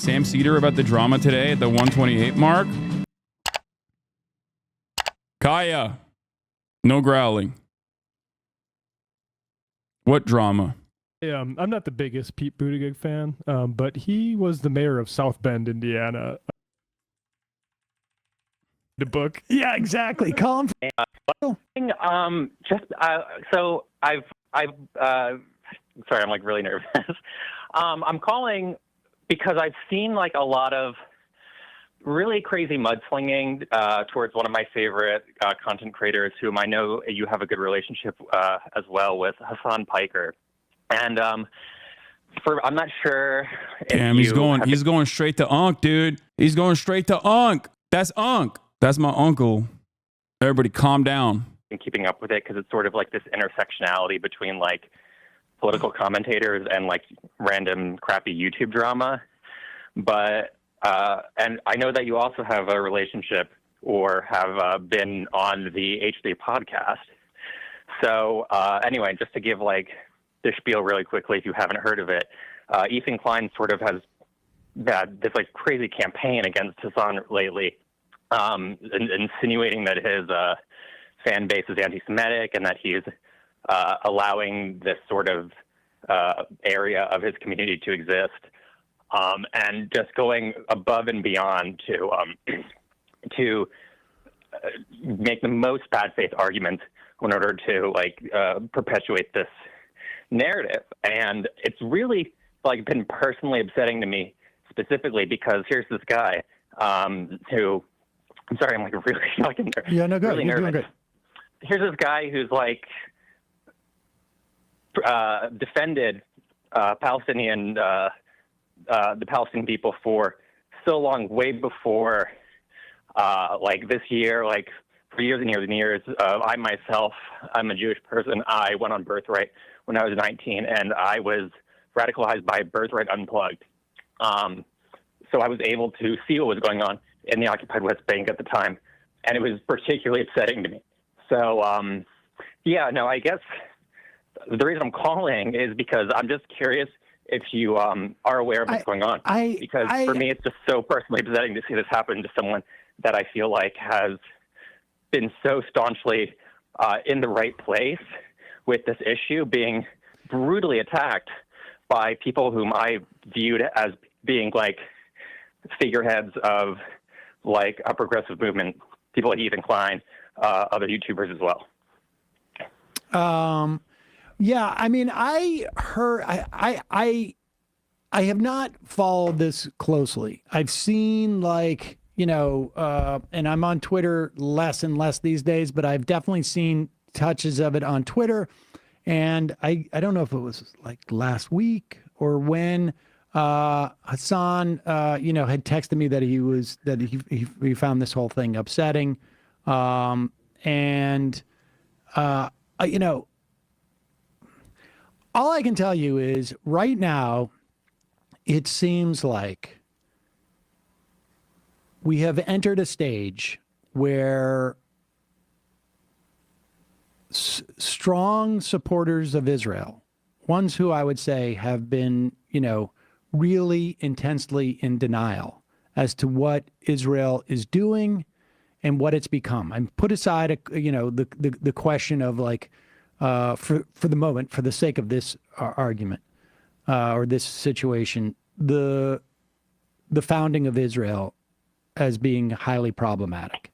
Sam Cedar about the drama today at the 128 mark? Kaya, no growling. What drama? I'm not the biggest Pete Buttigieg fan, but he was the mayor of South Bend, Indiana. The book. Yeah, exactly. Colin. So I've sorry, I'm like really nervous. I'm calling because I've seen like a lot of really crazy mudslinging towards one of my favorite content creators, whom I know you have a good relationship as well with, Hasan Piker. And I'm not sure. Damn, he's going straight to Unc, dude. He's going straight to Unc. That's Unc. That's my uncle. Everybody calm down. And keeping up with it because it's sort of like this intersectionality between like political commentators and like random crappy YouTube drama. But and I know that you also have a relationship or have been on the HD podcast. So anyway, just to give like the spiel really quickly, if you haven't heard of it, Ethan Klein sort of has had this like crazy campaign against Hasan lately, insinuating that his fan base is anti-Semitic and that he's allowing this sort of area of his community to exist, and just going above and beyond to make the most bad faith arguments in order to like perpetuate this narrative. And it's really like been personally upsetting to me specifically because here's this guy who, I'm sorry, I'm like really fucking really nervous. Doing good. Here's this guy who's like defended the Palestinian people for so long, way before like this year, like for years and years and years. I myself, I'm a Jewish person. I went on Birthright when I was 19, and I was radicalized by Birthright Unplugged. So I was able to see what was going on in the occupied West Bank at the time, and it was particularly upsetting to me. So, yeah, no, I guess the reason I'm calling is because I'm just curious if you are aware of what's going on. Because for me, it's just so personally upsetting to see this happen to someone that I feel like has been so staunchly in the right place with this issue, being brutally attacked by people whom I viewed as being like figureheads of like a progressive movement, people like Ethan Klein, other YouTubers as well. Yeah, I mean, I have not followed this closely. I've seen like, you know, and I'm on Twitter less and less these days, but I've definitely seen touches of it on Twitter. And I don't know if it was like last week or when Hasan, you know, had texted me that he found this whole thing upsetting. You know, all I can tell you is right now, it seems like we have entered a stage where strong supporters of Israel, ones who I would say have been, you know, really intensely in denial as to what Israel is doing and what it's become. And put aside, you know, the question of like, for the moment, for the sake of this argument or this situation, the founding of Israel as being highly problematic.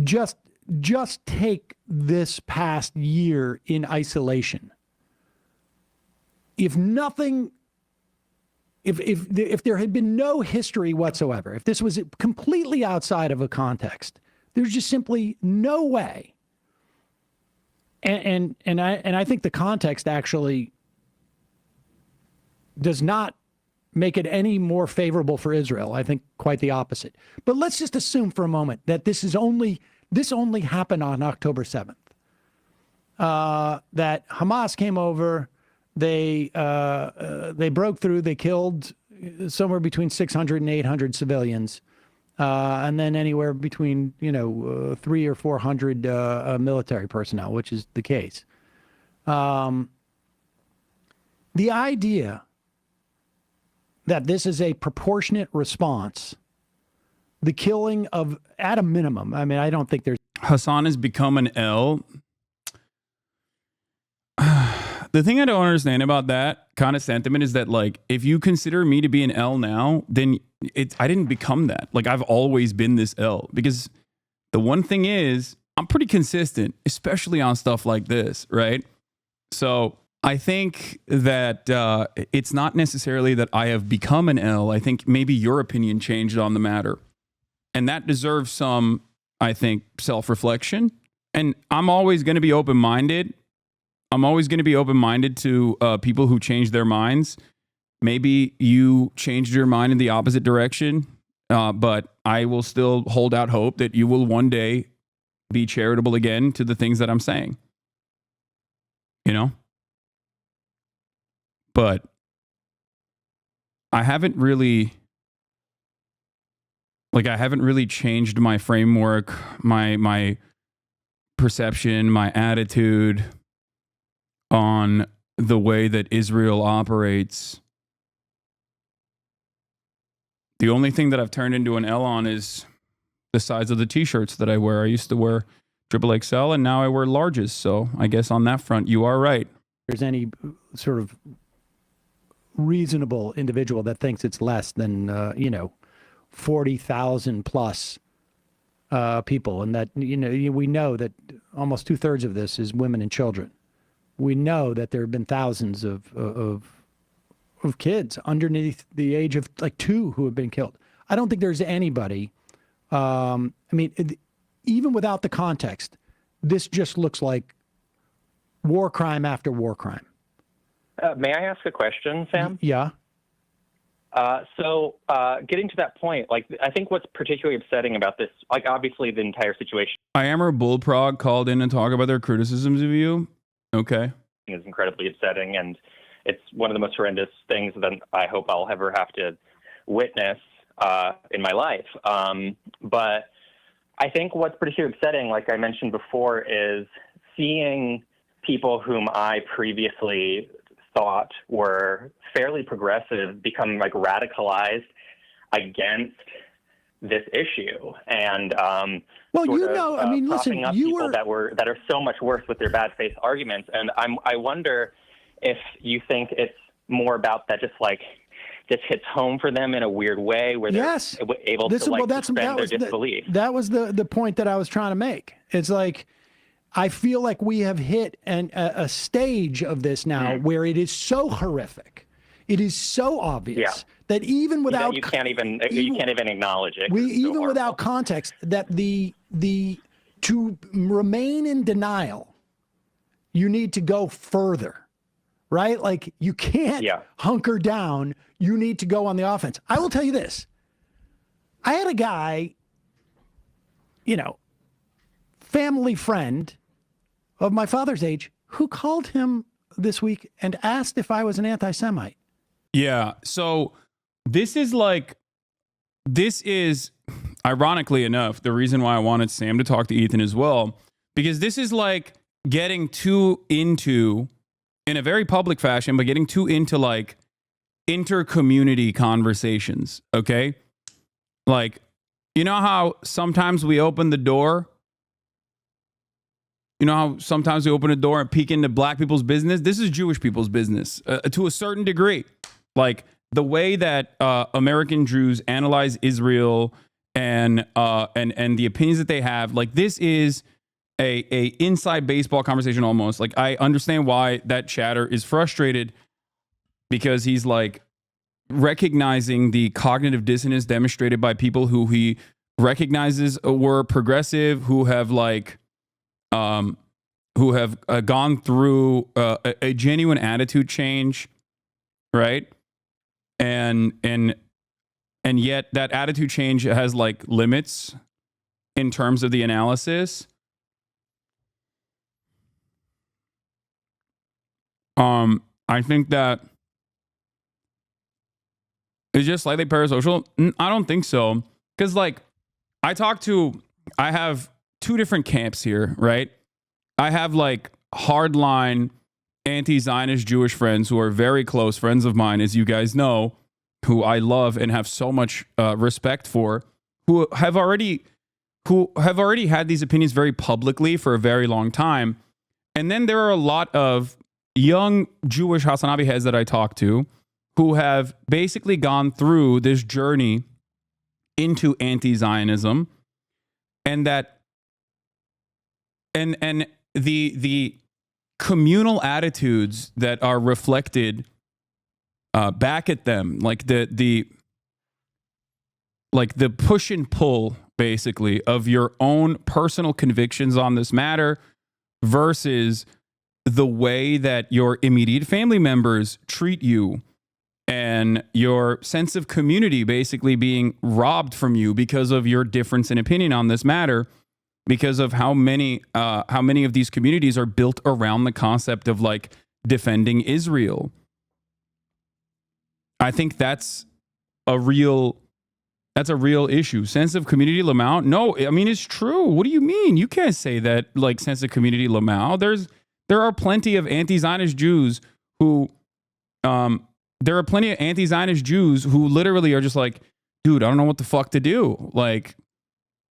Just take this past year in isolation. If nothing, if there had been no history whatsoever, if this was completely outside of a context, there's just simply no way. And I think the context actually does not make it any more favorable for Israel. I think quite the opposite. But let's just assume for a moment that this only happened on October 7th. That Hamas came over, they broke through, they killed somewhere between 600 and 800 civilians, and then anywhere between 300 or 400 military personnel, which is the case. The idea that this is a proportionate response. The killing of, at a minimum, I mean, I don't think there's... Hasan has become an L. The thing I don't understand about that kind of sentiment is that, like, if you consider me to be an L now, then I didn't become that. Like, I've always been this L. Because the one thing is, I'm pretty consistent, especially on stuff like this, right? So I think that it's not necessarily that I have become an L. I think maybe your opinion changed on the matter. And that deserves some, I think, self-reflection. And I'm always going to be open-minded. I'm always going to be open-minded to people who change their minds. Maybe you changed your mind in the opposite direction, but I will still hold out hope that you will one day be charitable again to the things that I'm saying. You know? But I haven't really changed my framework, my perception, my attitude on the way that Israel operates. The only thing that I've turned into an L on is the size of the t-shirts that I wear. I used to wear XXL and now I wear larges. So I guess on that front, you are right. There's any sort of reasonable individual that thinks it's less than, 40,000 plus people. And that, we know that almost 2/3 of this is women and children. We know that there have been thousands of kids underneath the age of like 2 who have been killed. I don't think there's anybody. Even without the context, this just looks like war crime after war crime. May I ask a question, Sam? Yeah. So getting to that point, like, I think what's particularly upsetting about this, like, obviously the entire situation. I am a bullprog called in to talk about their criticisms of you. Okay. Is incredibly upsetting, and it's one of the most horrendous things that I hope I'll ever have to witness in my life. But I think what's particularly upsetting, like I mentioned before, is seeing people whom I previously thought were fairly progressive become like radicalized against this issue, and listen, people that are so much worse with their bad faith arguments, and I wonder if you think it's more about that, just hits home for them in a weird way where they're able to suspend their disbelief. That was the point that I was trying to make. It's like, I feel like we have hit a stage of this now where it is so horrific. It is so obvious that even without you can't even acknowledge it. Even without context, that to remain in denial, you need to go further, right? Like, you can't hunker down. You need to go on the offense. I will tell you this. I had a guy, family friend of my father's age, who called him this week and asked if I was an anti-Semite. Yeah. So this is ironically enough, the reason why I wanted Sam to talk to Ethan as well, because this is like getting too into, in a very public fashion, but getting too into like inter-community conversations. Okay. Like, you know how sometimes we open the door? You know how sometimes we open a door and peek into black people's business? This is Jewish people's business to a certain degree. Like, the way that American Jews analyze Israel and the opinions that they have, like, this is a inside baseball conversation almost. Like, I understand why that chatter is frustrated, because he's like recognizing the cognitive dissonance demonstrated by people who he recognizes were progressive, who have gone through a genuine attitude change, right? And yet that attitude change has like limits in terms of the analysis. I think that it's just slightly parasocial. I don't think so. Because like, I have 2 different camps here, right? I have like hardline anti-Zionist Jewish friends who are very close friends of mine, as you guys know. who I love and have so much respect for, who have already had these opinions very publicly for a very long time. And then there are a lot of young Jewish Hasanabi heads that I talk to who have basically gone through this journey into anti-Zionism, and that and the communal attitudes that are reflected back at them, like the push and pull basically of your own personal convictions on this matter versus the way that your immediate family members treat you, and your sense of community basically being robbed from you because of your difference in opinion on this matter, because of how many of these communities are built around the concept of like defending Israel. I think that's a real issue. Sense of community, Lamau? No, I mean, it's true. What do you mean? You can't say that like sense of community, Lamau. There are plenty of anti-Zionist Jews who literally are just like, dude, I don't know what the fuck to do. Like,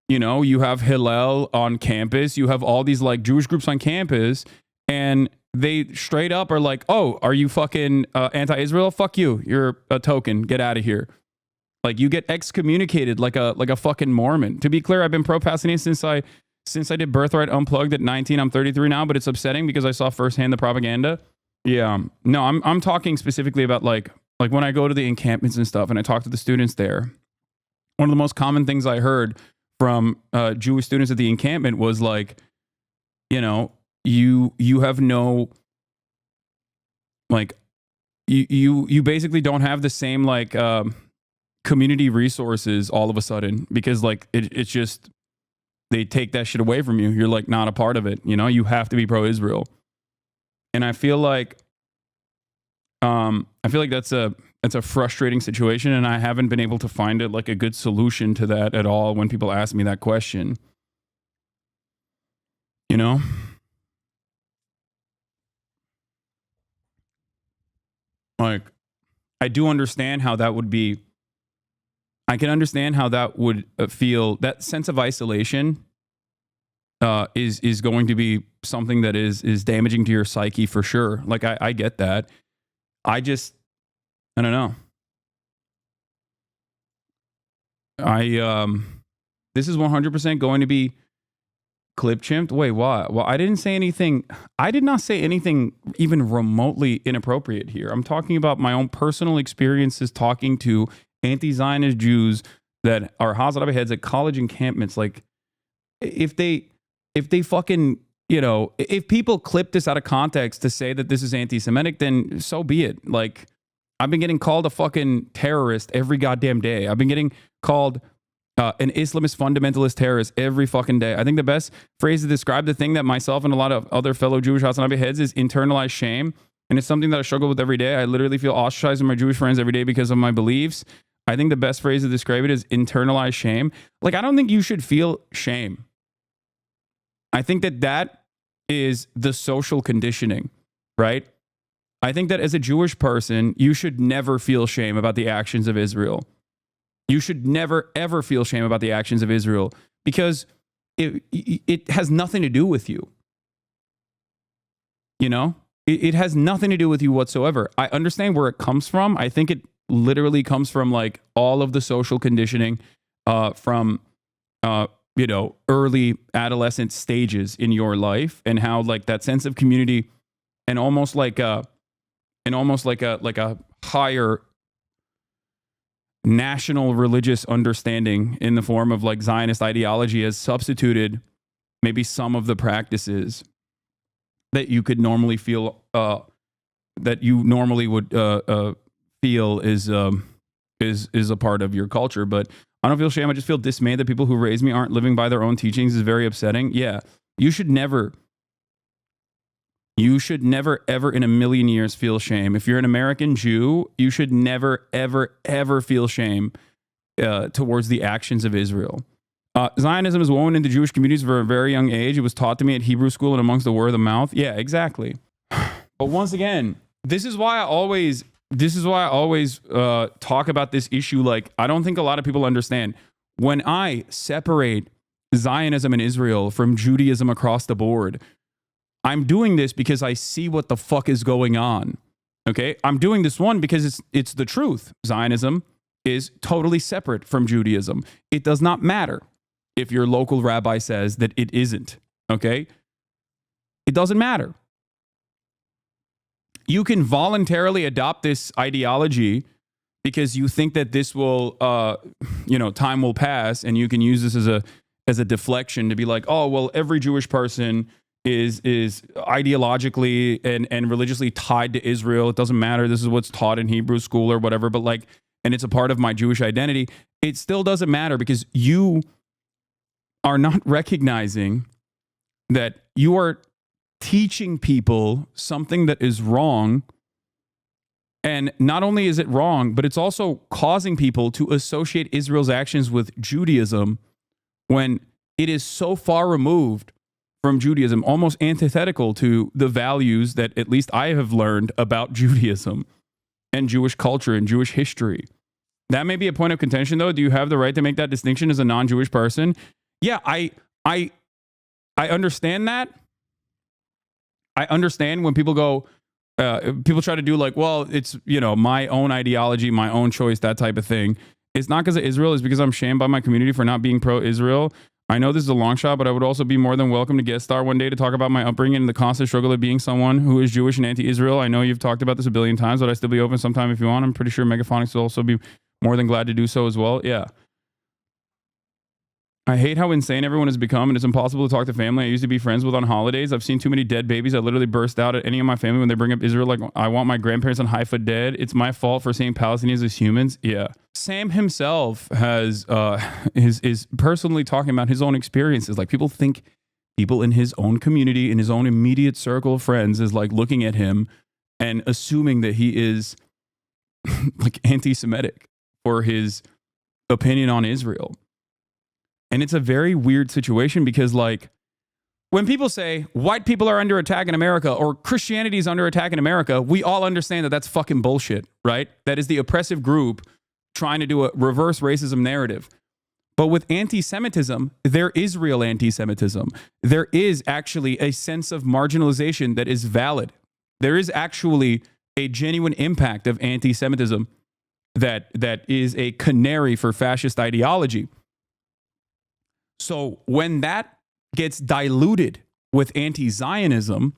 you know, you have Hillel on campus, you have all these like Jewish groups on campus, and they straight up are like, oh, are you fucking anti-Israel? Fuck you. You're a token. Get out of here. Like, you get excommunicated like a fucking Mormon. To be clear, I've been pro-Palestinian since I did Birthright Unplugged at 19. I'm 33 now, but it's upsetting because I saw firsthand the propaganda. Yeah. No, I'm talking specifically about like when I go to the encampments and stuff and I talk to the students there. One of the most common things I heard from Jewish students at the encampment was like, you know, you have no, like, you basically don't have the same like community resources all of a sudden, because like it's just, they take that shit away from you. You're like not a part of it. You know, you have to be pro-Israel. And I feel like that's a frustrating situation, and I haven't been able to find it like a good solution to that at all when people ask me that question. You know? Like, I do understand how that would be. I can understand how that would feel. That sense of isolation is going to be something that is damaging to your psyche for sure. Like, I get that. I don't know. This is 100% going to be clip chimped. Wait, what? Well, I didn't say anything. I did not say anything even remotely inappropriate here. I'm talking about my own personal experiences talking to anti-Zionist Jews that are Hasanabi heads at college encampments. Like, if they fucking, you know, if people clip this out of context to say that this is anti-Semitic, then so be it. Like, I've been getting called a fucking terrorist every goddamn day. I've been getting called an Islamist fundamentalist terrorist every fucking day. I think the best phrase to describe the thing that myself and a lot of other fellow Jewish Hasanabi heads is internalized shame. And it's something that I struggle with every day. I literally feel ostracized with my Jewish friends every day because of my beliefs. I think the best phrase to describe it is internalized shame. Like, I don't think you should feel shame. I think that is the social conditioning, right? I think that as a Jewish person, you should never feel shame about the actions of Israel. You should never, ever feel shame about the actions of Israel, because it has nothing to do with you. You know? It has nothing to do with you whatsoever. I understand where it comes from. I think it literally comes from like all of the social conditioning from you know, early adolescent stages in your life, and how like that sense of community and almost like a higher national religious understanding in the form of like Zionist ideology has substituted maybe some of the practices that you could normally feel that you normally would feel is a part of your culture. But I don't feel shame. I just feel dismayed that people who raised me aren't living by their own teachings. Is very upsetting. Yeah, you should never ever in a million years feel shame. If you're an American Jew, you should never ever feel shame towards the actions of Israel. Zionism is woven into Jewish communities from a very young age. It was taught to me at Hebrew school and amongst the word of the mouth. Yeah, exactly. But once again, this is why I always this is why I always talk about this issue. Like, I don't think a lot of people understand. When I separate Zionism and Israel from Judaism across the board, I'm doing this because I see what the fuck is going on. Okay? I'm doing this one because it's the truth. Zionism is totally separate from Judaism. It does not matter if your local rabbi says that it isn't. Okay? It doesn't matter. You can voluntarily adopt this ideology because you think that this will, time will pass, and you can use this as a deflection to be like, oh, well, every Jewish person is ideologically and religiously tied to Israel. It doesn't matter. This is what's taught in Hebrew school or whatever. But like, and it's a part of my Jewish identity. It still doesn't matter because you are not recognizing that you are teaching people something that is wrong. And not only is it wrong, but it's also causing people to associate Israel's actions with Judaism when it is so far removed from Judaism, almost antithetical to the values that at least I have learned about Judaism and Jewish culture and Jewish history. That may be a point of contention, though. Do you have the right to make that distinction as a non-Jewish person? Yeah, I understand that. I understand when people go, people try to do like, well, it's, my own ideology, my own choice, that type of thing. It's not because of Israel. It's because I'm shamed by my community for not being pro-Israel. I know this is a long shot, but I would also be more than welcome to guest star one day to talk about my upbringing and the constant struggle of being someone who is Jewish and anti-Israel. I know you've talked about this a billion times, but I still be open sometime if you want. I'm pretty sure Megaphonics will also be more than glad to do so as well. Yeah. I hate how insane everyone has become, and it's impossible to talk to family I used to be friends with on holidays. I've seen too many dead babies. I literally burst out at any of my family when they bring up Israel, like, I want my grandparents on Haifa dead. It's my fault for seeing Palestinians as humans. Yeah. Sam himself has is personally talking about his own experiences. Like, people think people in his own community, in his own immediate circle of friends, is like looking at him and assuming that he is like anti-Semitic for his opinion on Israel. And it's a very weird situation because, like, when people say white people are under attack in America or Christianity is under attack in America, we all understand that that's fucking bullshit, right? That is the oppressive group trying to do a reverse racism narrative. But with anti-Semitism, there is real anti-Semitism. There is actually a sense of marginalization that is valid. There is actually a genuine impact of anti-Semitism that is a canary for fascist ideology. So when that gets diluted with anti-Zionism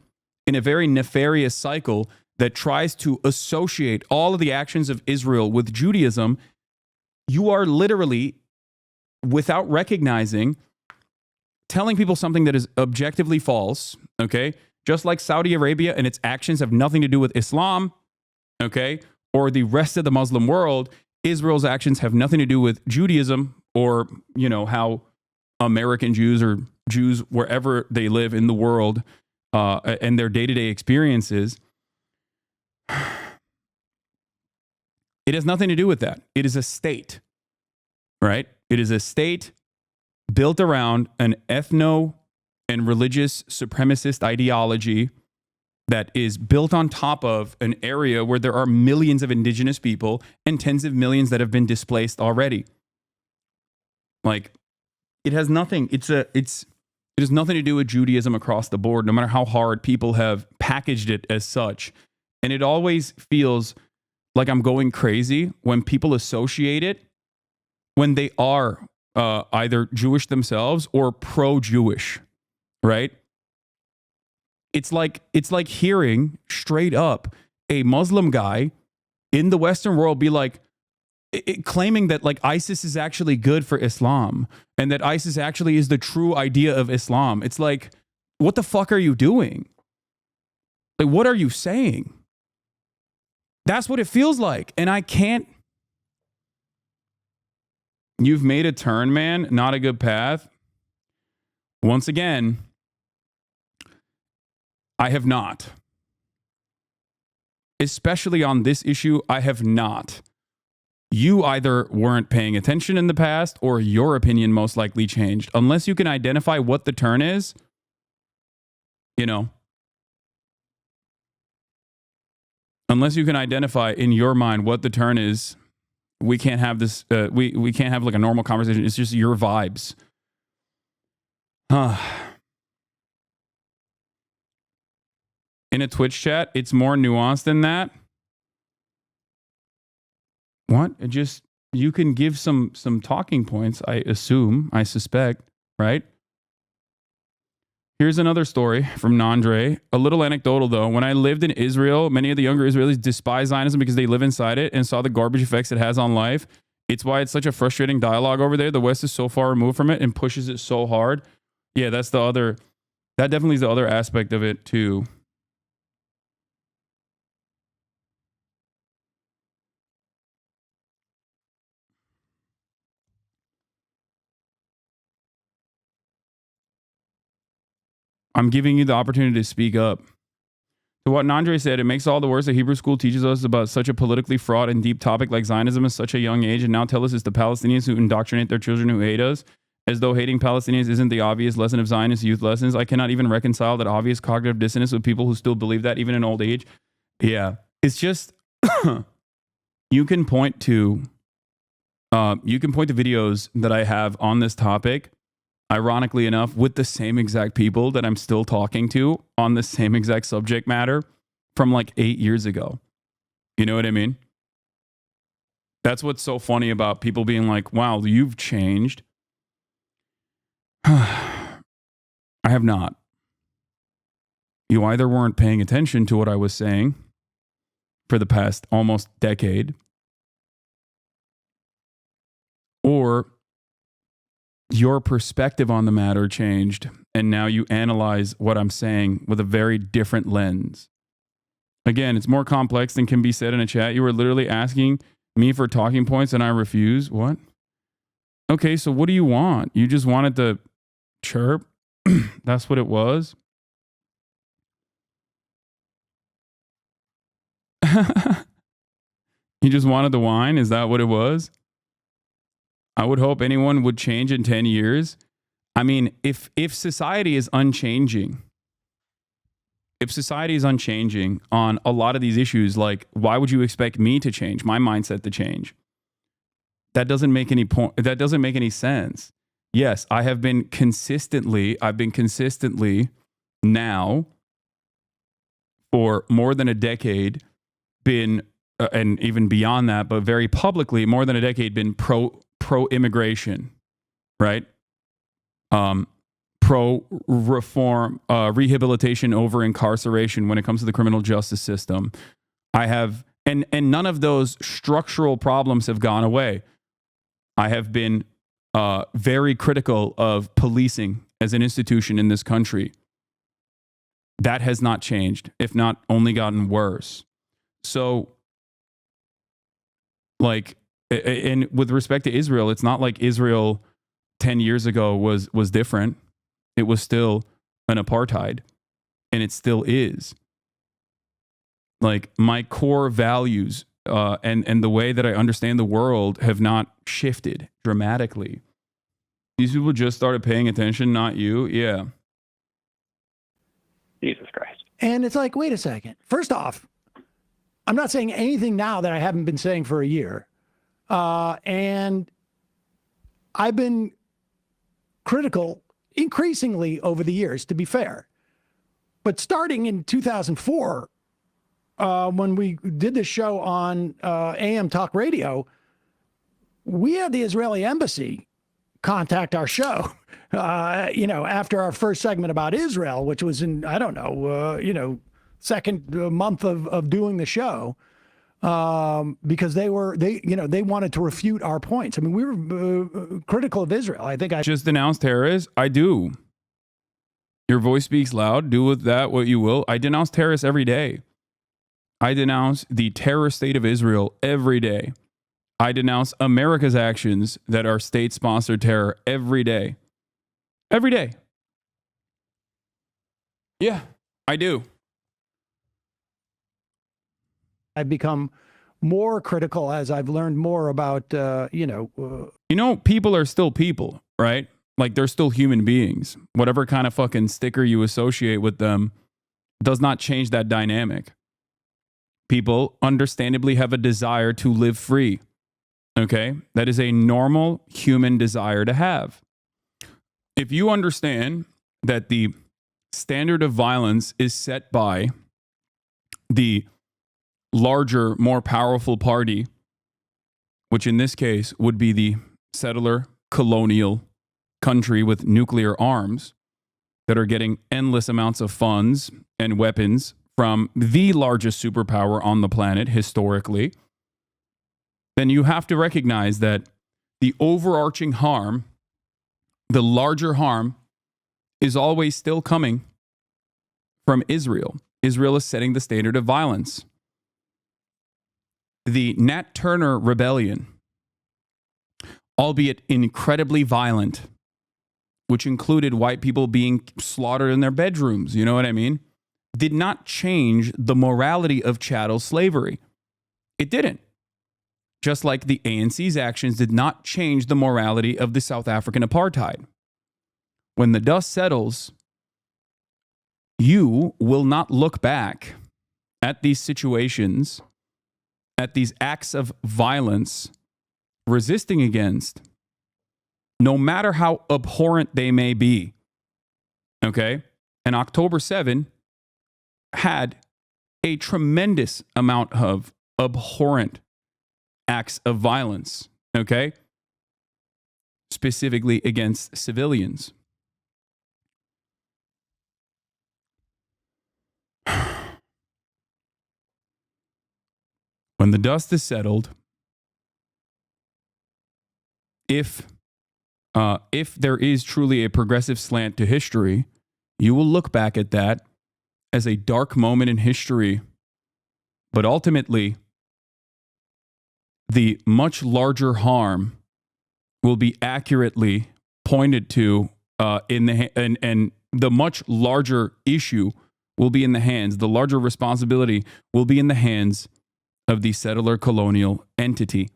in a very nefarious cycle that tries to associate all of the actions of Israel with Judaism, you are literally, without recognizing, telling people something that is objectively false, okay? Just like Saudi Arabia and its actions have nothing to do with Islam, okay? Or the rest of the Muslim world, Israel's actions have nothing to do with Judaism or, how American Jews or Jews wherever they live in the world and their day-to-day experiences. It has nothing to do with that. It is a state, right? It is a state built around an ethno and religious supremacist ideology that is built on top of an area where there are millions of indigenous people and tens of millions that have been displaced already. Like, it has nothing. It has nothing to do with Judaism across the board, no matter how hard people have packaged it as such. And it always feels like I'm going crazy when people associate it when they are either Jewish themselves or pro-Jewish, right? It's like hearing straight up a Muslim guy in the Western world be like, claiming that like ISIS is actually good for Islam and that ISIS actually is the true idea of Islam. It's like, what the fuck are you doing? Like, what are you saying? That's what it feels like. And I can't. You've made a turn, man. Not a good path. Once again, I have not. Especially on this issue, I have not. You either weren't paying attention in the past or your opinion most likely changed. Unless you can identify what the turn is, unless you can identify in your mind what the turn is, we can't have this. We can't have like a normal conversation. It's just your vibes. In a Twitch chat, it's more nuanced than that. What? It just, you can give some talking points, I suspect, right? Here's another story from Nandre. A little anecdotal though. When I lived in Israel, many of the younger Israelis despise Zionism because they live inside it and saw the garbage effects it has on life. It's why it's such a frustrating dialogue over there. The West is so far removed from it and pushes it so hard. Yeah, that definitely is the other aspect of it too. I'm giving you the opportunity to speak up. To what Nandre said, it makes all the worse that Hebrew school teaches us about such a politically fraught and deep topic like Zionism at such a young age, and now tell us it's the Palestinians who indoctrinate their children who hate us, as though hating Palestinians isn't the obvious lesson of Zionist youth lessons. I cannot even reconcile that obvious cognitive dissonance with people who still believe that, even in old age. Yeah, it's just, you can point to videos that I have on this topic, ironically enough, with the same exact people that I'm still talking to on the same exact subject matter from like 8 years ago. You know what I mean? That's what's so funny about people being like, wow, you've changed. I have not. You either weren't paying attention to what I was saying for the past almost decade, or your perspective on the matter changed, and now you analyze what I'm saying with a very different lens. Again, it's more complex than can be said in a chat. You were literally asking me for talking points, and I refuse. What? Okay, so what do you want? You just wanted to chirp? That's what it was? You just wanted the wine? Is that what it was? I would hope anyone would change in 10 years. I mean, if society is unchanging, on a lot of these issues, like, why would you expect me to change, my mindset to change? That doesn't make any point. That doesn't make any sense. Yes, I've been consistently now for more than a decade been, and even beyond that, but very publicly, more than a decade been pro-immigration, right? Pro-reform, rehabilitation over incarceration when it comes to the criminal justice system. I have, and none of those structural problems have gone away. I have been very critical of policing as an institution in this country. That has not changed, if not only gotten worse. So, like, and with respect to Israel, it's not like Israel 10 years ago was different. It was still an apartheid, and it still is. Like, my core values and the way that I understand the world have not shifted dramatically. These people just started paying attention, not you. Yeah. Jesus Christ. And it's like, wait a second. First off, I'm not saying anything now that I haven't been saying for a year. And I've been critical increasingly over the years, to be fair. But starting in 2004, when we did this show on AM Talk Radio, we had the Israeli embassy contact our show, after our first segment about Israel, which was in, I don't know, second month of doing the show, because they wanted to refute our points. I mean, we were critical of Israel. I think I just denounced terrorists. I do. Your voice speaks loud. Do with that what you will. I denounce terrorists every day. I denounce the terror state of Israel every day. I denounce America's actions that are state-sponsored terror every day. Every day. Yeah, I do. I've become more critical as I've learned more about, people are still people, right? Like, they're still human beings. Whatever kind of fucking sticker you associate with them does not change that dynamic. people understandably have a desire to live free. Okay? That is a normal human desire to have. If you understand that the standard of violence is set by the larger, more powerful party, which in this case would be the settler colonial country with nuclear arms that are getting endless amounts of funds and weapons from the largest superpower on the planet historically, then you have to recognize that the overarching harm, the larger harm, is always still coming from Israel. Israel is setting the standard of violence. The Nat Turner rebellion, albeit incredibly violent, which included white people being slaughtered in their bedrooms, you know what I mean, did not change the morality of chattel slavery. It didn't. Just like the ANC's actions did not change the morality of the South African apartheid. When the dust settles, you will not look back at these situations, at these acts of violence, resisting against, no matter how abhorrent they may be. Okay? And October 7 had a tremendous amount of abhorrent acts of violence, okay? Specifically against civilians. When the dust is settled, if there is truly a progressive slant to history, you will look back at that as a dark moment in history. But ultimately, the much larger harm will be accurately pointed to and the much larger issue will be in the hands, the larger responsibility will be in the hands of the settler colonial entity.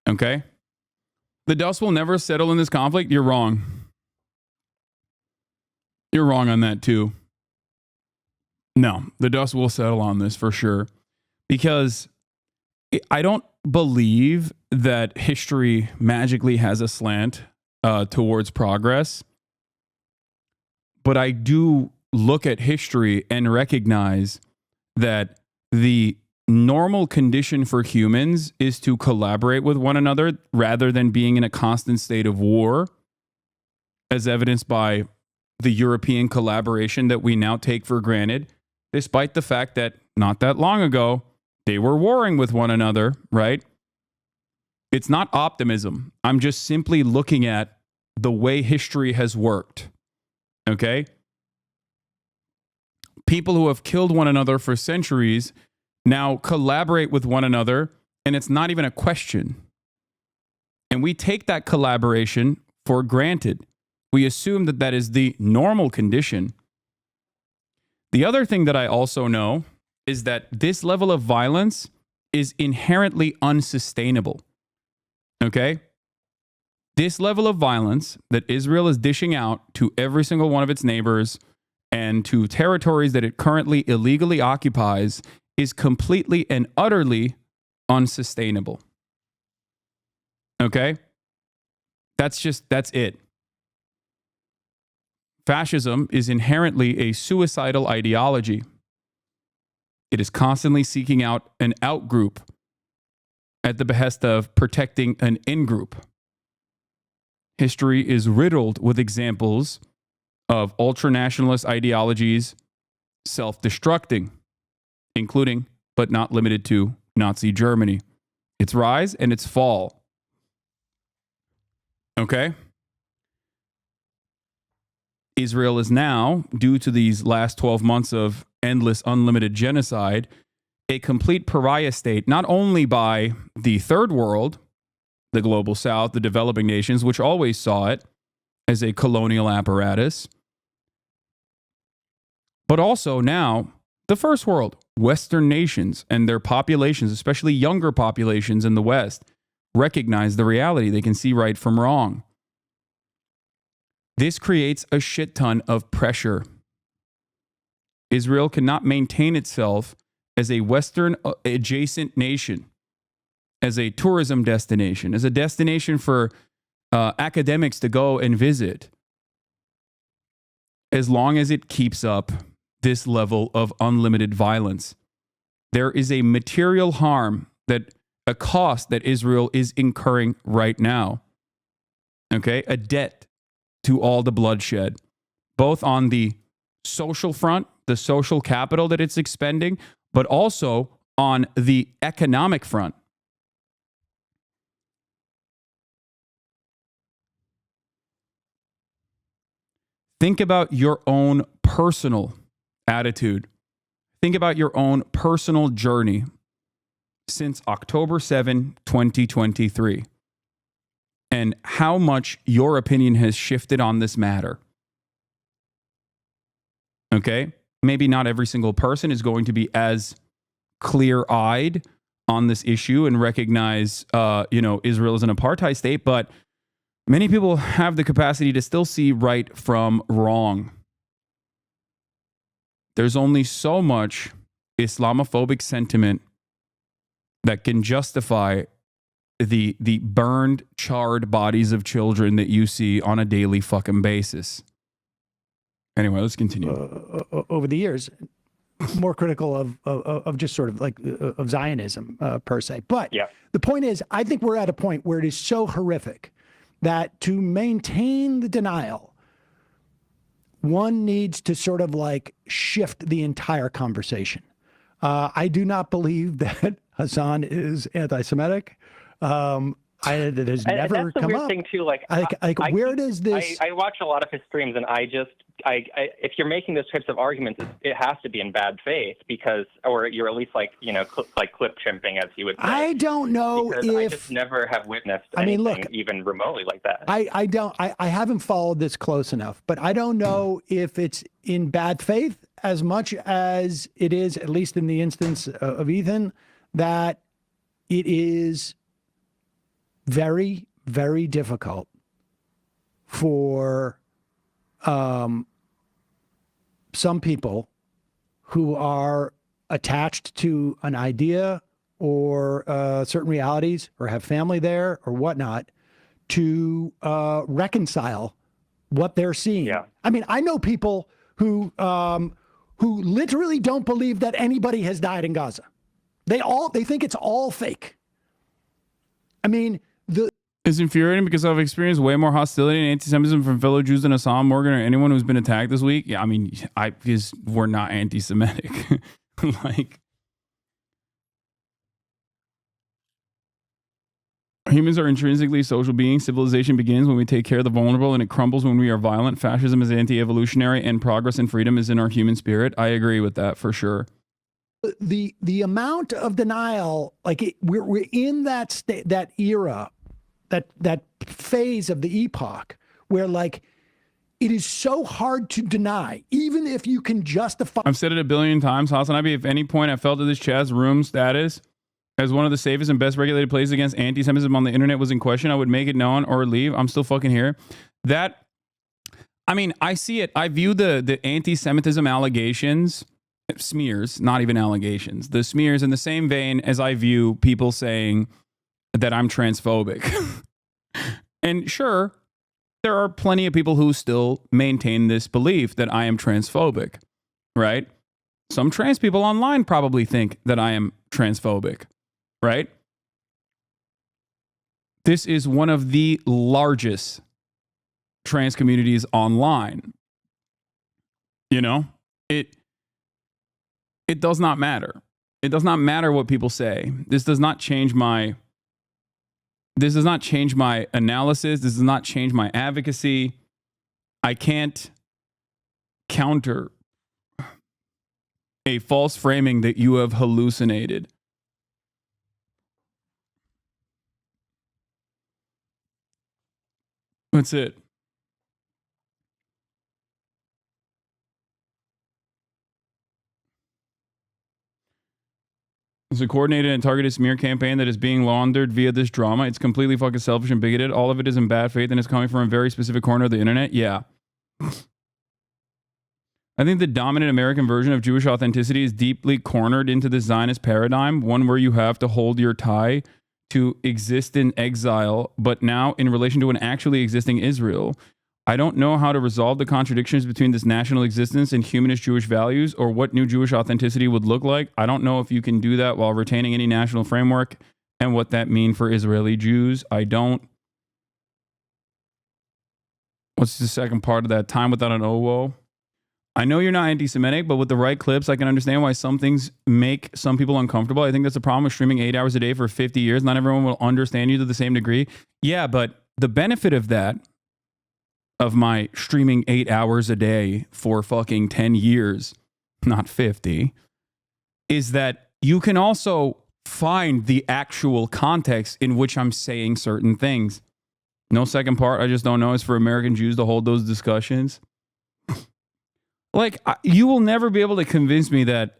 Okay? The dust will never settle in this conflict. You're wrong. You're wrong on that too. No, the dust will settle on this for sure. Because I don't believe that history magically has a slant towards progress. But I do look at history and recognize that the normal condition for humans is to collaborate with one another rather than being in a constant state of war, as evidenced by the European collaboration that we now take for granted, despite the fact that not that long ago, they were warring with one another, right? It's not optimism. I'm just simply looking at the way history has worked, okay? People who have killed one another for centuries now collaborate with one another, and it's not even a question. And we take that collaboration for granted. We assume that that is the normal condition. The other thing that I also know is that this level of violence is inherently unsustainable. Okay? This level of violence that Israel is dishing out to every single one of its neighbors and to territories that it currently illegally occupies is completely and utterly unsustainable. Okay? That's it. Fascism is inherently a suicidal ideology. It is constantly seeking out an out-group at the behest of protecting an in-group. History is riddled with examples of ultranationalist ideologies self-destructing, including, but not limited to, Nazi Germany, its rise and its fall. Okay? Israel is now, due to these last 12 months of endless, unlimited genocide, a complete pariah state, not only by the third world, the global south, the developing nations, which always saw it as a colonial apparatus, but also now the first world, Western nations and their populations, especially younger populations in the West, recognize the reality. They can see right from wrong. This creates a shit ton of pressure. Israel cannot maintain itself as a Western adjacent nation, as a tourism destination, as a destination for academics to go and visit, as long as it keeps up this level of unlimited violence. There is a material harm, that a cost that Israel is incurring right now. Okay, a debt to all the bloodshed, both on the social front, the social capital that it's expending, but also on the economic front. Think about your own personal attitude. Think about your own personal journey since October 7, 2023, and how much your opinion has shifted on this matter. Okay? Maybe not every single person is going to be as clear-eyed on this issue and recognize, Israel as an apartheid state, but many people have the capacity to still see right from wrong. There's only so much Islamophobic sentiment that can justify the burned, charred bodies of children that you see on a daily fucking basis. Anyway, let's continue. Over the years, more critical of just sort of like of Zionism per se. But the point is, I think we're at a point where it is so horrific that to maintain the denial, one needs to sort of like shift the entire conversation. I do not believe that Hasan is anti-Semitic. That has never come up. That's the weird thing too. Where does this? I watch a lot of his streams, and if you're making those types of arguments, it has to be in bad faith or you're at least clip chimping, as he would say. I don't know I just never have witnessed anything even remotely like that. I haven't followed this close enough, but I don't know if it's in bad faith as much as it is, at least in the instance of Ethan, that it is very, very difficult for some people who are attached to an idea or certain realities or have family there or whatnot to reconcile what they're seeing. Yeah. I mean, I know people who literally don't believe that anybody has died in Gaza. They think it's all fake. I mean, It's infuriating because I've experienced way more hostility and anti-Semitism from fellow Jews than Hassan, Morgan, or anyone who's been attacked this week. Yeah, I mean, because we're not anti-Semitic. Humans are intrinsically social beings. Civilization begins when we take care of the vulnerable, and it crumbles when we are violent. Fascism is anti-evolutionary, and progress and freedom is in our human spirit. I agree with that for sure. The amount of denial, we're in that that era, that phase of the epoch where it is so hard to deny, even if you can justify. I've said it a billion times, Hasanabi. If at any point I felt that this chat's room status as one of the safest and best regulated places against anti-Semitism on the internet was in question, I would make it known or leave. I'm still fucking here. I see it. I view the anti-Semitism allegations, smears, not even allegations, the smears in the same vein as I view people saying that I'm transphobic. And sure, there are plenty of people who still maintain this belief that I am transphobic, right? Some trans people online probably think that I am transphobic, right? This is one of the largest trans communities online. It does not matter. It does not matter what people say. This does not change my analysis. This does not change my advocacy. I can't counter a false framing that you have hallucinated. That's it. It's a coordinated and targeted smear campaign that is being laundered via this drama. It's completely fucking selfish and bigoted. All of it is in bad faith and it's coming from a very specific corner of the internet. Yeah. I think the dominant American version of Jewish authenticity is deeply cornered into the Zionist paradigm, one where you have to hold your tie to exist in exile, but now in relation to an actually existing Israel. I don't know how to resolve the contradictions between this national existence and humanist Jewish values, or what new Jewish authenticity would look like. I don't know if you can do that while retaining any national framework and what that means for Israeli Jews. I don't. What's the second part of that? Time without an OWO. I know you're not anti-Semitic, but with the right clips, I can understand why some things make some people uncomfortable. I think that's a problem with streaming 8 hours a day for 50 years. Not everyone will understand you to the same degree. Yeah, but the benefit of that, of my streaming 8 hours a day for fucking 10 years, not 50, is that you can also find the actual context in which I'm saying certain things. No second part, I just don't know, is for American Jews to hold those discussions. Like, you will never be able to convince me that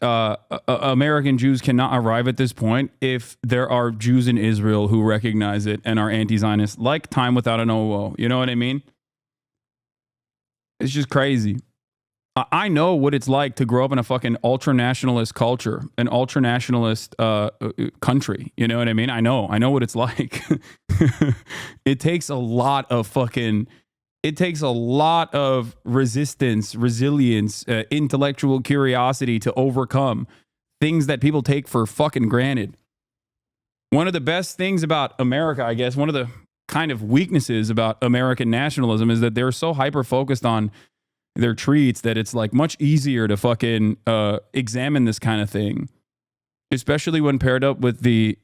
American Jews cannot arrive at this point if there are Jews in Israel who recognize it and are anti-Zionist, like Time Without an OWO. You know what I mean? It's just crazy. I know what it's like to grow up in a fucking ultra-nationalist culture, an ultra-nationalist country. You know what I mean? I know what it's like. It takes a lot of fucking... It takes a lot of resistance, resilience, intellectual curiosity to overcome things that people take for fucking granted. One of the best things about America, I guess, one of the kind of weaknesses about American nationalism is that they're so hyper-focused on their treats that it's like much easier to fucking examine this kind of thing, especially when paired up with the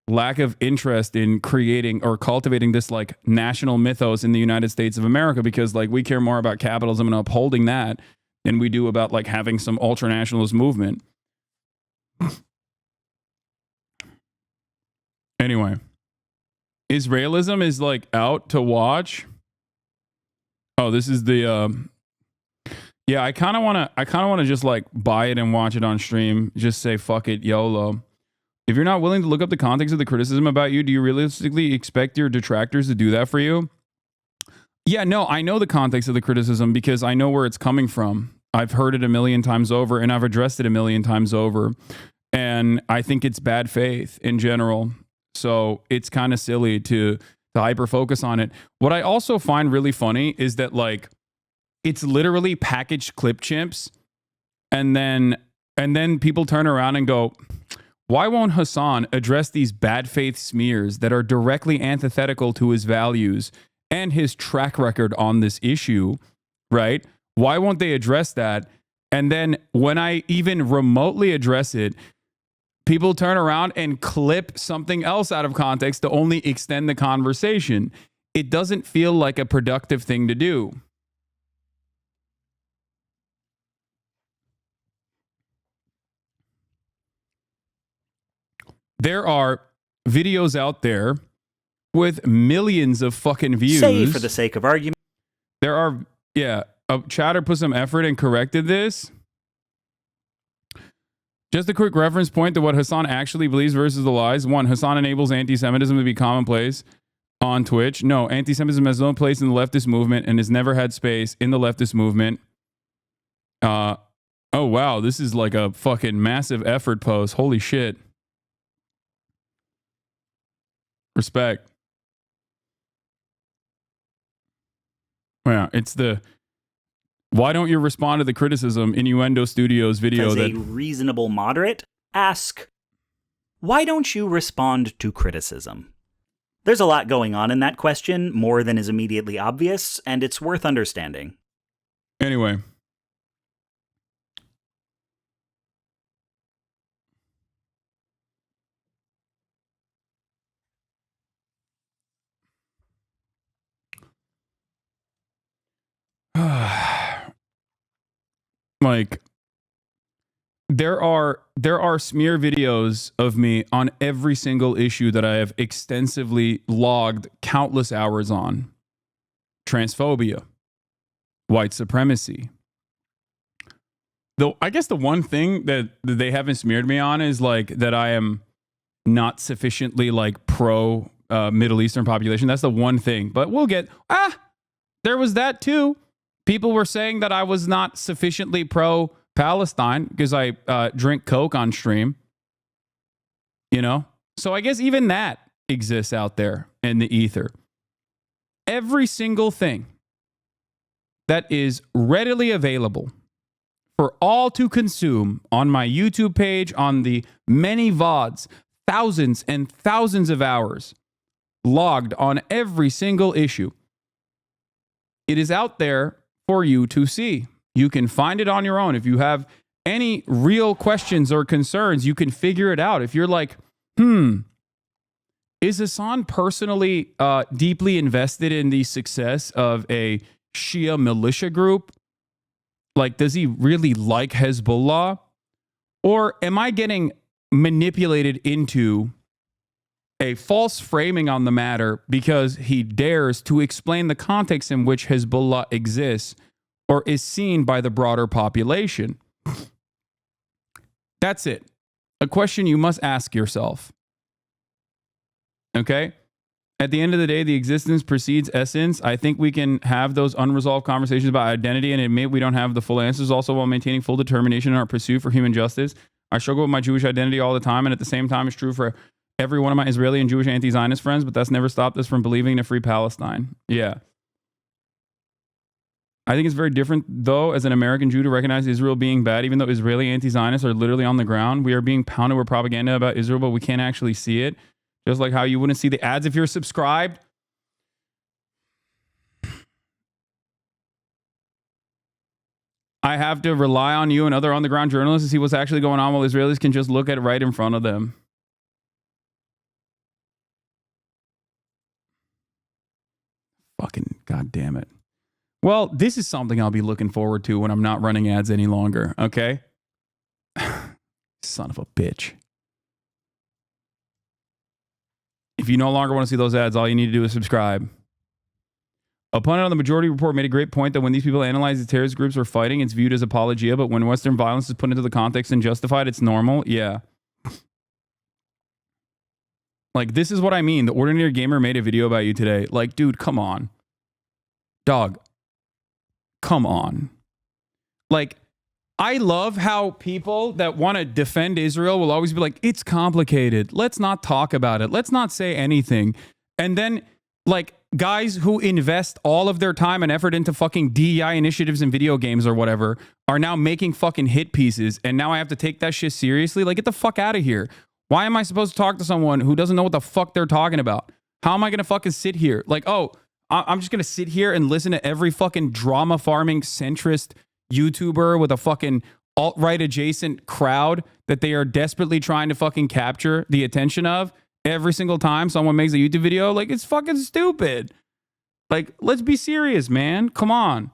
lack of interest in creating or cultivating this like national mythos in the United States of America, because like we care more about capitalism and upholding that than we do about like having some ultra nationalist movement. Anyway, Israelism is like out to watch. Oh, this is the yeah, I kind of want to just like buy it and watch it on stream. Just say fuck it, YOLO. If you're not willing to look up the context of the criticism about you, do you realistically expect your detractors to do that for you? Yeah, no, I know the context of the criticism because I know where it's coming from. I've heard it a million times over and I've addressed it a million times over. And I think it's bad faith in general. So it's kind of silly to hyper focus on it. What I also find really funny is that like it's literally packaged clip chimps, and then people turn around and go, why won't Hasan address these bad faith smears that are directly antithetical to his values and his track record on this issue, right? Why won't they address that? And then when I even remotely address it, people turn around and clip something else out of context to only extend the conversation. It doesn't feel like a productive thing to do. There are videos out there with millions of fucking views. Say for the sake of argument. There are, yeah, Chatter put some effort and corrected this. Just a quick reference point to what Hasan actually believes versus the lies. 1, Hasan enables anti-Semitism to be commonplace on Twitch. No, anti-Semitism has no place in the leftist movement and has never had space in the leftist movement. Oh, wow, this is like a fucking massive effort post. Holy shit. Respect. Yeah, it's the why don't you respond to the criticism Innuendo Studios video As that a reasonable moderate, ask, why don't you respond to criticism? There's a lot going on in that question, more than is immediately obvious, and it's worth understanding. Anyway. Like there are smear videos of me on every single issue that I have extensively logged countless hours on. Transphobia, white supremacy. Though I guess the one thing that they haven't smeared me on is like that I am not sufficiently like pro Middle Eastern population. That's the one thing. But we'll get there was that too. People were saying that I was not sufficiently pro-Palestine because I drink Coke on stream. You know? So I guess even that exists out there in the ether. Every single thing that is readily available for all to consume on my YouTube page, on the many VODs, thousands and thousands of hours logged on every single issue. It is out there for you to see. You can find it on your own. If you have any real questions or concerns, you can figure it out. If you're like, is Hasan personally deeply invested in the success of a Shia militia group? Like, does he really like Hezbollah? Or am I getting manipulated into a false framing on the matter because he dares to explain the context in which Hezbollah exists or is seen by the broader population? That's it. A question you must ask yourself. Okay? At the end of the day, the existence precedes essence. I think we can have those unresolved conversations about identity and admit we don't have the full answers, also while maintaining full determination in our pursuit for human justice. I struggle with my Jewish identity all the time, and at the same time, it's true for every one of my Israeli and Jewish anti-Zionist friends, but that's never stopped us from believing in a free Palestine. Yeah. I think it's very different, though, as an American Jew to recognize Israel being bad, even though Israeli anti-Zionists are literally on the ground. We are being pounded with propaganda about Israel, but we can't actually see it. Just like how you wouldn't see the ads if you're subscribed. I have to rely on you and other on-the-ground journalists to see what's actually going on while Israelis can just look at it right in front of them. Fucking goddamn it. Well, this is something I'll be looking forward to when I'm not running ads any longer, okay? Son of a bitch. If you no longer want to see those ads, all you need to do is subscribe. Opponent on the majority report made a great point that when these people analyze the terrorist groups are fighting, it's viewed as apologia, but when Western violence is put into the context and justified, it's normal. Yeah. Like, this is what I mean. The Ordinary Gamer made a video about you today. Like, dude, come on. Dog. Come on. Like, I love how people that want to defend Israel will always be like, it's complicated. Let's not talk about it. Let's not say anything. And then, like, guys who invest all of their time and effort into fucking DEI initiatives in video games or whatever are now making fucking hit pieces. And now I have to take that shit seriously. Like, get the fuck out of here. Why am I supposed to talk to someone who doesn't know what the fuck they're talking about? How am I going to fucking sit here? Like, oh, I'm just going to sit here and listen to every fucking drama farming centrist YouTuber with a fucking alt-right adjacent crowd that they are desperately trying to fucking capture the attention of every single time someone makes a YouTube video. Like, it's fucking stupid. Like, let's be serious, man. Come on.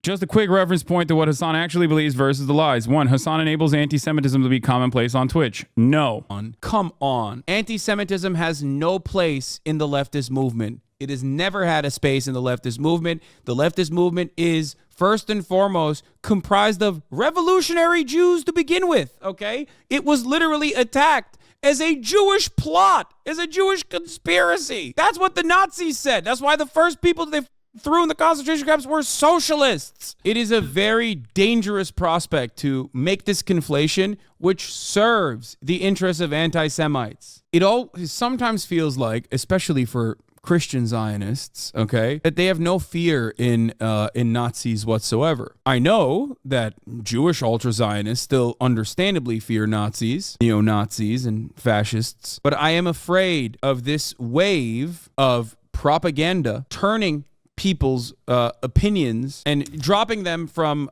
Just a quick reference point to what Hasan actually believes versus the lies. 1. Hasan enables anti-Semitism to be commonplace on Twitch. No. Come on. Anti-Semitism has no place in the leftist movement. It has never had a space in the leftist movement. The leftist movement is, first and foremost, comprised of revolutionary Jews to begin with, okay? It was literally attacked as a Jewish plot, as a Jewish conspiracy. That's what the Nazis said. That's why the first people they threw in the concentration camps were socialists. It is a very dangerous prospect to make this conflation, which serves the interests of anti-Semites. It all sometimes feels like, especially for Christian Zionists, okay, that they have no fear in Nazis whatsoever. I know that Jewish ultra-Zionists still understandably fear Nazis, neo-Nazis, and fascists, but I am afraid of this wave of propaganda turning people's opinions and dropping them from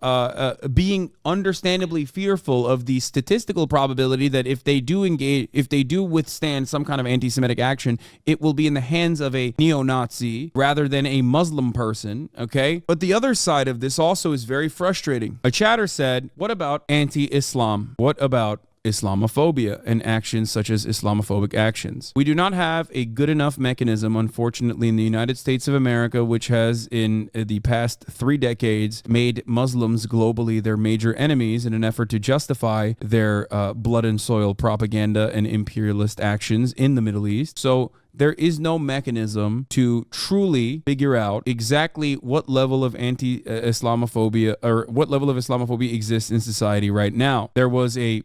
being understandably fearful of the statistical probability that if they do withstand some kind of anti-Semitic action, it will be in the hands of a neo-Nazi rather than a Muslim person, okay? But the other side of this also is very frustrating. A chatter said, what about anti-Islam? What about Islamophobia and actions such as Islamophobic actions. We do not have a good enough mechanism, unfortunately, in the United States of America, which has in the past 3 decades made Muslims globally their major enemies in an effort to justify their blood and soil propaganda and imperialist actions in the Middle East. So there is no mechanism to truly figure out exactly what level of anti-Islamophobia or what level of Islamophobia exists in society right now. There was a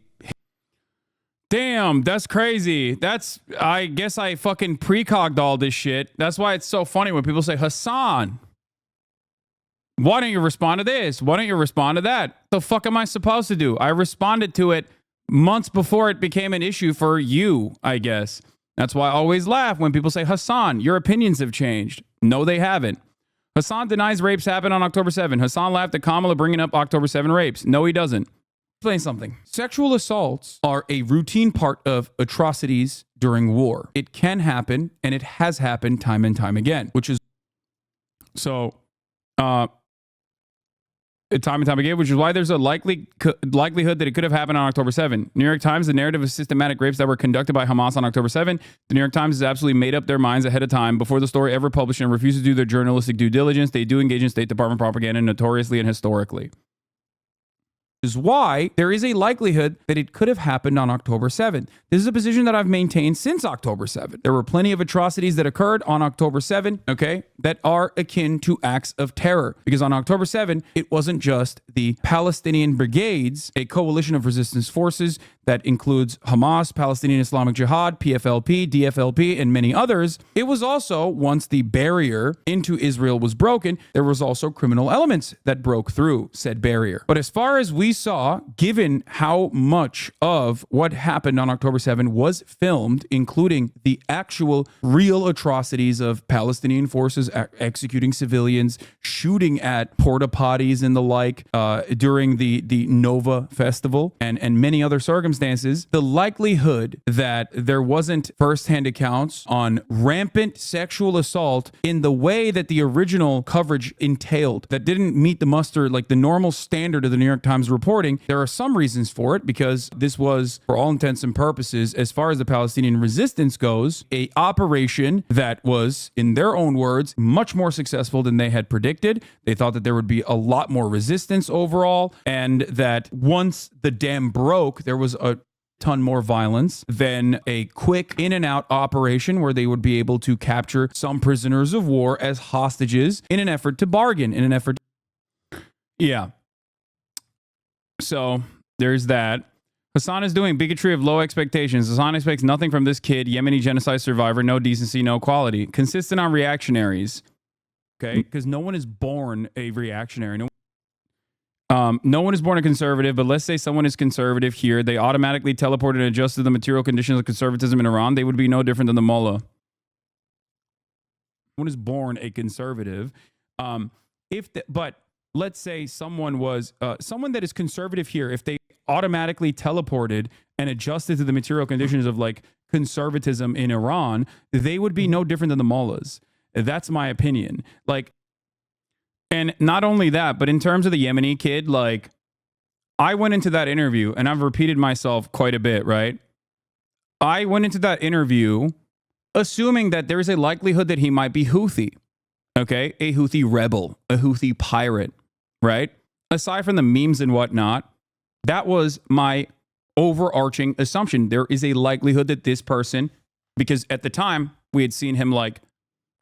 Damn, that's crazy. I guess I fucking precogged all this shit. That's why it's so funny when people say, Hasan, why don't you respond to this? Why don't you respond to that? What the fuck am I supposed to do? I responded to it months before it became an issue for you, I guess. That's why I always laugh when people say, Hasan, your opinions have changed. No, they haven't. Hasan denies rapes happened on October 7. Hasan laughed at Kamala bringing up October 7 rapes. No, he doesn't. Explain something. Sexual assaults are a routine part of atrocities during war. It can happen, and it has happened time and time again, which is so time and time again, which is why there's a likelihood that it could have happened on October 7. New York Times, the narrative of systematic rapes that were conducted by Hamas on October 7. The New York Times has absolutely made up their minds ahead of time before the story ever published and refuses to do their journalistic due diligence. They do engage in State Department propaganda notoriously and historically. Is why there is a likelihood that it could have happened on October 7. This is a position that I've maintained since October 7. There were plenty of atrocities that occurred on October 7, okay, that are akin to acts of terror. Because on October 7, it wasn't just the Palestinian Brigades, a coalition of resistance forces that includes Hamas, Palestinian Islamic Jihad, PFLP, DFLP, and many others. It was also, once the barrier into Israel was broken, there was also criminal elements that broke through said barrier. But as far as we saw, given how much of what happened on October 7 was filmed, including the actual real atrocities of Palestinian forces executing civilians, shooting at porta potties and the like during the Nova Festival and many other circumstances, the likelihood that there wasn't firsthand accounts on rampant sexual assault in the way that the original coverage entailed, that didn't meet the muster, like the normal standard of the New York Times reporting. There are some reasons for it, because this was, for all intents and purposes, as far as the Palestinian resistance goes, a operation that was, in their own words, much more successful than they had predicted. They thought that there would be a lot more resistance overall, and that once the dam broke, there was a ton more violence than a quick in and out operation where they would be able to capture some prisoners of war as hostages in an effort to bargain, in an effort to... Yeah. So there's that. Hasan is doing bigotry of low expectations. Hasan expects nothing from this kid, Yemeni genocide survivor, no decency, no quality. Consistent on reactionaries. Okay? Because no one is born a reactionary. No one is born a conservative, but let's say someone is conservative here. They automatically teleported and adjusted the material conditions of conservatism in Iran. They would be no different than the mullah. No one is born a conservative. But let's say someone was someone that is conservative here. If they automatically teleported and adjusted to the material conditions of like conservatism in Iran, they would be no different than the mullahs. That's my opinion. Like. And not only that, but in terms of the Yemeni kid, like, I went into that interview, and I've repeated myself quite a bit, right? I went into that interview assuming that there is a likelihood that he might be Houthi, okay? A Houthi rebel, a Houthi pirate, right? Aside from the memes and whatnot, that was my overarching assumption. There is a likelihood that this person, because at the time, we had seen him, like,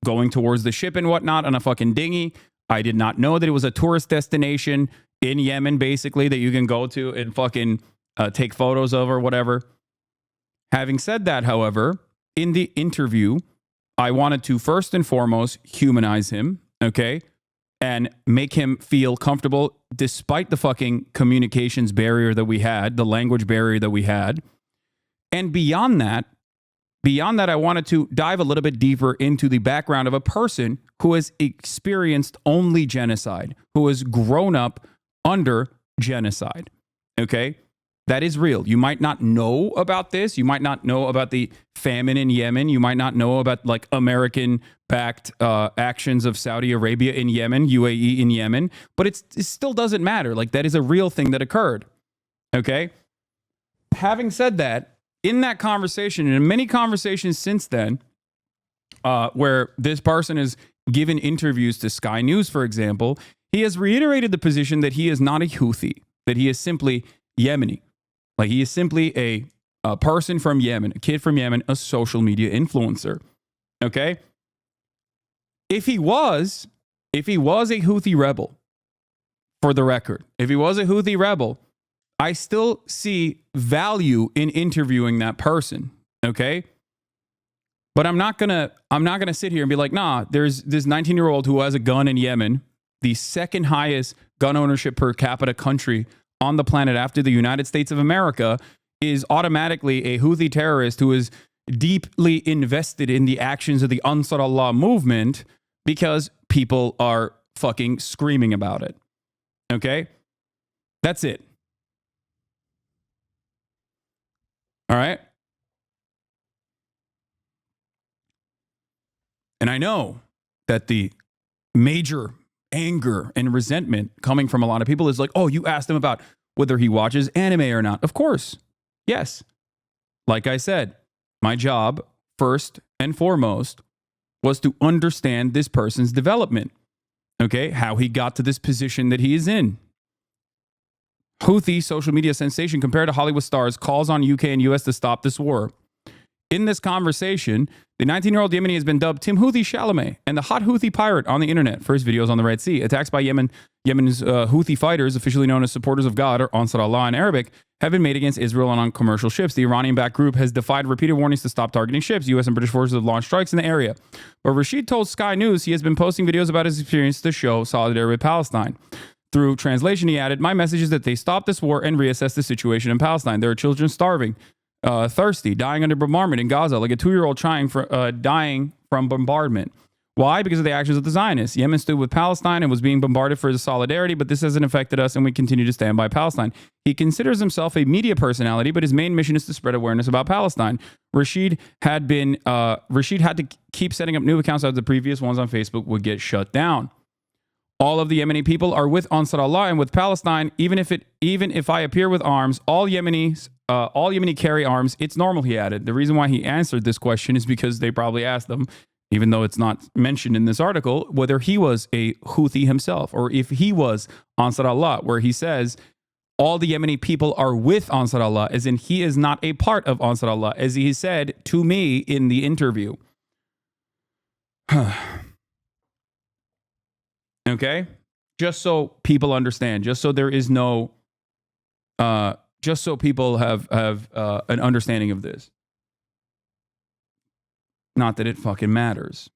going towards the ship and whatnot on a fucking dinghy. I did not know that it was a tourist destination in Yemen, basically, that you can go to and fucking take photos of or whatever. Having said that, however, in the interview, I wanted to first and foremost humanize him, okay, and make him feel comfortable despite the fucking communications barrier that we had, the language barrier that we had. And beyond that, I wanted to dive a little bit deeper into the background of a person who has experienced only genocide, who has grown up under genocide. Okay? That is real. You might not know about this. You might not know about the famine in Yemen. You might not know about like American-backed actions of Saudi Arabia in Yemen, UAE in Yemen, but it still doesn't matter. Like that is a real thing that occurred. Okay? having said that, in that conversation, and in many conversations since then, where this person has given interviews to Sky News, for example, he has reiterated the position that he is not a Houthi, that he is simply Yemeni. Like, he is simply a person from Yemen, a kid from Yemen, a social media influencer. Okay? If he was a Houthi rebel, for the record, if he was a Houthi rebel, I still see value in interviewing that person. Okay? But I'm not gonna sit here and be like, nah, there's this 19-year-old who has a gun in Yemen, the second highest gun ownership per capita country on the planet after the United States of America, is automatically a Houthi terrorist who is deeply invested in the actions of the Ansar Allah movement because people are fucking screaming about it. Okay? That's it. All right? And I know that the major anger and resentment coming from a lot of people is like, oh, you asked him about whether he watches anime or not. Of course. Yes. Like I said, my job, first and foremost, was to understand this person's development. Okay? How he got to this position that he is in. Houthi social media sensation compared to Hollywood stars calls on UK and US to stop this war. In this conversation, the 19-year-old Yemeni has been dubbed Tim Houthi Chalamet and the hot Houthi pirate on the internet for his videos on the Red Sea. Attacks by Yemen's Houthi fighters, officially known as supporters of God or Ansar Allah in Arabic, have been made against Israel and on commercial ships. The Iranian-backed group has defied repeated warnings to stop targeting ships. U.S. and British forces have launched strikes in the area. But Rashid told Sky News he has been posting videos about his experience to show solidarity with Palestine. Through translation, he added, my message is that they stop this war and reassess the situation in Palestine. There are children starving, thirsty, dying under bombardment in Gaza, like a 2-year-old dying from bombardment. Why? Because of the actions of the Zionists. Yemen stood with Palestine and was being bombarded for the solidarity, but this hasn't affected us and we continue to stand by Palestine. He considers himself a media personality, but his main mission is to spread awareness about Palestine. Rashid had to keep setting up new accounts as the previous ones on Facebook would get shut down. All of the Yemeni people are with Ansar Allah and with Palestine. Even if I appear with arms, all Yemeni carry arms. It's normal, he added. The reason why he answered this question is because they probably asked him, even though it's not mentioned in this article, whether he was a Houthi himself or if he was Ansar Allah, where he says all the Yemeni people are with Ansar Allah, as in he is not a part of Ansar Allah, as he said to me in the interview. Okay? Just so people understand, just so there is no, just so people have an understanding of this. Not that it fucking matters.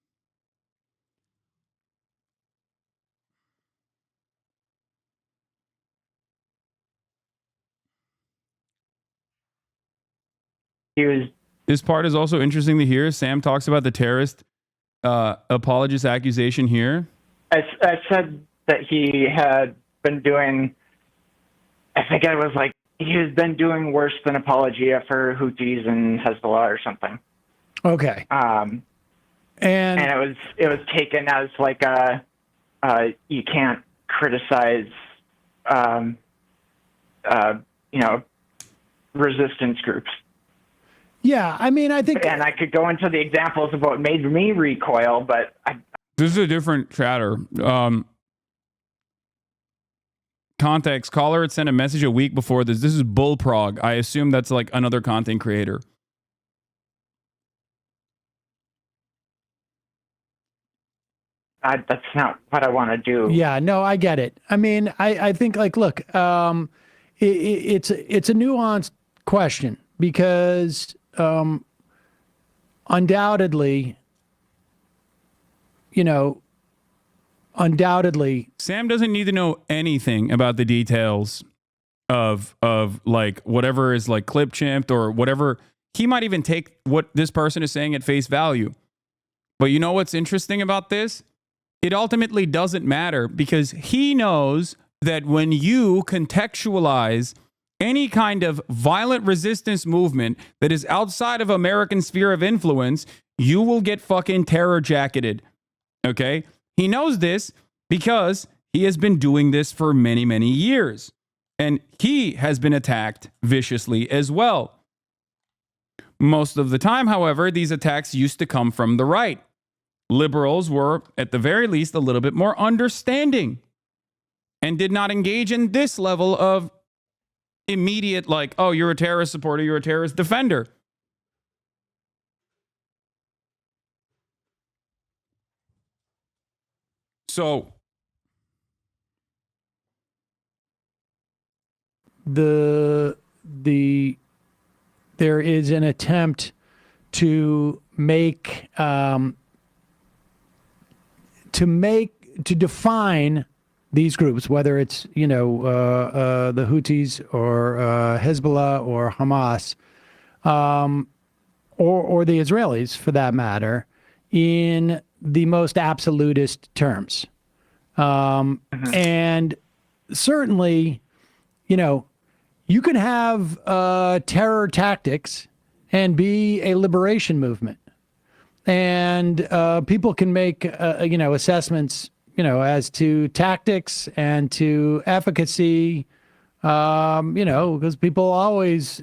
This part is also interesting to hear. Sam talks about the terrorist apologist accusation here. I said that he had been doing, I think I was like, he has been doing worse than apologia for Houthis and Hezbollah or something. Okay. And it was taken as like you can't criticize, resistance groups. Yeah, I mean, I think, and I could go into the examples of what made me recoil, but this is a different chatter. Context: caller had sent a message a week before this. This is Bullprog. I assume that's like another content creator. that's not what I want to do. Yeah, no, I get it. I mean, I think like, look, it's a nuanced question because undoubtedly, Sam doesn't need to know anything about the details of like whatever is like clip champed or whatever. He might even take what this person is saying at face value. But you know what's interesting about this? It ultimately doesn't matter because he knows that when you contextualize any kind of violent resistance movement that is outside of American sphere of influence, you will get fucking terror jacketed. Okay? He knows this because he has been doing this for many, many years. And he has been attacked viciously as well. Most of the time, however, these attacks used to come from the right. Liberals were, at the very least, a little bit more understanding and did not engage in this level of immediate, like, oh, you're a terrorist supporter, you're a terrorist defender. So there is an attempt to define these groups, whether it's the Houthis or Hezbollah or Hamas, or the Israelis for that matter, in the most absolutist terms. And certainly, you can have terror tactics and be a liberation movement. And people can make, assessments, as to tactics and to efficacy, because people always,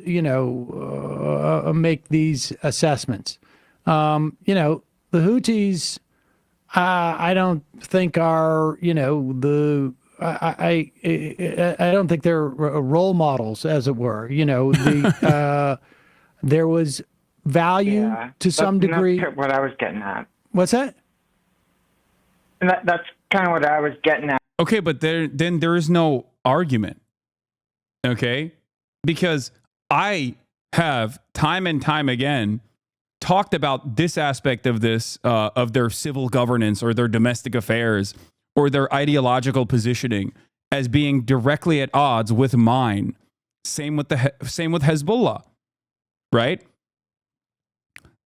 make these assessments. The Houthis, I don't think are, I don't think they're role models, as it were. There was value to some degree. That's what I was getting at. What's that? And that's kind of what I was getting at. okay, but then there is no argument. Okay? Because I have time and time again talked about this aspect of this, of their civil governance or their domestic affairs or their ideological positioning as being directly at odds with mine. Same with Hezbollah, right?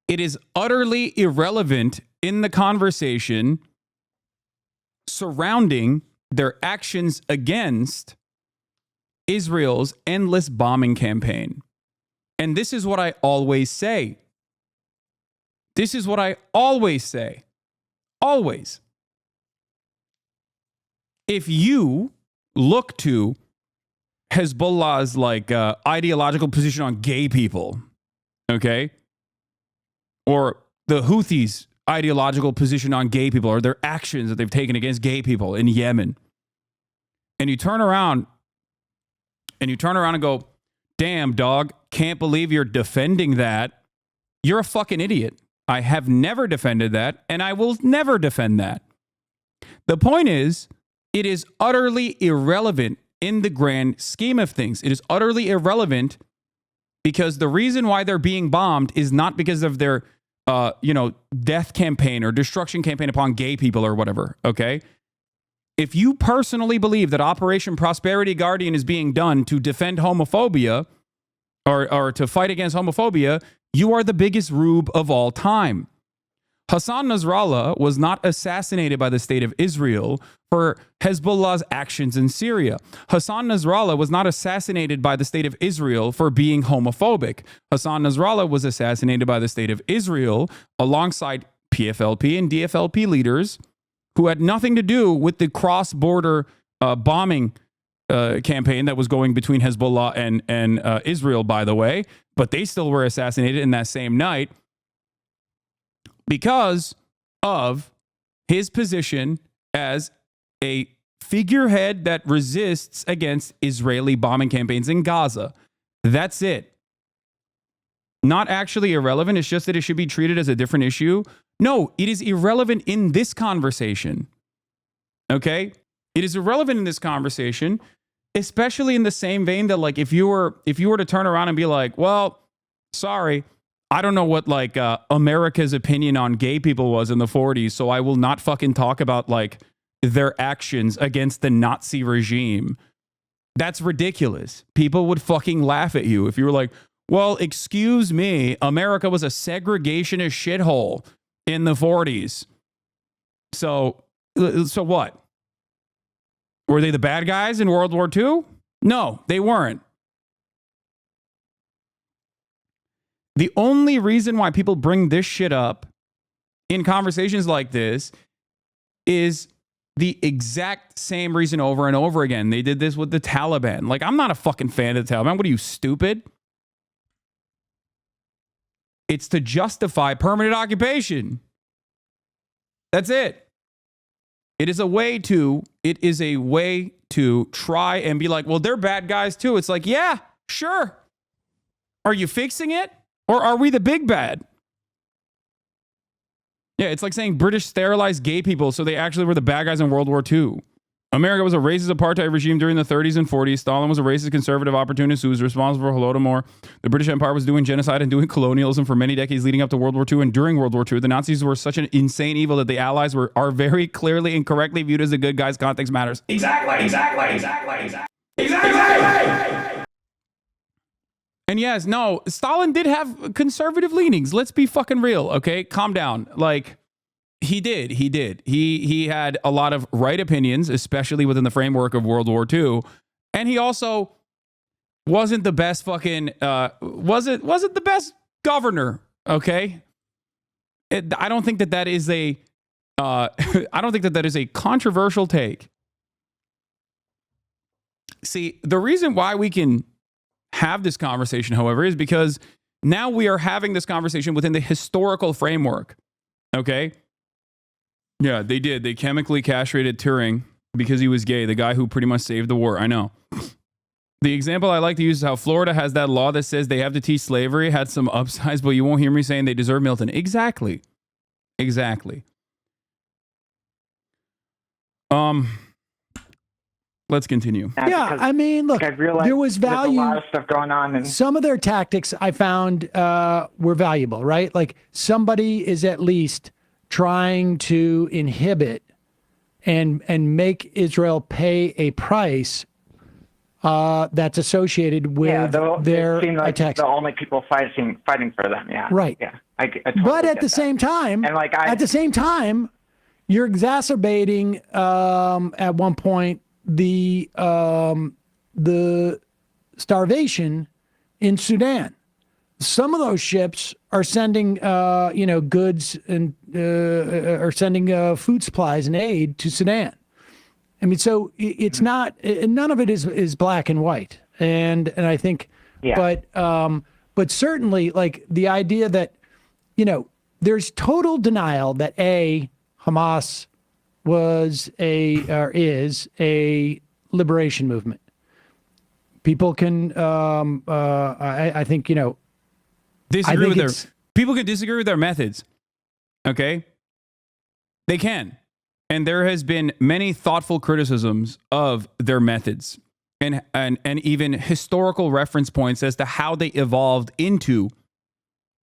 It is utterly irrelevant in the conversation surrounding their actions against Israel's endless bombing campaign. And this is what I always say. This is what I always say. Always. If you look to Hezbollah's ideological position on gay people, okay, or the Houthis' ideological position on gay people, or their actions that they've taken against gay people in Yemen, and you turn around and go, damn, dog, can't believe you're defending that, you're a fucking idiot. I have never defended that, and I will never defend that. The point is, it is utterly irrelevant in the grand scheme of things. It is utterly irrelevant because the reason why they're being bombed is not because of their, death campaign or destruction campaign upon gay people or whatever, okay? If you personally believe that Operation Prosperity Guardian is being done to defend homophobia or to fight against homophobia, you are the biggest rube of all time. Hassan Nasrallah was not assassinated by the state of Israel for Hezbollah's actions in Syria. Hassan Nasrallah was not assassinated by the state of Israel for being homophobic. Hassan Nasrallah was assassinated by the state of Israel alongside PFLP and DFLP leaders who had nothing to do with the cross-border bombing campaign that was going between Hezbollah and Israel, by the way. But they still were assassinated in that same night because of his position as a figurehead that resists against Israeli bombing campaigns in Gaza. That's it. Not actually irrelevant. It's just that it should be treated as a different issue. No, it is irrelevant in this conversation. Okay? It is irrelevant in this conversation, especially in the same vein that, like, if you were to turn around and be like, well, sorry, I don't know what America's opinion on gay people was in the 40s, so I will not fucking talk about their actions against the Nazi regime. That's ridiculous. People would fucking laugh at you if you were like, well, excuse me, America was a segregationist shithole in the 40s. So what? Were they the bad guys in World War II? No, they weren't. The only reason why people bring this shit up in conversations like this is the exact same reason over and over again. They did this with the Taliban. Like, I'm not a fucking fan of the Taliban. What are you, stupid? It's to justify permanent occupation. That's it. It is a way to try and be like, well, they're bad guys too. It's like, yeah, sure. Are you fixing it? Or are we the big bad? Yeah, it's like saying British sterilized gay people, so they actually were the bad guys in World War II. America was a racist apartheid regime during the 30s and 40s. Stalin was a racist conservative opportunist who was responsible for Holodomor. The British Empire was doing genocide and doing colonialism for many decades leading up to World War II and during World War II. The Nazis were such an insane evil that the Allies are very clearly and correctly viewed as the good guys. Context matters. Exactly. And yes, no, Stalin did have conservative leanings. Let's be fucking real, okay? Calm down. Like, he did. He had a lot of right opinions, especially within the framework of World War II. And he also wasn't the best fucking, wasn't the best governor, okay? I don't think that is a, I don't think that is a controversial take. See, the reason why we can have this conversation, however, is because now we are having this conversation within the historical framework, okay? Yeah, they did. They chemically castrated Turing because he was gay, the guy who pretty much saved the war. I know. The example I like to use is how Florida has that law that says they have to teach slavery, had some upsides, but you won't hear me saying they deserve Milton. Exactly. Let's continue. Yeah, I mean, look, I've realized there was value. There's a lot of stuff going on. And some of their tactics I found were valuable, right? Like somebody is at least trying to inhibit and make Israel pay a price that's associated with their attacks. The only people fighting for them. Yeah. Right. Yeah. I totally but at get the that. same time, And like at the same time, you're exacerbating at one point the starvation in Sudan. Some of those ships are sending goods and are sending food supplies and aid to Sudan. I mean, so it's not, none of it is black and white. And I think, but certainly like the idea that, there's total denial that Hamas was is a liberation movement. People can, I think, disagree with their people can disagree with their methods. Okay? They can. And there has been many thoughtful criticisms of their methods and even historical reference points as to how they evolved into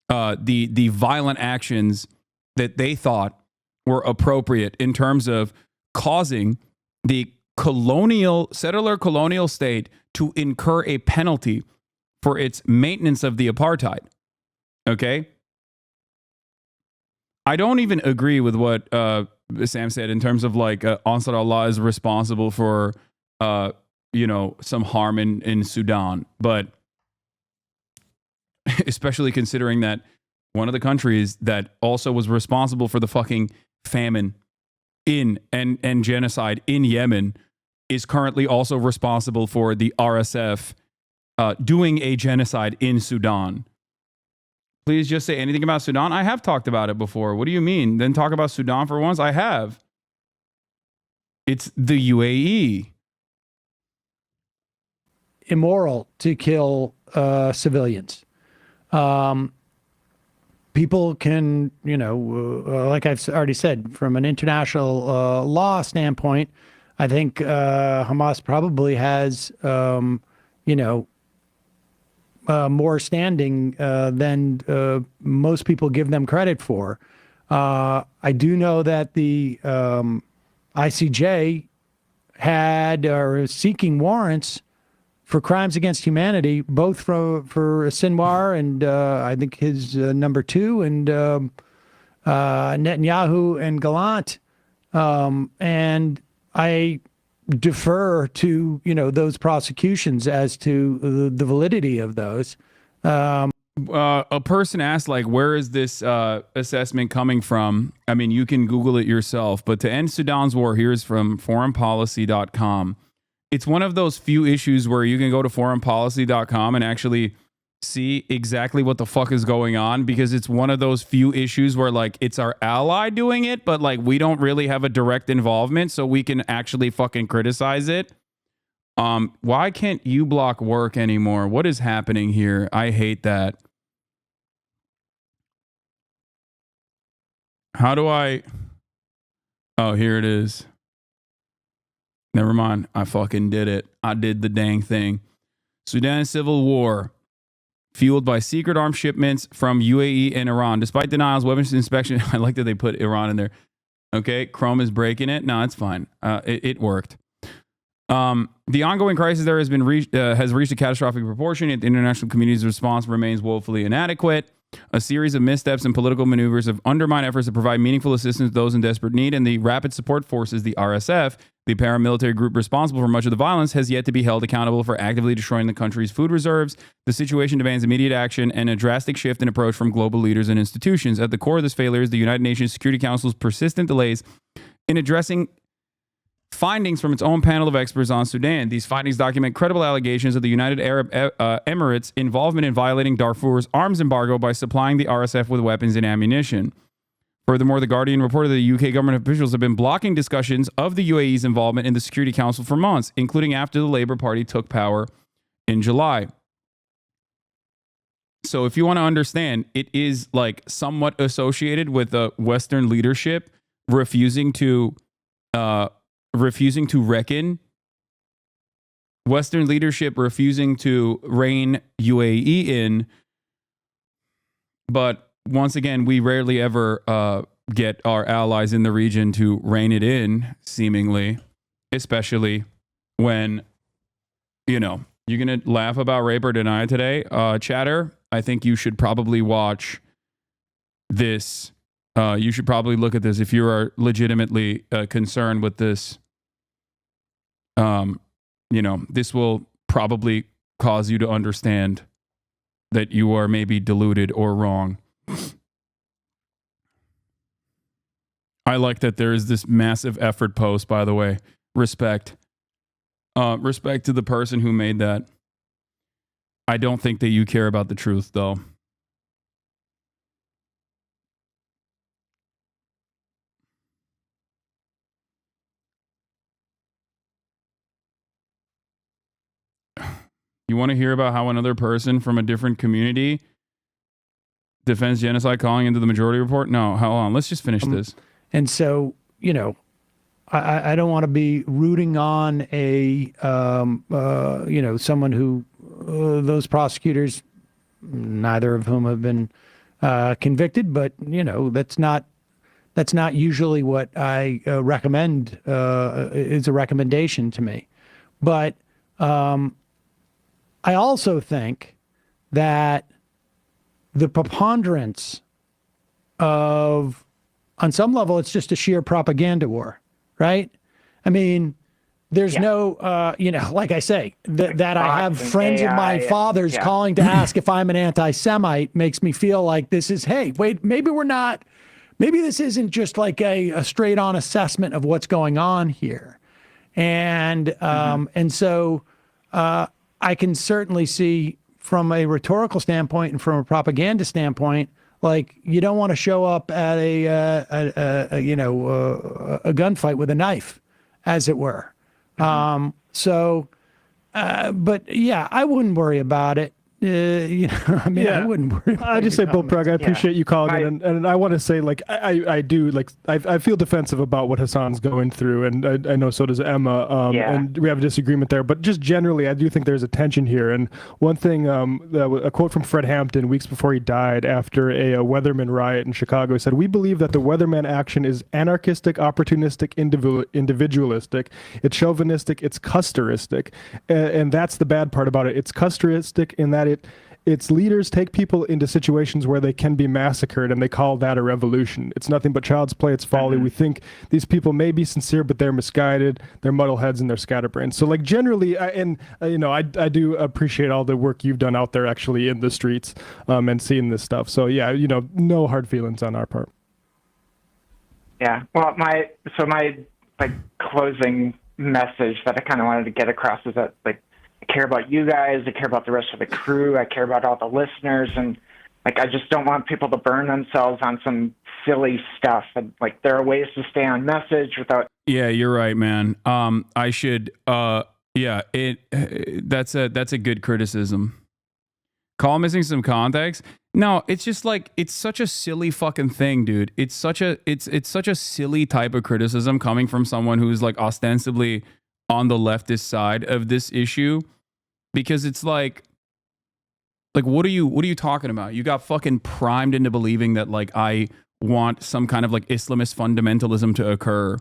the violent actions that they thought were appropriate in terms of causing the settler colonial state to incur a penalty for its maintenance of the apartheid. Okay? I don't even agree with what Sam said in terms of like Ansar Allah is responsible for some harm in Sudan, but especially considering that one of the countries that also was responsible for the fucking famine and genocide in Yemen is currently also responsible for the RSF doing a genocide in Sudan. Please just say anything about Sudan. I have talked about it before. What do you mean? Then talk about Sudan for once? I have. It's the UAE. Immoral to kill civilians. People can, like I've already said, from an international law standpoint, I think Hamas probably has, more standing than most people give them credit for. I do know that the ICJ had or is seeking warrants for crimes against humanity, both for Sinwar and I think his number two, and Netanyahu and Gallant. And I defer to those prosecutions as to the validity of those. Yeah, A person asked, like, where is this assessment coming from? I mean, you can Google it yourself, but to end Sudan's war, here's from foreignpolicy.com. It's one of those few issues where you can go to foreignpolicy.com and actually see exactly what the fuck is going on, because it's one of those few issues where, like, it's our ally doing it, but, like, we don't really have a direct involvement, so we can actually fucking criticize it. Why can't uBlock work anymore? What is happening here? I hate that. How do I... Oh, here it is. Never mind. I fucking did it. I did the dang thing. Sudan civil war fueled by secret arms shipments from UAE and Iran. Despite denials, weapons inspection... I like that they put Iran in there. Okay, Chrome is breaking it. No, it's fine. It worked. The ongoing crisis there has reached a catastrophic proportion, yet the international community's response remains woefully inadequate. A series of missteps and political maneuvers have undermined efforts to provide meaningful assistance to those in desperate need, and the Rapid Support Forces, the RSF, the paramilitary group responsible for much of the violence, has yet to be held accountable for actively destroying the country's food reserves. The situation demands immediate action and a drastic shift in approach from global leaders and institutions. At the core of this failure is the United Nations Security Council's persistent delays in addressing findings from its own panel of experts on Sudan. These findings document credible allegations of the United Arab Emirates' involvement in violating Darfur's arms embargo by supplying the RSF with weapons and ammunition. Furthermore, The Guardian reported that the UK government officials have been blocking discussions of the UAE's involvement in the Security Council for months, including after the Labour Party took power in July. So if you want to understand, it is like somewhat associated with the Western leadership refusing to reckon, Western leadership refusing to rein UAE in. But once again, we rarely ever get our allies in the region to rein it in, seemingly, especially when, you know, you're going to laugh about rape or deny today. Chatter, I think you should probably watch this. You should probably look at this if you are legitimately concerned with this. You know, this will probably cause you to understand that you are maybe deluded or wrong. I like that there is this massive effort post, by the way. Respect. Respect to the person who made that. I don't think that you care about the truth, though. You want to hear about how another person from a different community defends genocide, calling into the majority report? No, hold on. Let's just finish this. And so, you know, I don't want to be rooting on a, you know, someone who those prosecutors, neither of whom have been convicted, but, you know, that's not usually what I recommend, is a recommendation to me. But I also think that the preponderance of, on some level, it's just a sheer propaganda war, right? I mean, there's no, you know, like I say, that I have friends of my father's calling to ask if I'm an anti-Semite makes me feel like this is, hey, wait, maybe we're not, maybe this isn't just like a straight on assessment of what's going on here. And, and so, I can certainly see from a rhetorical standpoint and from a propaganda standpoint, like you don't want to show up at a you know, a gunfight with a knife, as it were. So, but yeah, I wouldn't worry about it. You know, I mean, I wouldn't worry about I just say, Bill Prug, I appreciate you calling in, and I want to say, like, I do, like, I feel defensive about what Hasan's going through, and I know so does Emma, and we have a disagreement there, but just generally, I do think there's a tension here, and one thing, a quote from Fred Hampton weeks before he died after a Weatherman riot in Chicago, he said, "We believe that the Weatherman action is anarchistic, opportunistic, individualistic, it's chauvinistic, it's custeristic," and that's the bad part about it. It's custeristic in that its leaders take people into situations where they can be massacred, and they call that a revolution. It's nothing but child's play. It's folly. We think these people may be sincere, but they're misguided. They're muddleheads and they're scatterbrains. So like generally, I do appreciate all the work you've done out there actually in the streets and seeing this stuff. So yeah, no hard feelings on our part. Yeah. Well, my like closing message that I kind of wanted to get across is that like I care about you guys, I care about the rest of the crew, I care about all the listeners, and like I just don't want people to burn themselves on some silly stuff. And like there are ways to stay on message without. Yeah, you're right, man. I should. Yeah, that's a good criticism. Call missing some context. No, it's just like it's such a silly fucking thing, dude. It's such a silly type of criticism coming from someone who's like ostensibly on the leftist side of this issue, because it's like what are you talking about? You got fucking primed into believing that like I want some kind of like Islamist fundamentalism to occur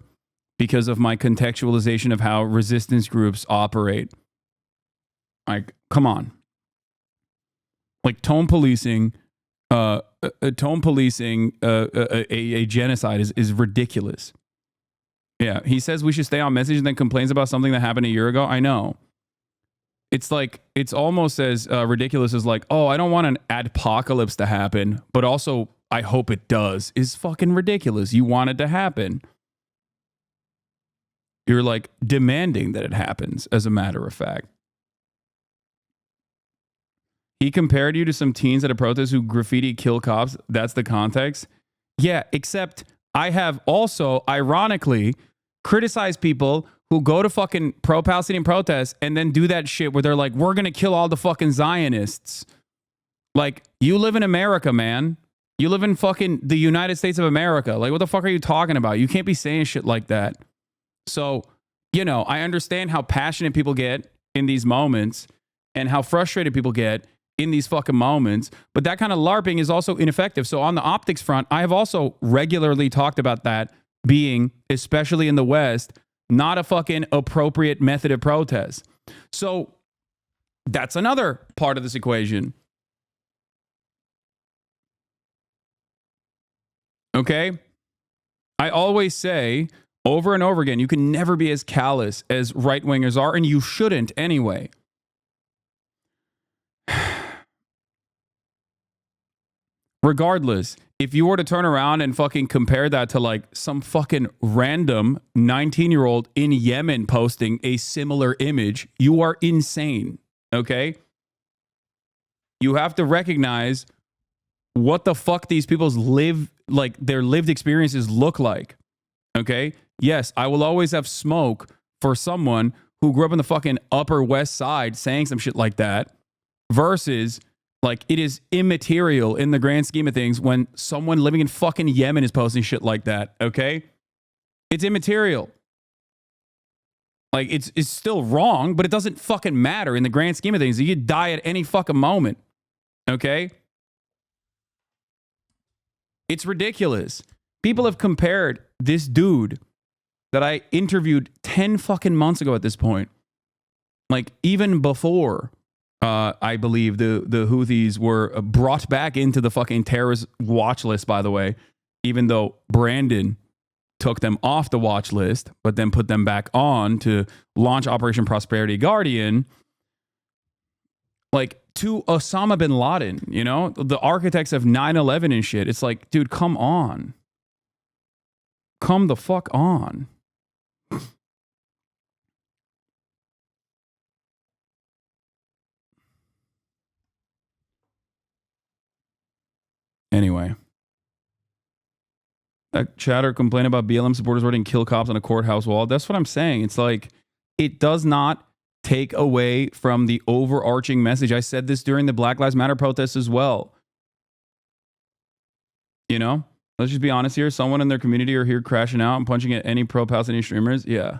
because of my contextualization of how resistance groups operate. Like, come on. Like tone policing a genocide is ridiculous. Yeah, he says we should stay on message and then complains about something that happened a year ago. I know. It's like, it's almost as ridiculous as like, oh, I don't want an adpocalypse to happen, but also I hope it does, is fucking ridiculous. You want it to happen. You're like demanding that it happens, as a matter of fact. He compared you to some teens at a protest who graffiti kill cops. That's the context. Yeah, except I have also, ironically, criticized people who go to fucking pro-Palestinian protests and then do that shit where they're like, we're going to kill all the fucking Zionists. Like, you live in America, man. You live in fucking the United States of America. Like, what the fuck are you talking about? You can't be saying shit like that. So, I understand how passionate people get in these moments and how frustrated people get in these fucking moments, but that kind of LARPing is also ineffective. So on the optics front, I have also regularly talked about that being, especially in the West, not a fucking appropriate method of protest. So that's another part of this equation. Okay? I always say over and over again, you can never be as callous as right-wingers are, and you shouldn't anyway. Regardless, if you were to turn around and fucking compare that to like some fucking random 19-year-old in Yemen posting a similar image, you are insane, okay? You have to recognize what the fuck these people's their lived experiences look like, okay? Yes, I will always have smoke for someone who grew up in the fucking Upper West Side saying some shit like that versus... like, it is immaterial in the grand scheme of things when someone living in fucking Yemen is posting shit like that, okay? It's immaterial. Like, it's still wrong, but it doesn't fucking matter in the grand scheme of things. You could die at any fucking moment, okay? It's ridiculous. People have compared this dude that I interviewed 10 fucking months ago at this point, like, even before... I believe the Houthis were brought back into the fucking terrorist watch list, by the way, even though Brandon took them off the watch list, but then put them back on to launch Operation Prosperity Guardian, like to Osama bin Laden, the architects of 9/11 and shit. It's like, dude, come on. Come the fuck on. Anyway, that chatter complain about BLM supporters writing kill cops on a courthouse wall. That's what I'm saying. It's like, it does not take away from the overarching message. I said this during the Black Lives Matter protests as well. Let's just be honest here. Someone in their community are here crashing out and punching at any pro-Palestinian streamers. Yeah.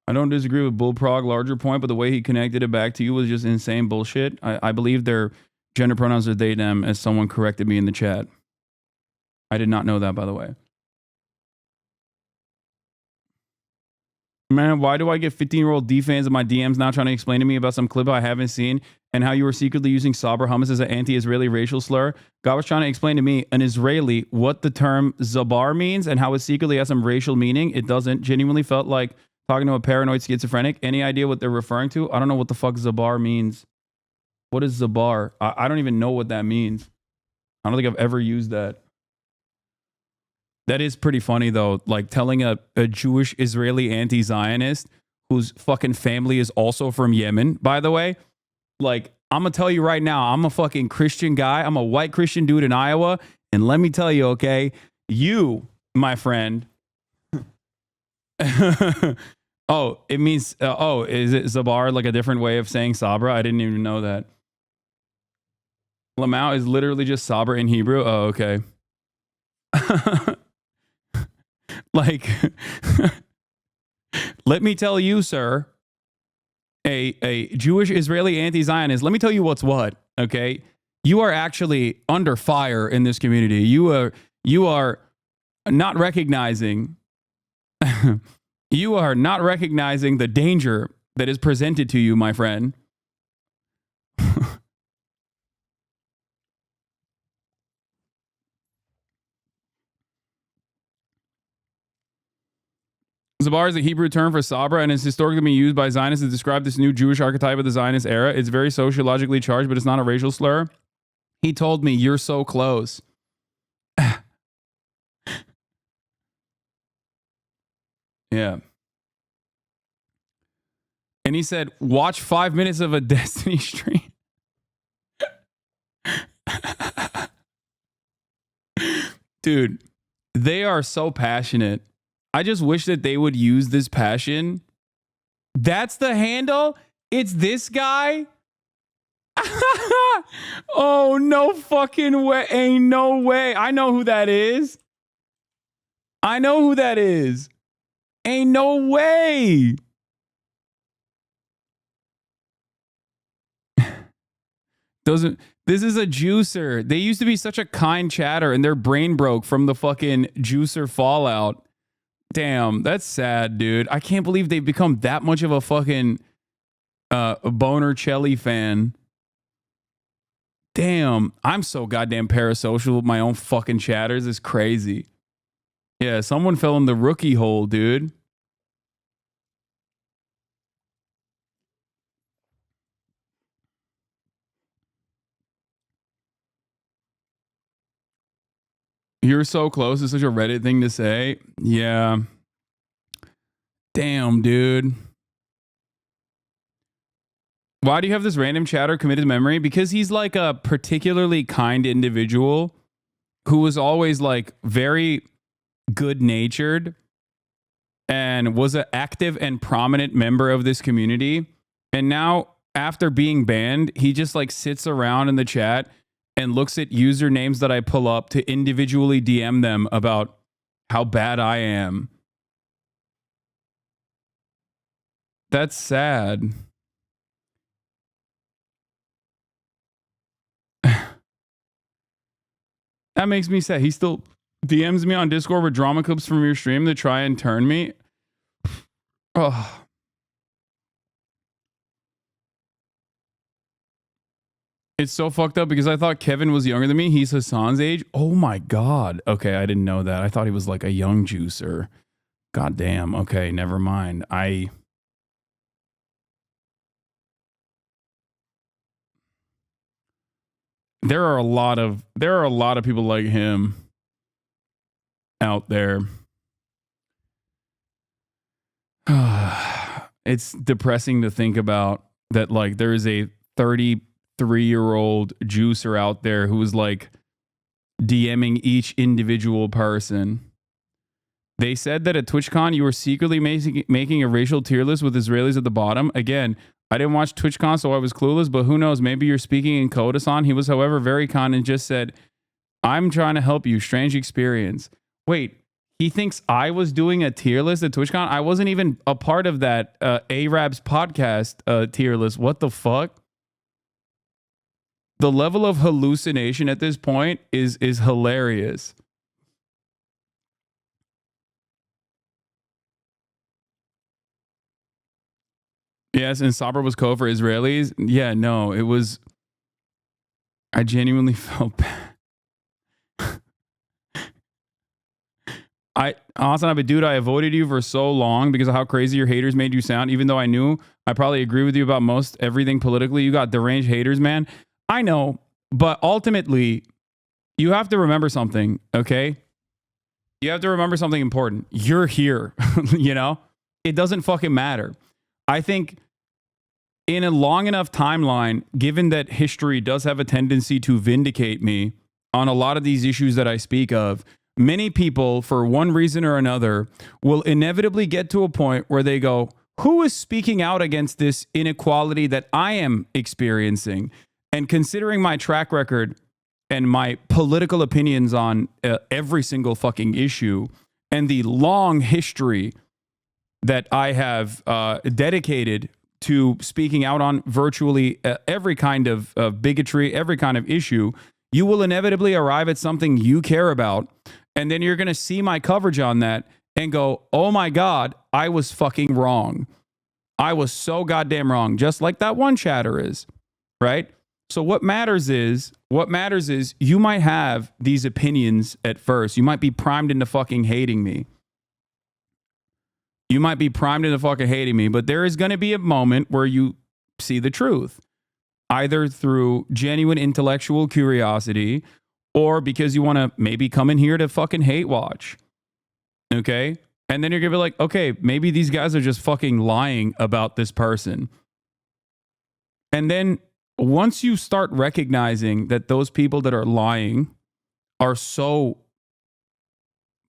I don't disagree with Bullprog larger point, but the way he connected it back to you was just insane bullshit. I believe their gender pronouns are they, them, as someone corrected me in the chat. I did not know that, by the way. Man, why do I get 15-year-old D fans in my DMs now trying to explain to me about some clip I haven't seen and how you were secretly using Sabra hummus as an anti-Israeli racial slur? God was trying to explain to me, an Israeli, what the term Zabar means and how it secretly has some racial meaning. It doesn't. Genuinely felt like talking to a paranoid schizophrenic. Any idea what they're referring to? I don't know what the fuck Zabar means. What is Zabar? I don't even know what that means. I don't think I've ever used that. That is pretty funny, though. Like telling a Jewish Israeli anti-Zionist whose fucking family is also from Yemen, by the way. Like, I'm going to tell you right now, I'm a fucking Christian guy. I'm a white Christian dude in Iowa. And let me tell you, okay, you, my friend. Oh, it means, is it Zabar like a different way of saying Sabra? I didn't even know that. Lamau is literally just Sabra in Hebrew. Oh, okay. Like, let me tell you, sir, a Jewish Israeli anti-Zionist, let me tell you what's what, okay? You are actually under fire in this community. You are not recognizing you are not recognizing the danger that is presented to you, my friend. Zabar is a Hebrew term for Sabra and is historically been used by Zionists to describe this new Jewish archetype of the Zionist era. It's very sociologically charged, but it's not a racial slur. He told me, you're so close. Yeah. And he said, watch 5 minutes of a Destiny stream. Dude, they are so passionate. I just wish that they would use this passion. That's the handle? It's this guy? Oh, no fucking way. Ain't no way. I know who that is. I know who that is. Ain't no way. This is a juicer. They used to be such a kind chatter and their brain broke from the fucking juicer fallout. Damn, that's sad, dude. I can't believe they've become that much of a fucking Boner Chelly fan. Damn, I'm so goddamn parasocial with my own fucking chatters. It's crazy. Yeah, someone fell in the rookie hole, dude. You're so close. It's such a Reddit thing to say. Yeah. Damn, dude. Why do you have this random chatter committed to memory? Because he's like a particularly kind individual who was always like very good-natured and was an active and prominent member of this community. And now, after being banned, he just like sits around in the chat and looks at usernames that I pull up to individually DM them about how bad I am. That's sad. That makes me sad. He still DMs me on Discord with drama clips from your stream to try and turn me. Oh. It's so fucked up because I thought Kevin was younger than me. He's Hasan's age. Oh my God. Okay, I didn't know that. I thought he was like a young juicer. God damn. Okay, never mind. There are a lot of people like him out there. It's depressing to think about that, like, there is a 33-year-old juicer out there who is like DMing each individual person. They said that at TwitchCon you were secretly making a racial tier list with Israelis at the bottom. Again, I didn't watch TwitchCon, so I was clueless, but who knows? Maybe you're speaking in code, Hasan. He was, however, very kind and just said, I'm trying to help you. Strange experience. Wait, he thinks I was doing a tier list at TwitchCon? I wasn't even a part of that Arabs podcast tier list. What the fuck? The level of hallucination at this point is hilarious. Yes, and Sabra was code for Israelis. Yeah, no, it was. I genuinely felt bad. Hasanabi, dude, I avoided you for so long because of how crazy your haters made you sound. Even though I knew I probably agree with you about most everything politically, you got deranged haters, man. I know, but ultimately, you have to remember something, okay? You have to remember something important. You're here, you know? It doesn't fucking matter. I think in a long enough timeline, given that history does have a tendency to vindicate me on a lot of these issues that I speak of, many people, for one reason or another, will inevitably get to a point where they go, who is speaking out against this inequality that I am experiencing? And considering my track record and my political opinions on every single fucking issue and the long history that I have dedicated to speaking out on virtually every kind of bigotry, every kind of issue, you will inevitably arrive at something you care about. And then you're going to see my coverage on that and go, oh my God, I was fucking wrong. I was so goddamn wrong, just like that one chatter is, right? So what matters is you might have these opinions at first. You might be primed into fucking hating me. You might be primed into fucking hating me, but there is going to be a moment where you see the truth, either through genuine intellectual curiosity or because you want to maybe come in here to fucking hate watch. Okay? And then you're going to be like, okay, maybe these guys are just fucking lying about this person. And then once you start recognizing that those people that are lying are so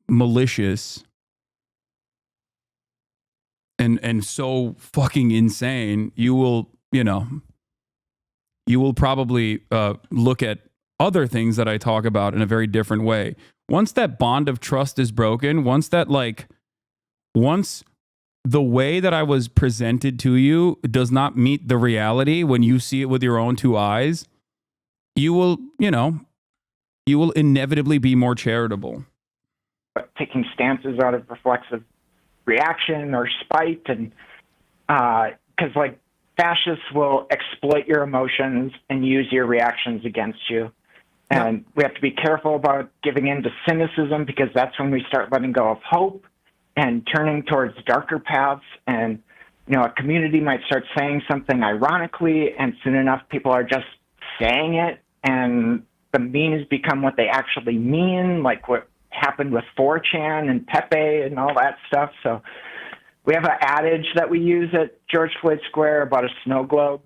malicious and so fucking insane, you will probably look at other things that I talk about in a very different way. Once that bond of trust is broken, once the way that I was presented to you does not meet the reality when you see it with your own two eyes, you will inevitably be more charitable. Taking stances out of reflexive reaction or spite, and because like fascists will exploit your emotions and use your reactions against you. And we have to be careful about giving in to cynicism, because that's when we start letting go of hope and turning towards darker paths. And, a community might start saying something ironically, and soon enough people are just saying it, and the memes become what they actually mean, like what happened with 4chan and Pepe and all that stuff. So we have an adage that we use at George Floyd Square about a snow globe,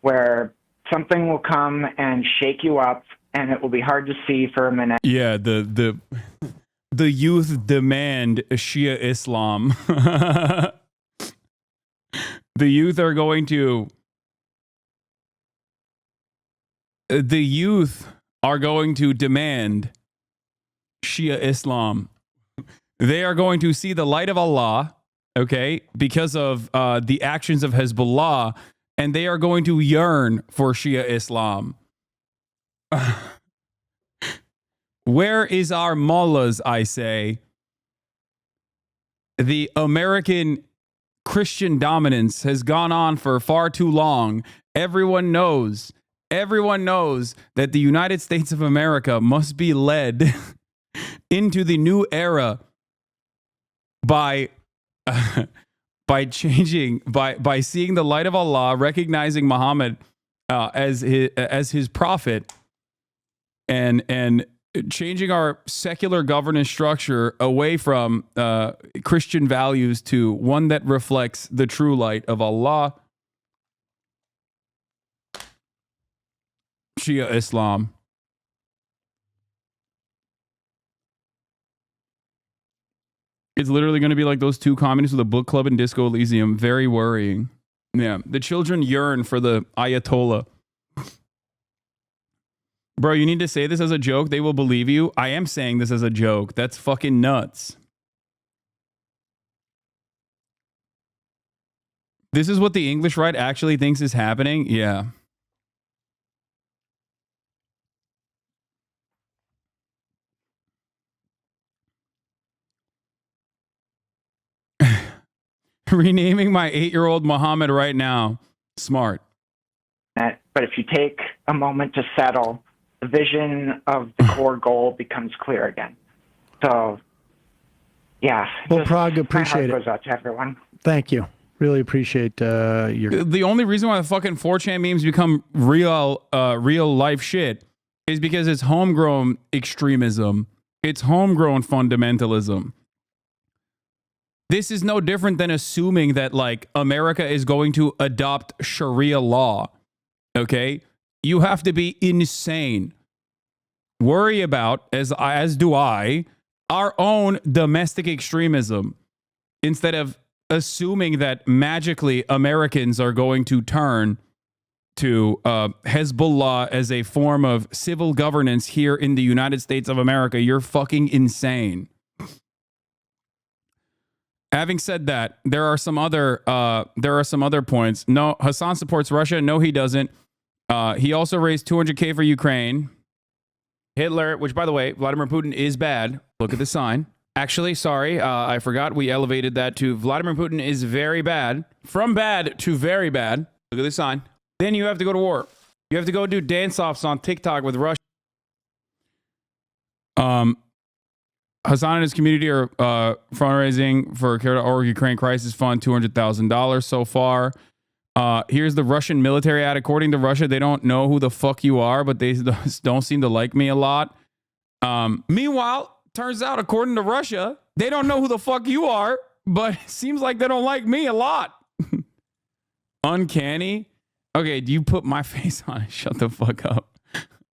where something will come and shake you up, and it will be hard to see for a minute. Yeah, the youth demand Shia Islam. The youth are going to demand Shia Islam. They are going to see the light of Allah, okay, because of the actions of Hezbollah, and they are going to yearn for Shia Islam. Where is our mullahs, I say? The American Christian dominance has gone on for far too long. Everyone knows that the United States of America must be led into the new era by seeing the light of Allah, recognizing Muhammad as his prophet, and changing our secular governance structure away from Christian values to one that reflects the true light of Allah. Shia Islam. It's literally going to be like those two communists with a book club in Disco Elysium. Very worrying. Yeah, the children yearn for the Ayatollah. Bro, you need to say this as a joke. They will believe you. I am saying this as a joke. That's fucking nuts. This is what the English right actually thinks is happening? Yeah. Renaming my 8-year-old Muhammad right now. Smart. But if you take a moment to settle, the vision of the core goal becomes clear again. So, yeah. Well, Prague, appreciate my heart it. goes out to everyone. Thank you. Really appreciate your. The only reason why the fucking 4chan memes become real life shit is because it's homegrown extremism. It's homegrown fundamentalism. This is no different than assuming that like America is going to adopt Sharia law. Okay? You have to be insane. Worry about, as do I, our own domestic extremism instead of assuming that magically Americans are going to turn to Hezbollah as a form of civil governance here in the United States of America. You're fucking insane. Having said that, there are some other points. No, Hasan supports Russia. No, he doesn't. He also raised $200K for Ukraine. Hitler, which by the way, Vladimir Putin is bad. Look at the sign. Actually, sorry, I forgot we elevated that to Vladimir Putin is very bad. From bad to very bad. Look at the sign. Then you have to go to war. You have to go do dance-offs on TikTok with Russia. Hasan and his community are fundraising for Care.org Ukraine Crisis Fund, $200,000 so far. Here's the Russian military ad. According to Russia, they don't know who the fuck you are, but they don't seem to like me a lot. Meanwhile, turns out, according to Russia, they don't know who the fuck you are, but it seems like they don't like me a lot. Uncanny. Okay, do you put my face on it? Shut the fuck up.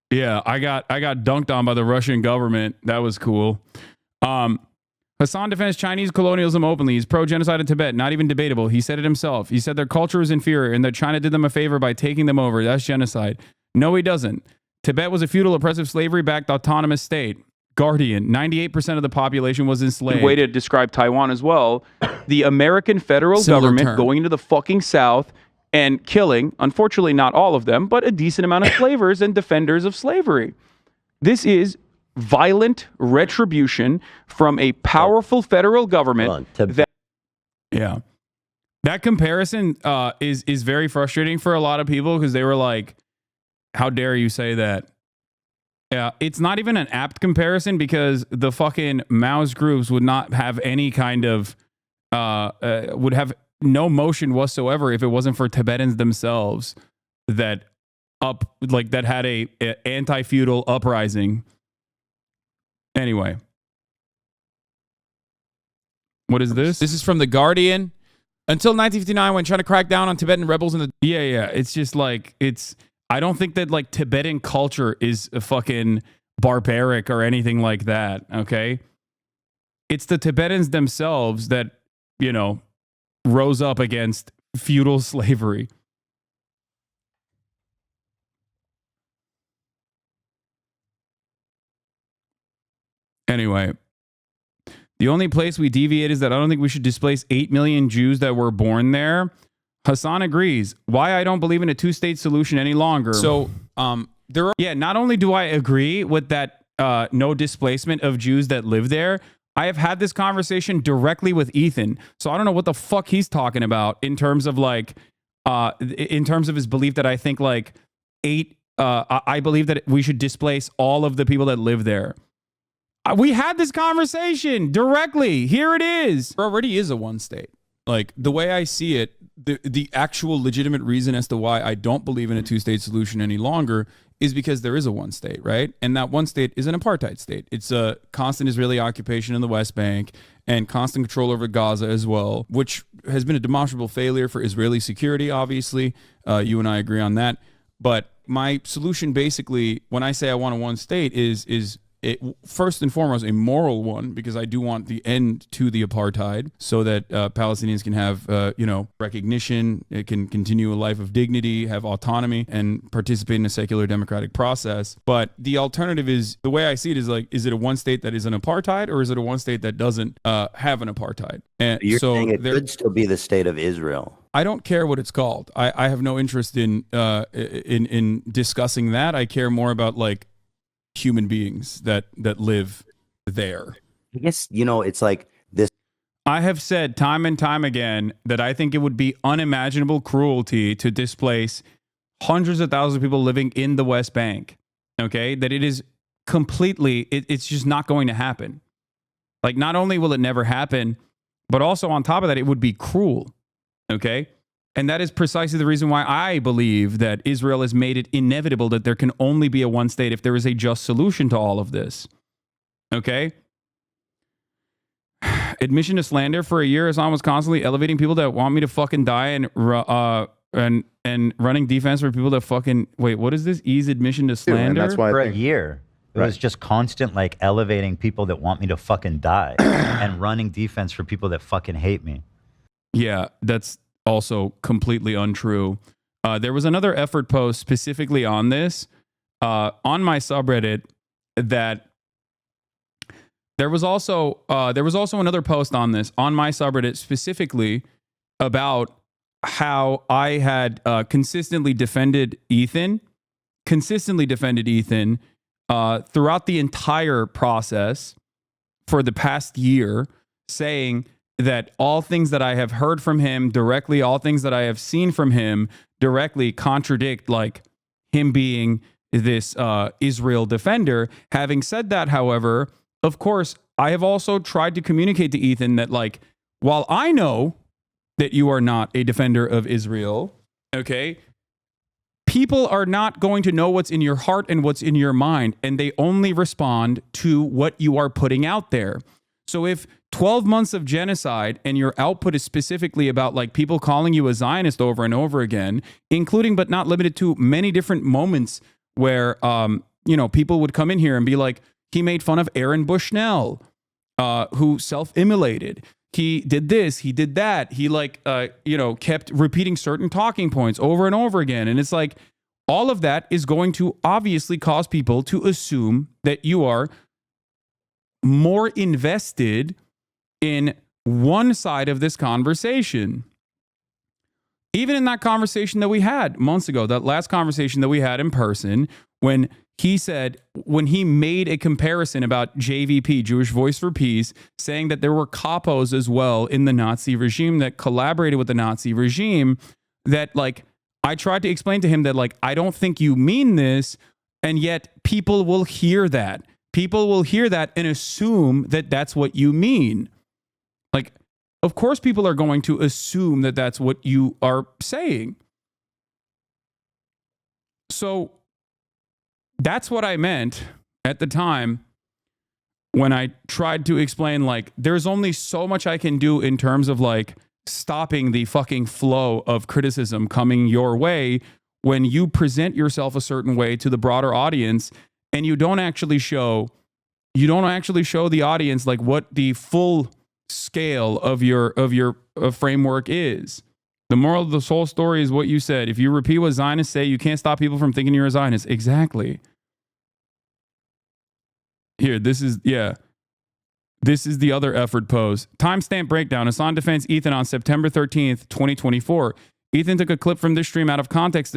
Yeah, I got dunked on by the Russian government. That was cool. Hasan defends Chinese colonialism openly. He's pro-genocide in Tibet. Not even debatable. He said it himself. He said their culture is inferior and that China did them a favor by taking them over. That's genocide. No, he doesn't. Tibet was a feudal, oppressive, slavery-backed autonomous state. Guardian, 98% of the population was enslaved. Way to describe Taiwan as well. The American federal government going into the fucking South and killing, unfortunately not all of them, but a decent amount of slavers and defenders of slavery. This is violent retribution from a powerful federal government. Yeah. That comparison is very frustrating for a lot of people because they were like, how dare you say that? Yeah, it's not even an apt comparison because the fucking Mao's groups would not have any kind of, would have no motion whatsoever if it wasn't for Tibetans themselves that had a anti-feudal uprising. Anyway. What is this? This is from The Guardian. Until 1959, when trying to crack down on Tibetan rebels in the... Yeah. It's just like, I don't think that like Tibetan culture is a fucking barbaric or anything like that, okay? It's the Tibetans themselves that, rose up against feudal slavery. Anyway, the only place we deviate is that I don't think we should displace 8 million Jews that were born there. Hasan agrees. Why I don't believe in a two-state solution any longer. So, not only do I agree with that no displacement of Jews that live there, I have had this conversation directly with Ethan. So I don't know what the fuck he's talking about in terms of in terms of his belief that I think I believe that we should displace all of the people that live there. We had this conversation directly. Here it is. There already is a one state. Like the way I see it, the actual legitimate reason as to why I don't believe in a two-state solution any longer is because there is a one state, right? And that one state is an apartheid state. It's a constant Israeli occupation in the West Bank and constant control over Gaza as well, which has been a demonstrable failure for Israeli security, obviously. You and I agree on that. But my solution basically, when I say I want a one state, is first and foremost a moral one, because I do want the end to the apartheid so that Palestinians can have recognition, it can continue a life of dignity, have autonomy, and participate in a secular democratic process. But the alternative is, the way I see it is it a one state that is an apartheid, or is it a one state that doesn't have an apartheid? And you're saying it could still be the state of Israel. I don't care what it's called. I have no interest in discussing that. I care more about human beings that live there. I guess, it's like this. I have said time and time again that I think it would be unimaginable cruelty to displace hundreds of thousands of people living in the West Bank. Okay? That it is completely, it's just not going to happen. Like, not only will it never happen, but also on top of that, it would be cruel. Okay? And that is precisely the reason why I believe that Israel has made it inevitable that there can only be a one state if there is a just solution to all of this. Okay? Admission to slander for a year. Hasan was constantly elevating people that want me to fucking die and running defense for people that fucking wait. What is this? Ease admission to slander. And that's why for a year. It was just constant, like, elevating people that want me to fucking die and running defense for people that fucking hate me. Yeah, that's also completely untrue. There was another effort post specifically on this on my subreddit that there was also another post on this on my subreddit specifically about how I had consistently defended Ethan throughout the entire process for the past year, saying that all things that I have heard from him directly, all things that I have seen from him directly contradict like him being this Israel defender. Having said that, however, of course, I have also tried to communicate to Ethan that, like, while I know that you are not a defender of Israel, okay, people are not going to know what's in your heart and what's in your mind, and they only respond to what you are putting out there. So if 12 months of genocide and your output is specifically about like people calling you a Zionist over and over again, including but not limited to many different moments where people would come in here and be like, he made fun of Aaron Bushnell, who self-immolated. He did this, he did that. He kept repeating certain talking points over and over again. And it's like, all of that is going to obviously cause people to assume that you are more invested in one side of this conversation. Even in that conversation that we had months ago, that last conversation that we had in person, when he made a comparison about JVP, Jewish Voice for Peace, saying that there were capos as well in the Nazi regime that collaborated with the Nazi regime, that like, I tried to explain to him that like, I don't think you mean this, and yet people will hear that. People will hear that and assume that that's what you mean. Like, of course people are going to assume that that's what you are saying. So that's what I meant at the time when I tried to explain, like, there's only so much I can do in terms of like stopping the fucking flow of criticism coming your way when you present yourself a certain way to the broader audience and you don't actually show the audience like what the full scale of your framework is. The moral of the whole story is what you said. If you repeat what Zionists say, you can't stop people from thinking you're a Zionist. Exactly. Here, this is the other effort pose. Timestamp breakdown. Hasan defends Ethan on September 13th, 2024. Ethan took a clip from this stream out of context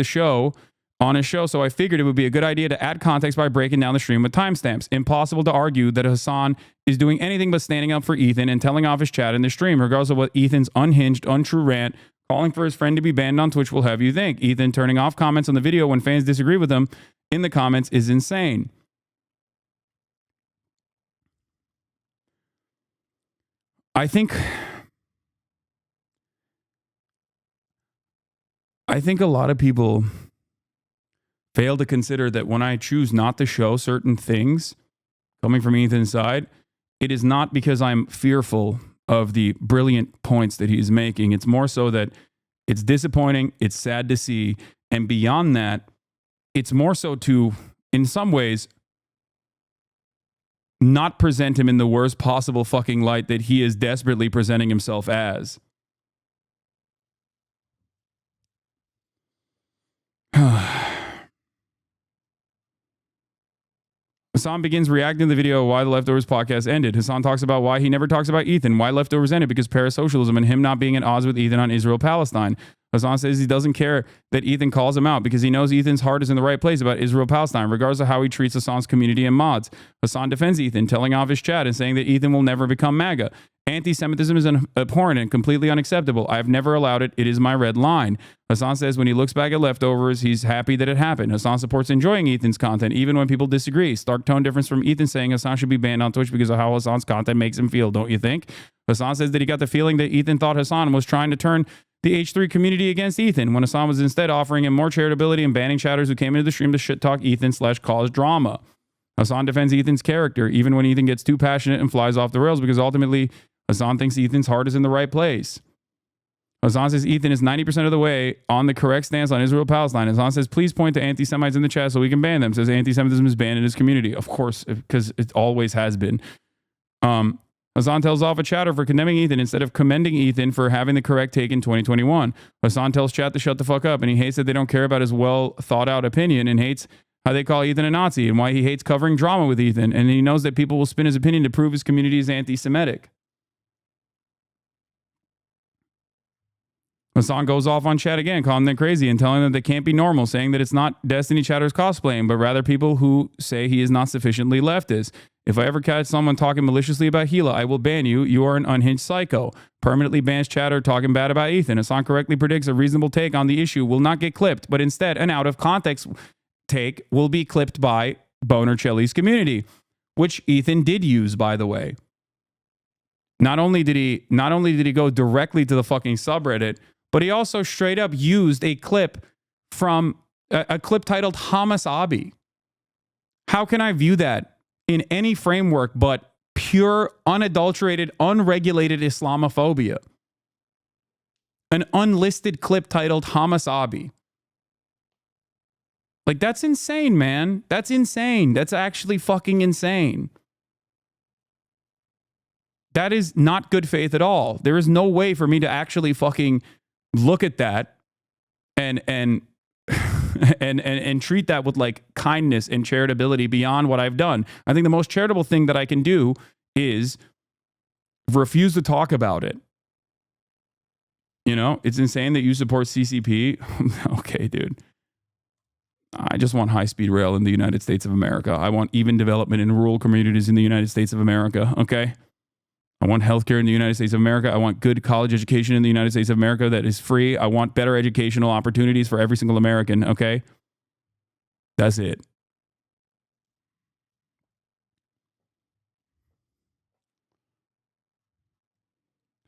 on his show, so I figured it would be a good idea to add context by breaking down the stream with timestamps. Impossible to argue that Hasan is doing anything but standing up for Ethan and telling off his chat in the stream, regardless of what Ethan's unhinged, untrue rant, calling for his friend to be banned on Twitch will have you think. Ethan turning off comments on the video when fans disagree with him in the comments is insane. I think a lot of people fail to consider that when I choose not to show certain things coming from Ethan's side, it is not because I'm fearful of the brilliant points that he's making. It's more so that it's disappointing, it's sad to see, and beyond that, it's more so to, in some ways, not present him in the worst possible fucking light that he is desperately presenting himself as. Hasan begins reacting to the video why the Leftovers podcast ended. Hasan talks about why he never talks about Ethan, why Leftovers ended, because parasocialism and him not being at odds with Ethan on Israel-Palestine. Hasan says he doesn't care that Ethan calls him out because he knows Ethan's heart is in the right place about Israel-Palestine, regardless of how he treats Hasan's community and mods. Hasan defends Ethan, telling off his chat and saying that Ethan will never become MAGA. Anti-Semitism is abhorrent and completely unacceptable. I have never allowed it. It is my red line. Hasan says when he looks back at leftovers, he's happy that it happened. Hasan supports enjoying Ethan's content, even when people disagree. Stark tone difference from Ethan saying Hasan should be banned on Twitch because of how Hasan's content makes him feel, don't you think? Hasan says that he got the feeling that Ethan thought Hasan was trying to turn the H3 community against Ethan, when Hasan was instead offering him more charitability and banning chatters who came into the stream to shit talk Ethan / cause drama. Hasan defends Ethan's character, even when Ethan gets too passionate and flies off the rails, because ultimately Hasan thinks Ethan's heart is in the right place. Hasan says Ethan is 90% of the way on the correct stance on Israel-Palestine. Hasan says, please point to anti-Semites in the chat so we can ban them. Says anti-Semitism is banned in his community. Of course, because it always has been. Hasan tells off a chatter for condemning Ethan instead of commending Ethan for having the correct take in 2021. Hasan tells chat to shut the fuck up, and he hates that they don't care about his well thought out opinion, and hates how they call Ethan a Nazi, and why he hates covering drama with Ethan, and he knows that people will spin his opinion to prove his community is anti-Semitic. Hasan goes off on chat again, calling them crazy and telling them they can't be normal, saying that it's not Destiny chatters cosplaying, but rather people who say he is not sufficiently leftist. If I ever catch someone talking maliciously about Gila, I will ban you. You are an unhinged psycho. Permanently bans chatter talking bad about Ethan. Hasan correctly predicts a reasonable take on the issue will not get clipped, but instead an out of context take will be clipped by Boner Chelly's community, which Ethan did use, by the way. Not only did he go directly to the fucking subreddit, but he also straight up used a clip from a clip titled Hasanabi. How can I view that in any framework but pure, unadulterated, unregulated Islamophobia? An unlisted clip titled Hasanabi. Like, that's insane, man. That's insane. That's actually fucking insane. That is not good faith at all. There is no way for me to actually fucking look at that and treat that with like kindness and charitability beyond what I've done. I think the most charitable thing that I can do is refuse to talk about it. You know, it's insane that you support CCP. Okay, dude. I just want high-speed rail in the United States of America. I want even development in rural communities in the United States of America, okay? I want healthcare in the United States of America. I want good college education in the United States of America that is free. I want better educational opportunities for every single American, okay? That's it.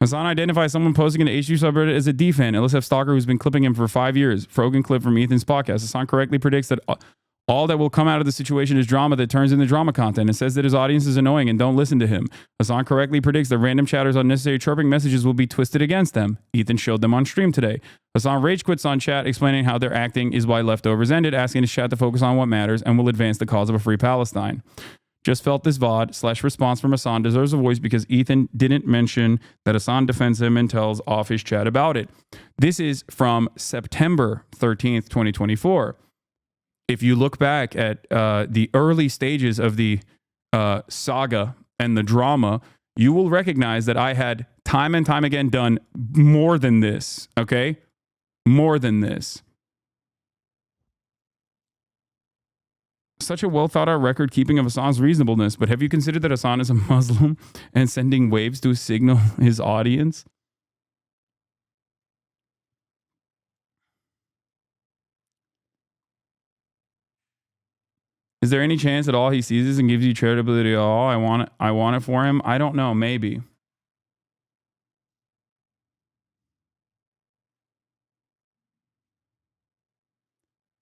Hasan identifies someone posting in the H2 subreddit as a D-fan, LSF stalker who's been clipping him for 5 years. Frogan clip from Ethan's podcast. Hasan correctly predicts that all that will come out of the situation is drama that turns into drama content, and says that his audience is annoying and don't listen to him. Hasan correctly predicts that random chatters' unnecessary chirping messages will be twisted against them. Ethan showed them on stream today. Hasan rage quits on chat, explaining how their acting is why leftovers ended, asking his chat to focus on what matters and will advance the cause of a free Palestine. Just felt this VOD / response from Hasan deserves a voice because Ethan didn't mention that Hasan defends him and tells off his chat about it. This is from September 13th, 2024. If you look back at the early stages of the saga and the drama, you will recognize that I had time and time again done more than this, okay? More than this. Such a well thought out record keeping of Hasan's reasonableness, but have you considered that Hasan is a Muslim and sending waves to signal his audience? Is there any chance that all he sees is and gives you charitability? Oh, I want it for him. I don't know. Maybe.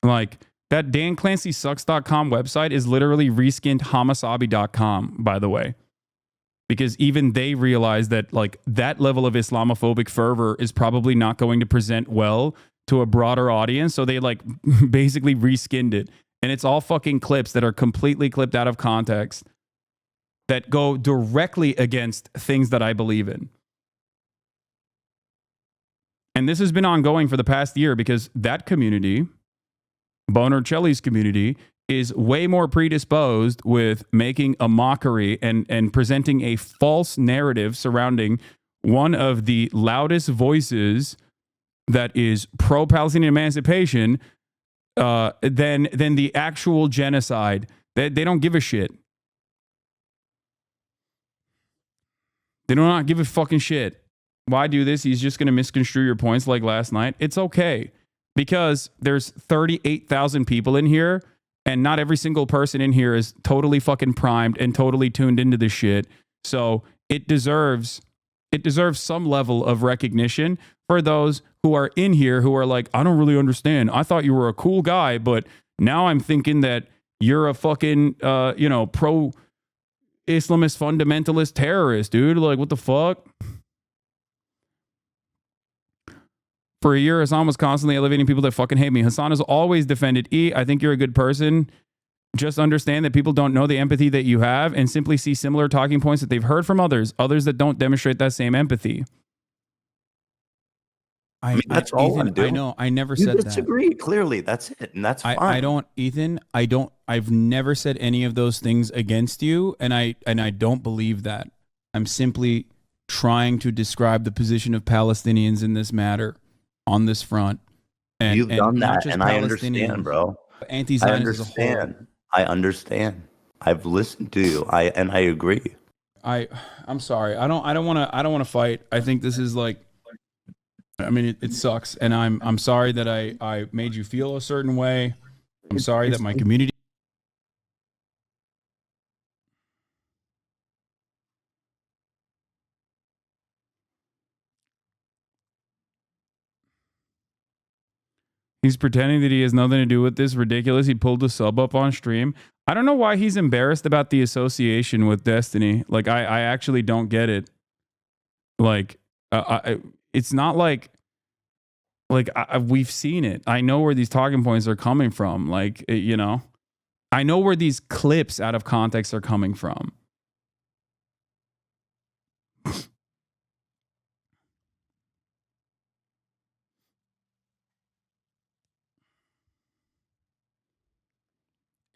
Like, that DanClancySucks.com website is literally reskinned Hasanabi.com, by the way. Because even they realize that like that level of Islamophobic fervor is probably not going to present well to a broader audience. So they like basically reskinned it. And it's all fucking clips that are completely clipped out of context that go directly against things that I believe in. And this has been ongoing for the past year because that community, Boner Chelly's community, is way more predisposed with making a mockery and presenting a false narrative surrounding one of the loudest voices that is pro-Palestinian emancipation than the actual genocide. They don't give a shit. They do not give a fucking shit. Why do this? He's just going to misconstrue your points like last night. It's okay because there's 38,000 people in here and not every single person in here is totally fucking primed and totally tuned into this shit. So it deserves some level of recognition for those who are in here who are like, I don't really understand. I thought you were a cool guy, but now I'm thinking that you're a fucking, pro Islamist fundamentalist terrorist, dude. Like, what the fuck? For a year, Hasan was constantly elevating people that fucking hate me. Hasan has always defended I think you're a good person. Just understand that people don't know the empathy that you have and simply see similar talking points that they've heard from others that don't demonstrate that same empathy. That's all Ethan, I'm doing. I know. I never said that. You disagree, clearly. That's it. And that's fine. I've never said any of those things against you. And I don't believe that. I'm simply trying to describe the position of Palestinians in this matter on this front. And, You've done that. And I Palestinians, understand, bro. Anti-Zionists as a whole. I understand. I've listened to you. I agree. I'm sorry. I don't want to fight. I think this is like, I mean, it sucks, and I'm sorry that I made you feel a certain way. I'm sorry that my community. He's pretending that he has nothing to do with this. Ridiculous. He pulled a sub up on stream. I don't know why he's embarrassed about the association with Destiny. Like, I actually don't get it. Like, it's not like we've seen it. I know where these talking points are coming from. Like, I know where these clips out of context are coming from.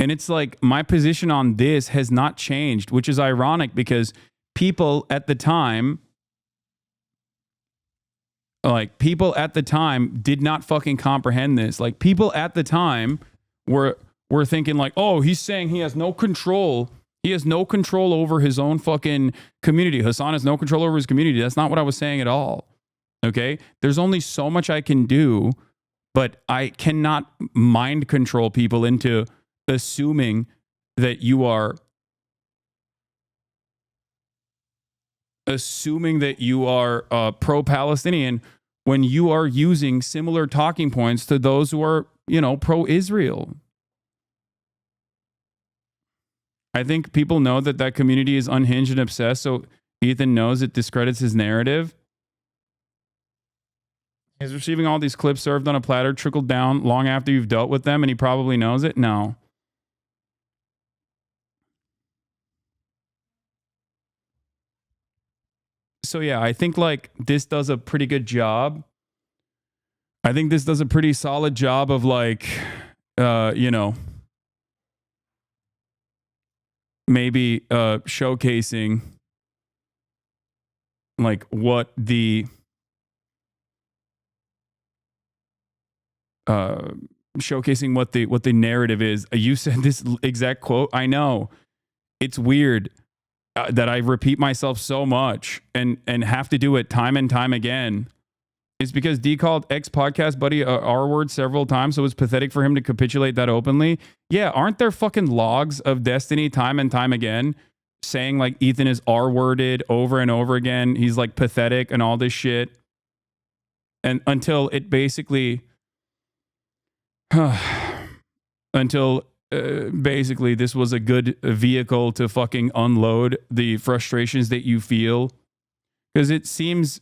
And it's like my position on this has not changed, which is ironic because people at the time did not fucking comprehend this. Like, people at the time were thinking like, oh, he's saying he has no control. He has no control over his own fucking community. Hasan has no control over his community. That's not what I was saying at all. Okay? There's only so much I can do, but I cannot mind control people into assuming that you are pro-Palestinian when you are using similar talking points to those who are, pro-Israel. I think people know that community is unhinged and obsessed, so Ethan knows it discredits his narrative. He's receiving all these clips served on a platter, trickled down long after you've dealt with them, and he probably knows it? No. So yeah, I think like this does a pretty good job. I think this does a pretty solid job of like, maybe showcasing like what the narrative is. You said this exact quote. I know it's weird that I repeat myself so much and have to do it time and time again. It's because D called ex podcast buddy R word several times, so it's pathetic for him to capitulate that openly. Yeah, aren't there fucking logs of Destiny time and time again saying like Ethan is R worded over and over again? He's like pathetic and all this shit. And until it basically basically this was a good vehicle to fucking unload the frustrations that you feel. Because it seems,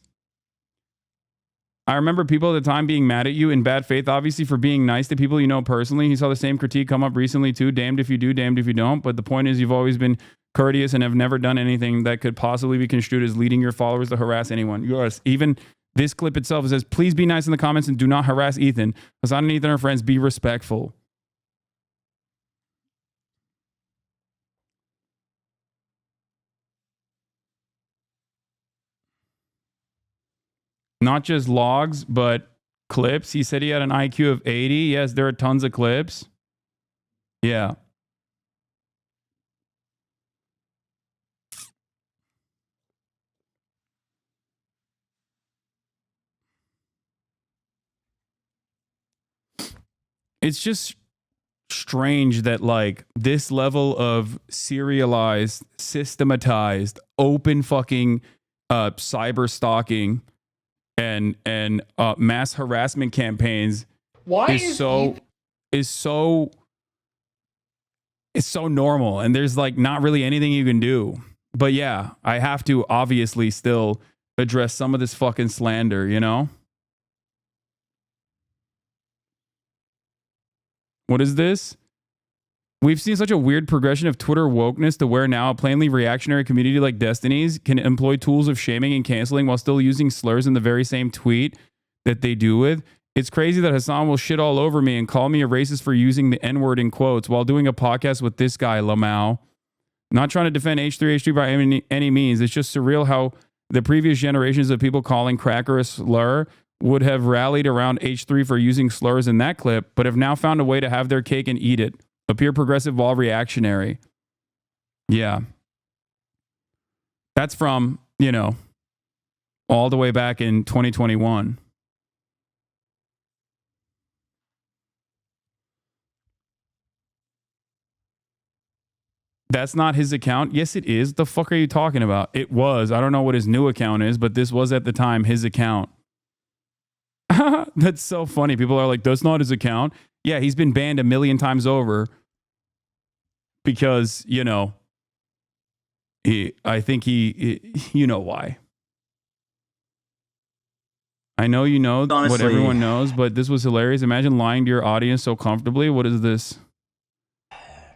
I remember people at the time being mad at you in bad faith, obviously, for being nice to people you know personally. He saw the same critique come up recently too. Damned if you do, damned if you don't. But the point is, you've always been courteous and have never done anything that could possibly be construed as leading your followers to harass anyone. Yours, even this clip itself says, please be nice in the comments and do not harass Ethan. Hasan and Ethan are friends. Be respectful. Not just logs, but Clips. He said he had an IQ of 80. Yes, there are tons of clips. Yeah. It's just strange that like this level of serialized, systematized, open fucking cyber stalking and mass harassment campaigns is so normal, and there's like not really anything you can do. But yeah, I have to obviously still address some of this fucking slander, you know? What is this? We've seen such a weird progression of Twitter wokeness to where now a plainly reactionary community like Destiny's can employ tools of shaming and canceling while still using slurs in the very same tweet that they do with. It's crazy that Hasan will shit all over me and call me a racist for using the N-word in quotes while doing a podcast with this guy, Lamau. Not trying to defend H3 by any means. It's just surreal how the previous generations of people calling cracker a slur would have rallied around H3 for using slurs in that clip, but have now found a way to have their cake and eat it. Appear progressive while reactionary. Yeah. That's from, you know, all the way back in 2021. That's not his account. Yes, it is. The fuck are you talking about? It was. I don't know what his new account is, but this was at the time his account. That's so funny. People are like, that's not his account. Yeah, he's been banned 1 million times over because, you know, I think you know why. I know you know honestly what everyone knows, but this was hilarious. Imagine lying to your audience so comfortably. What is this?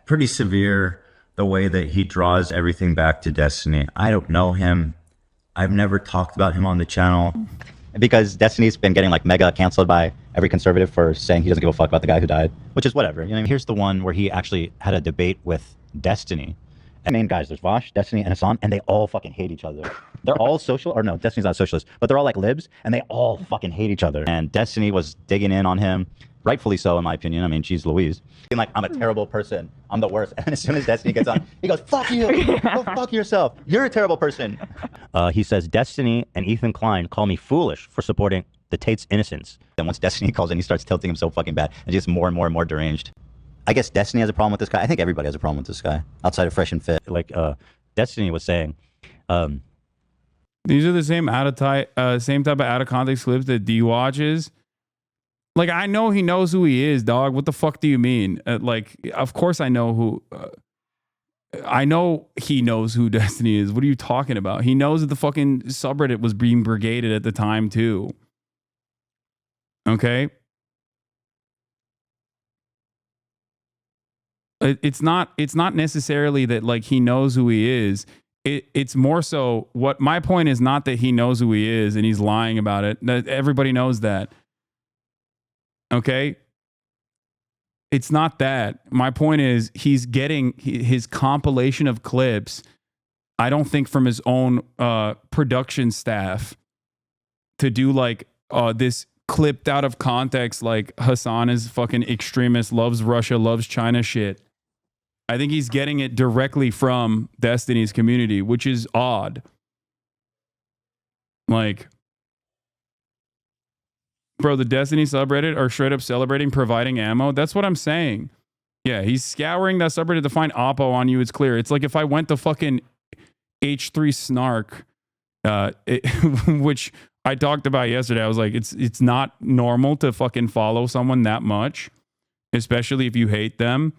Pretty severe, the way that he draws everything back to Destiny. I don't know him. I've never talked about him on the channel. Because Destiny's been getting like mega canceled by every conservative for saying he doesn't give a fuck about the guy who died, which is whatever. You know, here's the one where he actually had a debate with Destiny. And main guys, there's Vosh, Destiny, and Hasan, and they all fucking hate each other. They're all social, or no, Destiny's not socialist, but they're all like libs, and they all fucking hate each other. And Destiny was digging in on him, rightfully so, in my opinion. I mean, she's Louise. Being like, I'm a terrible person. I'm the worst. And as soon as Destiny gets on, he goes, fuck you. Go fuck yourself. You're a terrible person. He says, Destiny and Ethan Klein call me foolish for supporting the Tate's innocence. And once Destiny calls in, he starts tilting him so fucking bad and just more and more and more deranged. I guess Destiny has a problem with this guy. I think everybody has a problem with this guy outside of Fresh and Fit. Like Destiny was saying. These are the same same type of out of context clips that D watches. Like, I know he knows who he is, dog. What the fuck do you mean? Like, of course I know who. I know he knows who Destiny is. What are you talking about? He knows that the fucking subreddit was being brigaded at the time too. Okay. It's not necessarily that like he knows who he is. It's more so what my point is not that he knows who he is and he's lying about it. Everybody knows that. Okay. It's not that. My point is he's getting his compilation of clips, I don't think from his own production staff to do like this clipped out of context, like Hasan is fucking extremist, loves Russia, loves China shit. I think he's getting it directly from Destiny's community, which is odd. Like, bro, the Destiny subreddit are straight up celebrating providing ammo. That's what I'm saying. Yeah, he's scouring that subreddit to find oppo on you. It's clear. It's like if I went to fucking H3 Snark, which I talked about yesterday. I was like, it's not normal to fucking follow someone that much, especially if you hate them.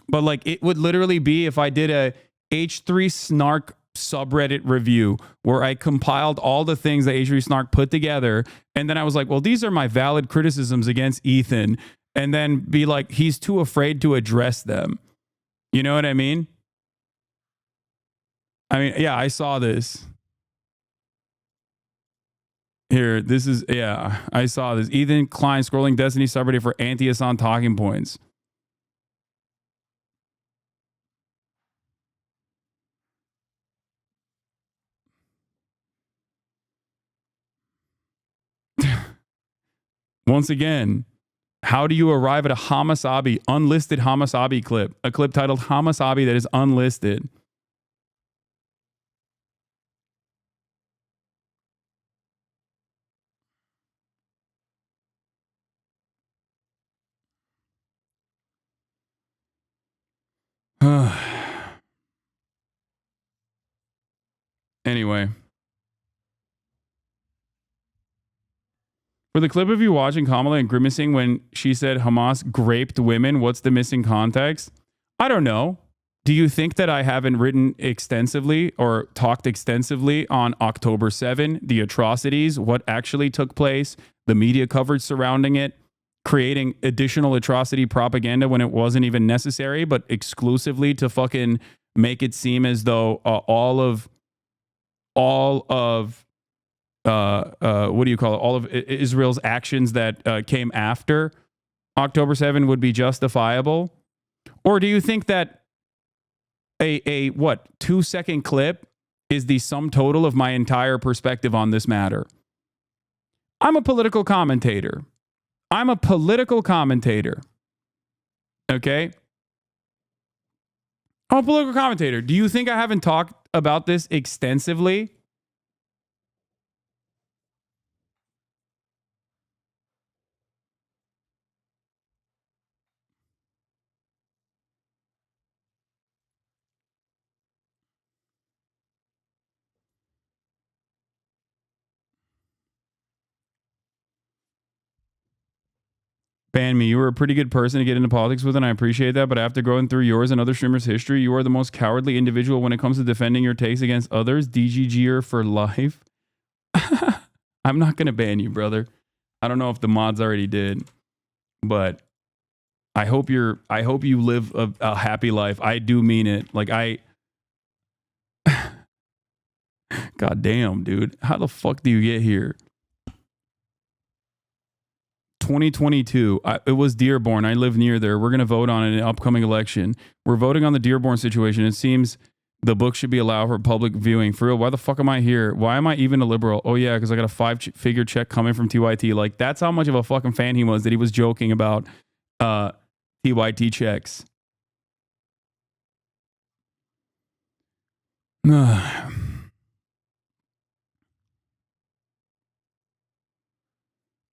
But like, it would literally be if I did a H3 Snark subreddit review where I compiled all the things that H3 Snark put together, and then I was like, well, these are my valid criticisms against Ethan, and then be like, he's too afraid to address them. You know what I mean? I mean, yeah, I saw this. Here, this is, yeah, I saw this. Ethan Klein scrolling Destiny subreddit for anti-Hasan talking points. Once again, how do you arrive at a Hasanabi, unlisted Hasanabi clip? A clip titled Hasanabi that is unlisted. Anyway. For the clip of you watching Kamala and grimacing when she said Hamas graped women, what's the missing context? I don't know. Do you think that I haven't written extensively or talked extensively on October 7, the atrocities, what actually took place, the media coverage surrounding it, creating additional atrocity propaganda when it wasn't even necessary, but exclusively to fucking make it seem as though all of what do you call it? All of Israel's actions that came after October 7 would be justifiable? Or do you think that a 2-second clip is the sum total of my entire perspective on this matter? I'm a political commentator. Okay? I'm a political commentator. Do you think I haven't talked about this extensively? Ban me. You were a pretty good person to get into politics with, and I appreciate that. But after going through yours and other streamers' history, you are the most cowardly individual when it comes to defending your takes against others. DGGer for life. I'm not gonna ban you, brother. I don't know if the mods already did, but I hope you live a happy life. I do mean it. Like God damn, dude. How the fuck do you get here? 2022. It was Dearborn. I live near there. We're going to vote on an upcoming election. We're voting on the Dearborn situation. It seems the book should be allowed for public viewing. For real, why the fuck am I here? Why am I even a liberal? Oh, yeah, because I got a 5-figure check coming from TYT. Like, that's how much of a fucking fan he was that he was joking about TYT checks.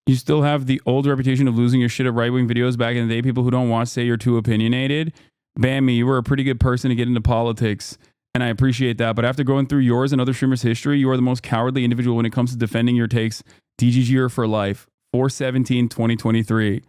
You still have the old reputation of losing your shit at right-wing videos back in the day. People who don't watch say you're too opinionated. Ban me. You were a pretty good person to get into politics, and I appreciate that. But after going through yours and other streamers' history, you are the most cowardly individual when it comes to defending your takes. DGGer for life. 4/17/2023.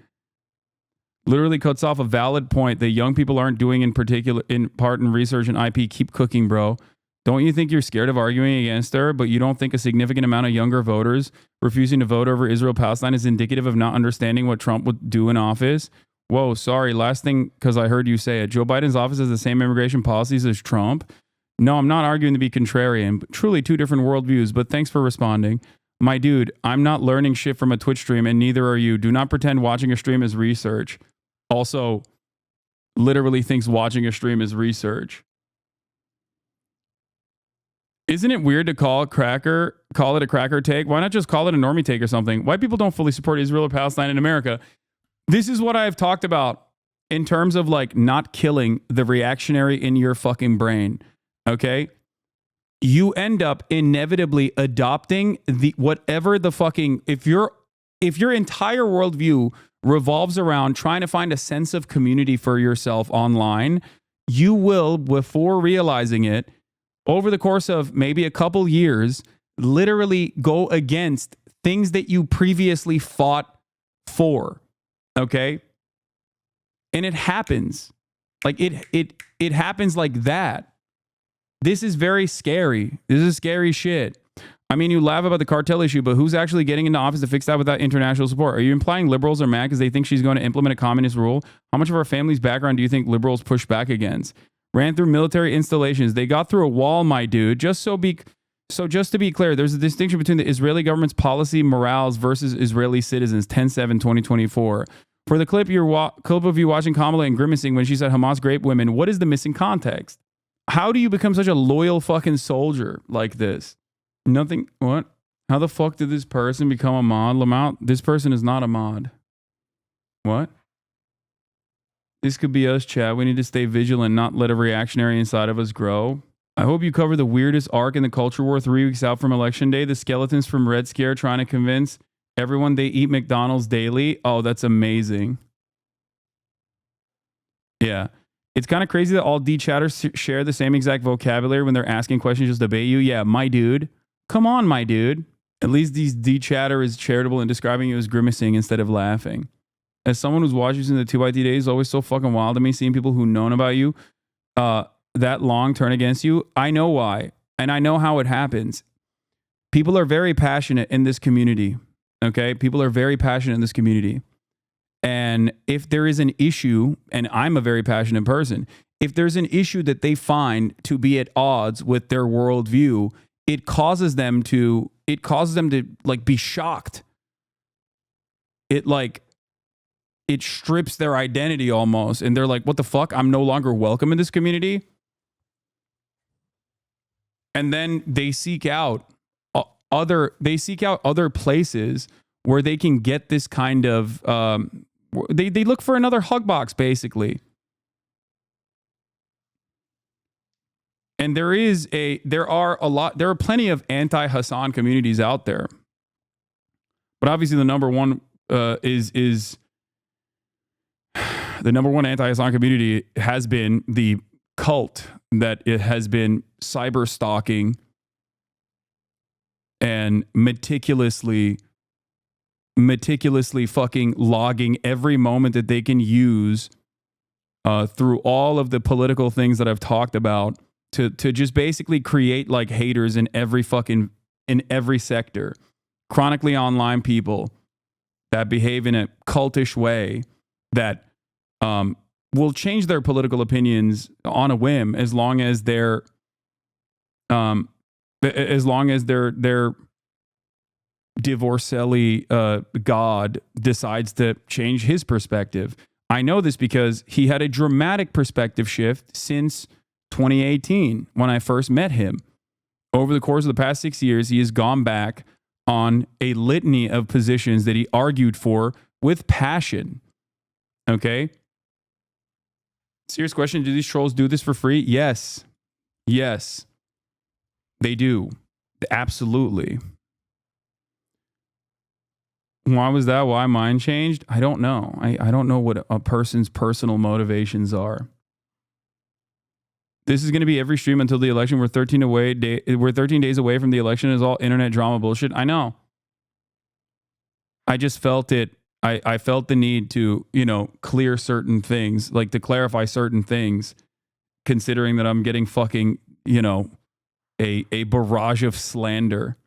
Literally cuts off a valid point that young people aren't doing in part in research and IP. Keep cooking, bro. Don't you think you're scared of arguing against her, but you don't think a significant amount of younger voters refusing to vote over Israel-Palestine is indicative of not understanding what Trump would do in office? Whoa, sorry. Last thing, because I heard you say it. Joe Biden's office has the same immigration policies as Trump. No, I'm not arguing to be contrarian. But truly two different worldviews, but thanks for responding. My dude, I'm not learning shit from a Twitch stream, and neither are you. Do not pretend watching a stream is research. Also, literally thinks watching a stream is research. Isn't it weird to call it a cracker take? Why not just call it a normie take or something? White people don't fully support Israel or Palestine in America. This is what I've talked about in terms of like not killing the reactionary in your fucking brain. Okay? You end up inevitably adopting whatever the fucking, if your entire worldview revolves around trying to find a sense of community for yourself online, you will, before realizing it, over the course of maybe a couple years, literally go against things that you previously fought for. Okay? And it happens. Like it happens like that. This is very scary. This is scary shit. I mean, you laugh about the cartel issue, but who's actually getting into office to fix that without international support? Are you implying liberals are mad because they think she's going to implement a communist rule? How much of our family's background do you think liberals push back against? Ran through military installations. They got through a wall, my dude. Just to be clear, there's a distinction between the Israeli government's policy morals versus Israeli citizens. 10/7/2024. For the clip of you watching Kamala and grimacing when she said Hamas grape women, what is the missing context? How do you become such a loyal fucking soldier like this? Nothing. What? How the fuck did this person become a mod? Lamont, this person is not a mod. What? This could be us, Chad. We need to stay vigilant, not let a reactionary inside of us grow. I hope you cover the weirdest arc in the culture war 3 weeks out from Election Day. The skeletons from Red Scare trying to convince everyone they eat McDonald's daily. Oh, that's amazing. Yeah. It's kind of crazy that all D-chatters share the same exact vocabulary when they're asking questions just to bait you. Yeah, my dude. Come on, my dude. At least these D-chatter is charitable in describing you as grimacing instead of laughing. As someone who's watched you in the 2x3 days, it's always so fucking wild to me seeing people who've known about you that long turn against you. I know why, and I know how it happens. People are very passionate in this community, okay? People are very passionate in this community. And if there is an issue, and I'm a very passionate person, if there's an issue that they find to be at odds with their worldview, it causes them to like be shocked. It strips their identity almost. And they're like, what the fuck? I'm no longer welcome in this community. And then they seek out other places where they can get this kind of, they look for another hug box, basically. And there are plenty of anti-Hasan communities out there. But obviously the number one is the number one anti-Hasan community has been the cult that it has been cyber stalking and meticulously fucking logging every moment that they can use through all of the political things that I've talked about to just basically create like haters in every sector. Chronically online people that behave in a cultish way that will change their political opinions on a whim as long as their divorcelli God decides to change his perspective. I know this because he had a dramatic perspective shift since 2018 when I first met him. Over the course of the past 6 years, he has gone back on a litany of positions that he argued for with passion. Okay? Serious question, do these trolls do this for free? Yes. Yes. They do. Absolutely. Why was that? Why mine changed? I don't know. I don't know what a person's personal motivations are. This is going to be every stream until the election. We're 13 days away from the election. It's all internet drama bullshit. I know. I just felt it. I felt the need to, clear certain things, like to clarify certain things, considering that I'm getting fucking, a barrage of slander.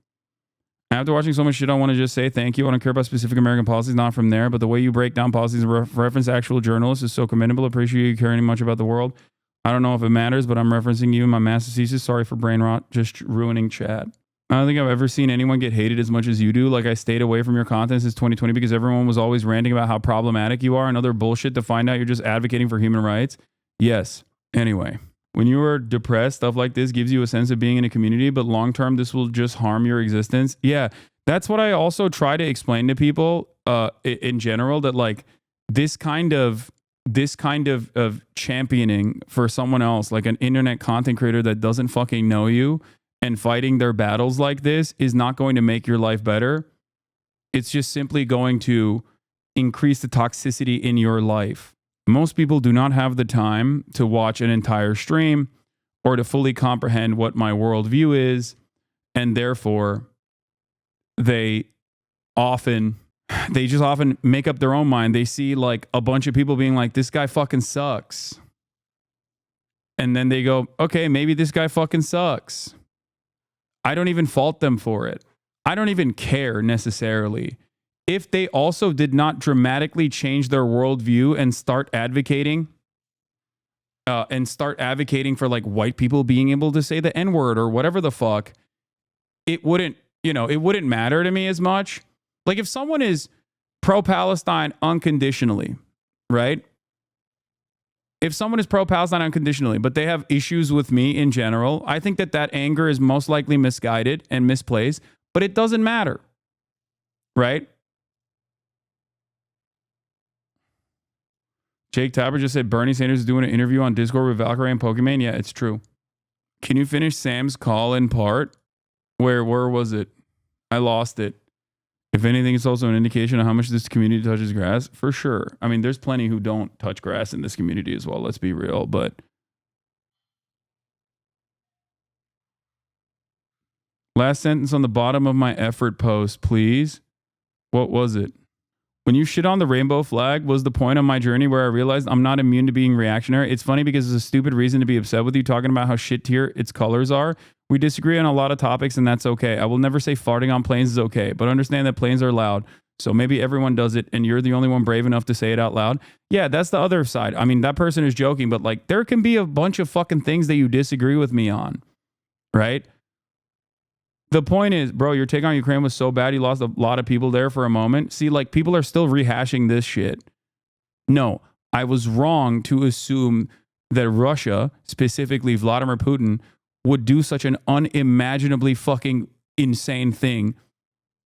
After watching so much shit, I want to just say thank you. I don't care about specific American policies, not from there, but the way you break down policies and reference actual journalists is so commendable. Appreciate you caring much about the world. I don't know if it matters, but I'm referencing you in my master's thesis. Sorry for brain rot, just ruining chat. I don't think I've ever seen anyone get hated as much as you do. Like, I stayed away from your content since 2020 because everyone was always ranting about how problematic you are and other bullshit to find out you're just advocating for human rights. Yes. Anyway, when you are depressed, stuff like this gives you a sense of being in a community, but long term, this will just harm your existence. Yeah, that's what I also try to explain to people in general, that like this kind of championing for someone else, like an internet content creator that doesn't fucking know you, and fighting their battles like this is not going to make your life better. It's just simply going to increase the toxicity in your life. Most people do not have the time to watch an entire stream or to fully comprehend what my worldview is, and therefore they just often make up their own mind. They see like a bunch of people being like, this guy fucking sucks. And then they go, okay, maybe this guy fucking sucks. I don't even fault them for it. I don't even care necessarily. If they also did not dramatically change their worldview and start advocating for like white people being able to say the N-word or whatever the fuck, it wouldn't matter to me as much. Like if someone is pro-Palestine unconditionally, right? If someone is pro-Palestine unconditionally, but they have issues with me in general, I think that anger is most likely misguided and misplaced. but it doesn't matter, right? Jake Tapper just said Bernie Sanders is doing an interview on Discord with Valkyrie and Pokemon. Yeah, it's true. Can you finish Sam's call in part? Where was it? I lost it. If anything, it's also an indication of how much this community touches grass. For sure. I mean, there's plenty who don't touch grass in this community as well. Let's be real. But last sentence on the bottom of my effort post, please. What was it? When you shit on the rainbow flag was the point on my journey where I realized I'm not immune to being reactionary. It's funny because it's a stupid reason to be upset with you talking about how shit tier its colors are. We disagree on a lot of topics and that's okay. I will never say farting on planes is okay, but understand that planes are loud. So maybe everyone does it and you're the only one brave enough to say it out loud. Yeah, that's the other side. I mean, that person is joking, but like there can be a bunch of fucking things that you disagree with me on, right? The point is, bro, your take on Ukraine was so bad, you lost a lot of people there for a moment. See, like, people are still rehashing this shit. No, I was wrong to assume that Russia, specifically Vladimir Putin, would do such an unimaginably fucking insane thing.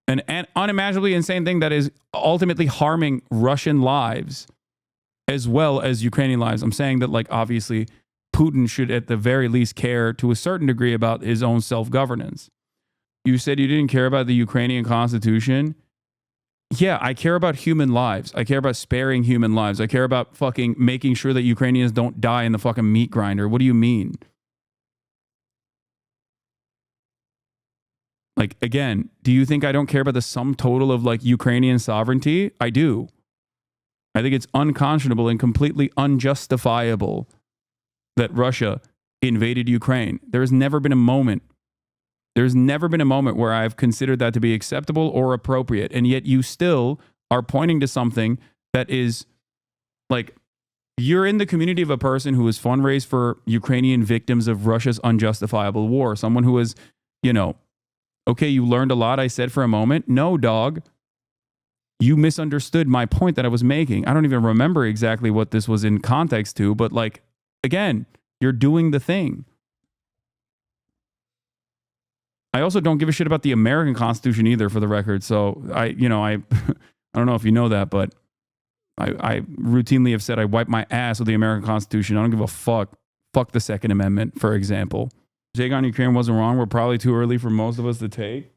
An unimaginably insane thing that is ultimately harming Russian lives as well as Ukrainian lives. I'm saying that, like, obviously, Putin should at the very least care to a certain degree about his own self-governance. You said you didn't care about the Ukrainian constitution. Yeah, I care about human lives. I care about sparing human lives. I care about fucking making sure that Ukrainians don't die in the fucking meat grinder. What do you mean? Like, again, do you think I don't care about the sum total of like Ukrainian sovereignty? I do. I think it's unconscionable and completely unjustifiable that Russia invaded Ukraine. There has never been a moment. There's never been a moment where I've considered that to be acceptable or appropriate. And yet you still are pointing to something that is like, you're in the community of a person who has fundraised for Ukrainian victims of Russia's unjustifiable war. Someone who is, you know, okay, you learned a lot, I said for a moment. No, dog. You misunderstood my point that I was making. I don't even remember exactly what this was in context to, but like, again, you're doing the thing. I also don't give a shit about the American Constitution either, for the record. So I don't know if you know that, but I routinely have said I wipe my ass with the American Constitution. I don't give a fuck. Fuck the Second Amendment, for example. Take on Ukraine wasn't wrong. We're probably too early for most of us to take.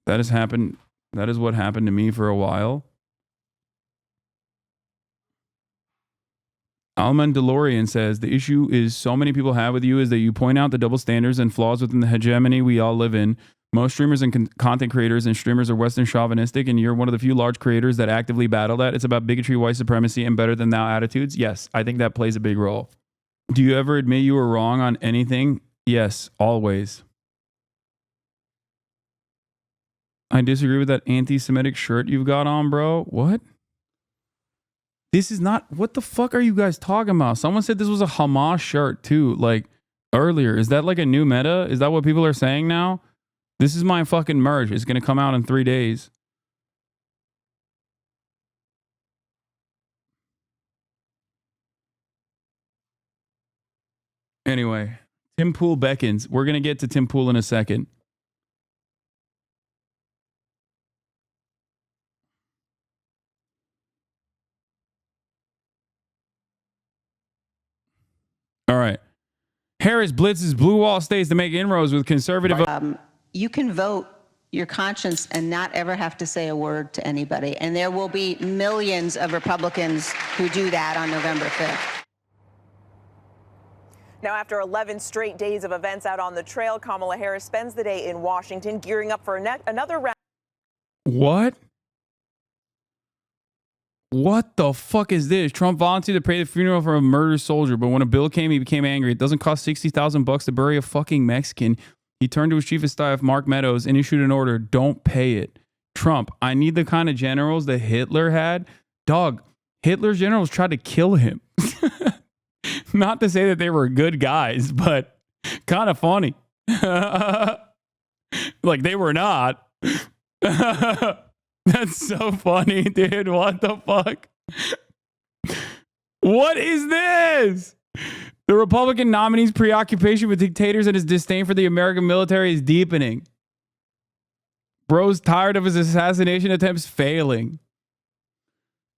That has happened. That is what happened to me for a while. Alman DeLorean says, the issue is so many people have with you is that you point out the double standards and flaws within the hegemony we all live in. Most streamers and content creators and streamers are Western chauvinistic, and you're one of the few large creators that actively battle that. It's about bigotry, white supremacy, and better than thou attitudes. Yes, I think that plays a big role. Do you ever admit you were wrong on anything? Yes, always. I disagree with that anti-Semitic shirt you've got on, bro. What? This is not, what the fuck are you guys talking about? Someone said this was a Hamas shirt too, like earlier. Is that like a new meta? Is that what people are saying now? This is my fucking merch. It's going to come out in 3 days. Anyway, Tim Pool beckons. We're going to get to Tim Pool in a second. All right. Harris blitzes blue wall states to make inroads with conservative. You can vote your conscience and not ever have to say a word to anybody. And there will be millions of Republicans who do that on November 5th. Now, after 11 straight days of events out on the trail, Kamala Harris spends the day in Washington gearing up for another round. What? What the fuck is this? Trump volunteered to pay the funeral for a murdered soldier, but when a bill came, he became angry. It doesn't cost $60,000 to bury a fucking Mexican. He turned to his chief of staff, Mark Meadows, and issued an order. Don't pay it. Trump, I need the kind of generals that Hitler had. Dog, Hitler's generals tried to kill him. Not to say that they were good guys, but kind of funny. Like they were not. That's so funny, dude. What the fuck? What is this? The Republican nominee's preoccupation with dictators and his disdain for the American military is deepening. Bro's tired of his assassination attempts failing.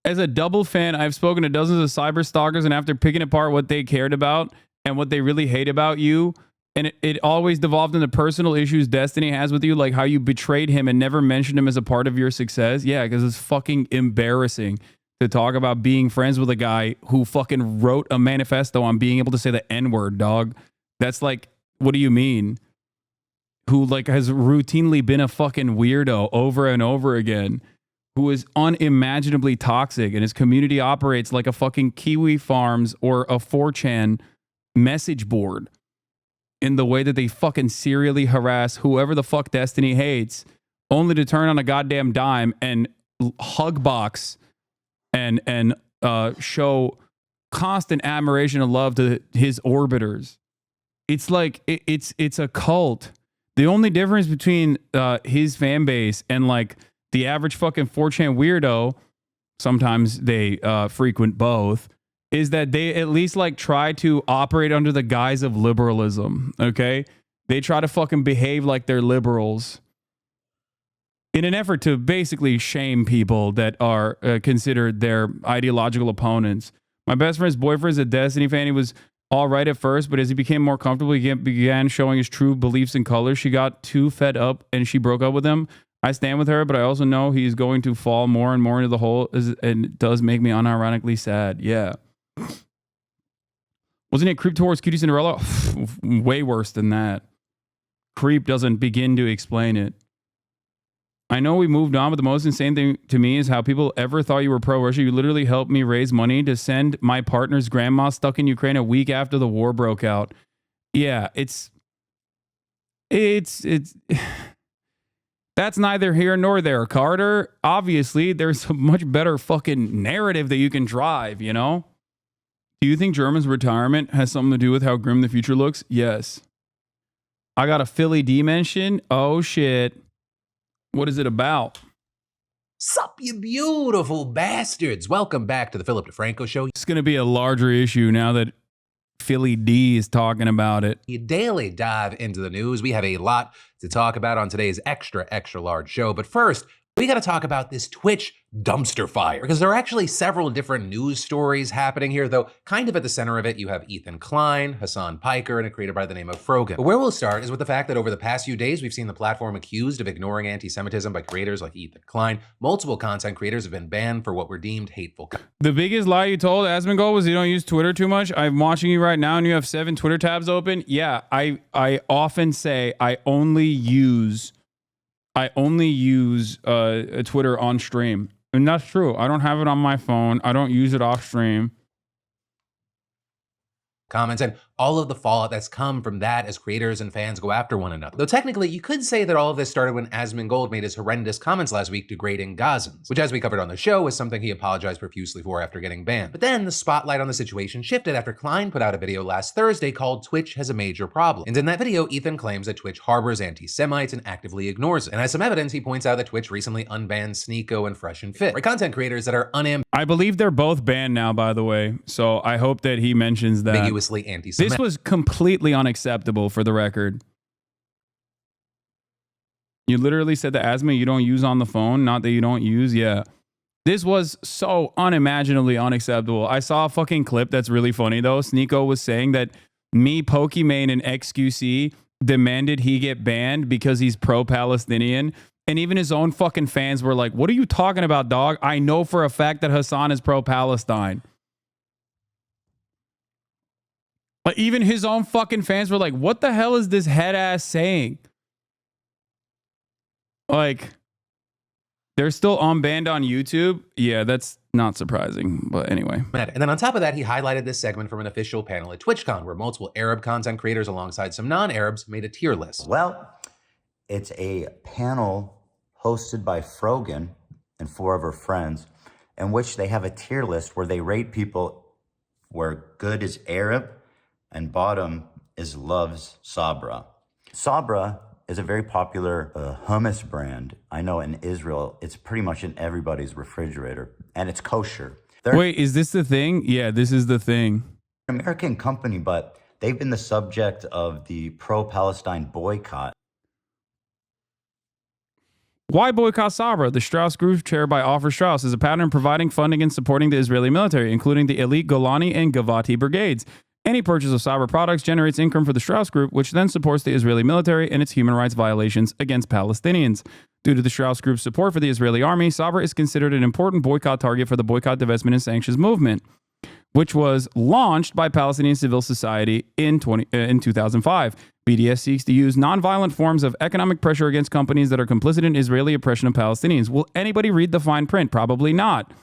As a double fan, I've spoken to dozens of cyber stalkers, and after picking apart what they cared about and what they really hate about you, and it always devolved into personal issues Destiny has with you, like how you betrayed him and never mentioned him as a part of your success. Yeah, because it's fucking embarrassing to talk about being friends with a guy who fucking wrote a manifesto on being able to say the N-word, dog. That's like, what do you mean? Who like has routinely been a fucking weirdo over and over again, who is unimaginably toxic, and his community operates like a fucking Kiwi Farms or a 4chan message board in the way that they fucking serially harass whoever the fuck Destiny hates, only to turn on a goddamn dime and hug box and show constant admiration and love to his orbiters. It's like it's a cult. The only difference between his fan base and like the average fucking 4chan weirdo, sometimes they frequent both, is that they at least like try to operate under the guise of liberalism. Okay, they try to fucking behave like they're liberals in an effort to basically shame people that are considered their ideological opponents. My best friend's boyfriend's a Destiny fan. He was all right at first, but as he became more comfortable, he began showing his true beliefs and colors. She got too fed up and she broke up with him. I stand with her, but I also know he's going to fall more and more into the hole, and it does make me unironically sad. Yeah. Wasn't it Creep towards Cutie Cinderella? Way worse than that. Creep doesn't begin to explain it. I know we moved on, but the most insane thing to me is how people ever thought you were pro-Russia. You literally helped me raise money to send my partner's grandma stuck in Ukraine a week after the war broke out. Yeah, it's that's neither here nor there, Carter. Obviously, there's a much better fucking narrative that you can drive, you know? Do you think German's retirement has something to do with how grim the future looks? Yes. I got a Philly D mention. Oh, shit. What is it about? Sup, you beautiful bastards. Welcome back to the Philip DeFranco Show. It's going to be a larger issue now that Philly D is talking about it. You daily dive into the news. We have a lot to talk about on today's extra large show. But first, we got to talk about this Twitch dumpster fire, because there are actually several different news stories happening here, though kind of at the center of it, you have Ethan Klein, Hasan Piker, and a creator by the name of Frogan. But where we'll start is with the fact that over the past few days, we've seen the platform accused of ignoring anti-Semitism by creators like Ethan Klein. Multiple content creators have been banned for what were deemed hateful. The biggest lie you told, Asmongold, was you don't use Twitter too much. I'm watching you right now and you have 7 Twitter tabs open. Yeah, I often say I only use Twitter on stream. And that's true. I don't have it on my phone. I don't use it off stream. Comments and all of the fallout that's come from that as creators and fans go after one another. Though technically, you could say that all of this started when Asmongold made his horrendous comments last week degrading Gazans, which, as we covered on the show, was something he apologized profusely for after getting banned. But then the spotlight on the situation shifted after Klein put out a video last Thursday called Twitch Has a Major Problem. And in that video, Ethan claims that Twitch harbors anti-Semites and actively ignores it. And as some evidence, he points out that Twitch recently unbanned Sneeko and Fresh and Fit, content creators that are I believe they're both banned now, by the way. So I hope that he mentions that. Ambiguously anti-Semitic. This was completely unacceptable, for the record. You literally said the asthma you don't use on the phone, not that you don't use. Yeah. This was so unimaginably unacceptable. I saw a fucking clip that's really funny, though. Sneeko was saying that me, Pokimane, and XQC demanded he get banned because he's pro-Palestinian. And even his own fucking fans were like, what are you talking about, dog? I know for a fact that Hasan is pro-Palestine. But even his own fucking fans were like, what the hell is this head ass saying? Like, they're still unbanned on YouTube. Yeah, that's not surprising. But anyway. And then on top of that, he highlighted this segment from an official panel at TwitchCon, where multiple Arab content creators alongside some non-Arabs made a tier list. Well, it's a panel hosted by Frogan and 4 of her friends, in which they have a tier list where they rate people where good is Arab and bottom is loves Sabra. Sabra is a very popular hummus brand. I know in Israel, it's pretty much in everybody's refrigerator, and it's kosher. Wait, is this the thing? Yeah, this is the thing. An American company, but they've been the subject of the pro-Palestine boycott. Why boycott Sabra? The Strauss Group, chaired by Ofer Strauss, is a pattern providing funding and supporting the Israeli military, including the elite Golani and Gavati brigades. Any purchase of Sabra products generates income for the Strauss Group, which then supports the Israeli military and its human rights violations against Palestinians. Due to the Strauss Group's support for the Israeli army, Sabra is considered an important boycott target for the boycott, divestment, and sanctions movement, which was launched by Palestinian civil society in 2005. BDS seeks to use nonviolent forms of economic pressure against companies that are complicit in Israeli oppression of Palestinians. Will anybody read the fine print? Probably not.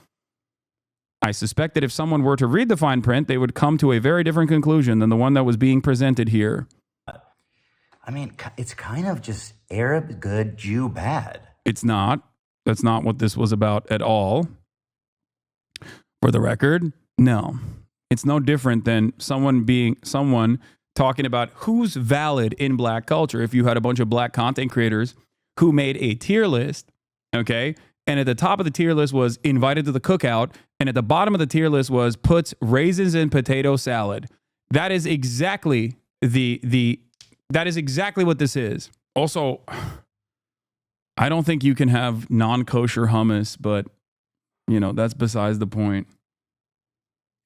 I suspect that if someone were to read the fine print, they would come to a very different conclusion than the one that was being presented here. I mean, it's kind of just Arab good, Jew bad. It's not. That's not what this was about at all. For the record, no. It's no different than someone talking about who's valid in black culture. If you had a bunch of black content creators who made a tier list, okay, and at the top of the tier list was invited to the cookout, and at the bottom of the tier list was puts raisins in potato salad. That is exactly that is exactly what this is. Also, I don't think you can have non-kosher hummus, but that's besides the point.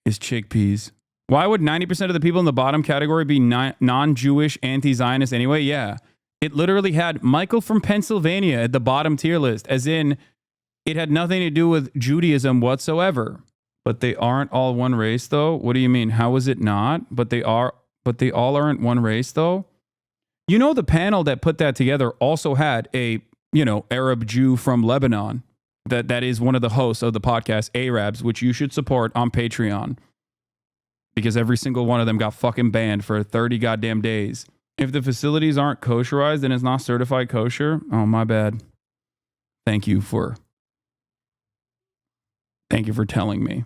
Is chickpeas. Why would 90% of the people in the bottom category be non-Jewish, anti-Zionist anyway? Yeah. It literally had Michael from Pennsylvania at the bottom tier list, as in it had nothing to do with Judaism whatsoever. But they aren't all one race, though? What do you mean? How is it not? But they all aren't one race, though? The panel that put that together also had a, Arab Jew from Lebanon. That is one of the hosts of the podcast, Arabs, which you should support on Patreon. Because every single one of them got fucking banned for 30 goddamn days. If the facilities aren't kosherized and it's not certified kosher, oh, my bad. Thank you for telling me.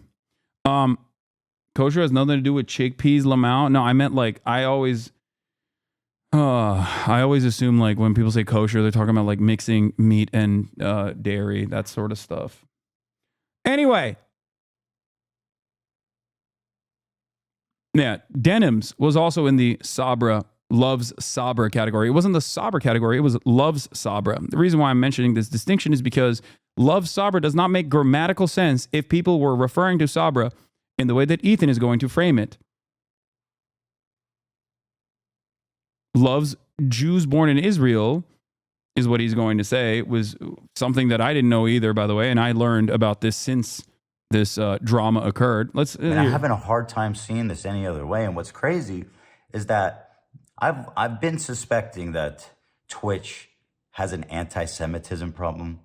Kosher has nothing to do with chickpeas, lamau. No, I meant I always assume when people say kosher, they're talking about mixing meat and dairy, that sort of stuff. Anyway. Yeah, denims was also in the loves Sabra category. It wasn't the Sabra category, it was loves Sabra. The reason why I'm mentioning this distinction is because loves Sabra does not make grammatical sense if people were referring to Sabra in the way that Ethan is going to frame it. Loves Jews born in Israel is what he's going to say. It was something that I didn't know either, by the way, and I learned about this since this drama occurred. I'm having a hard time seeing this any other way. And what's crazy is that I've been suspecting that Twitch has an anti-Semitism problem.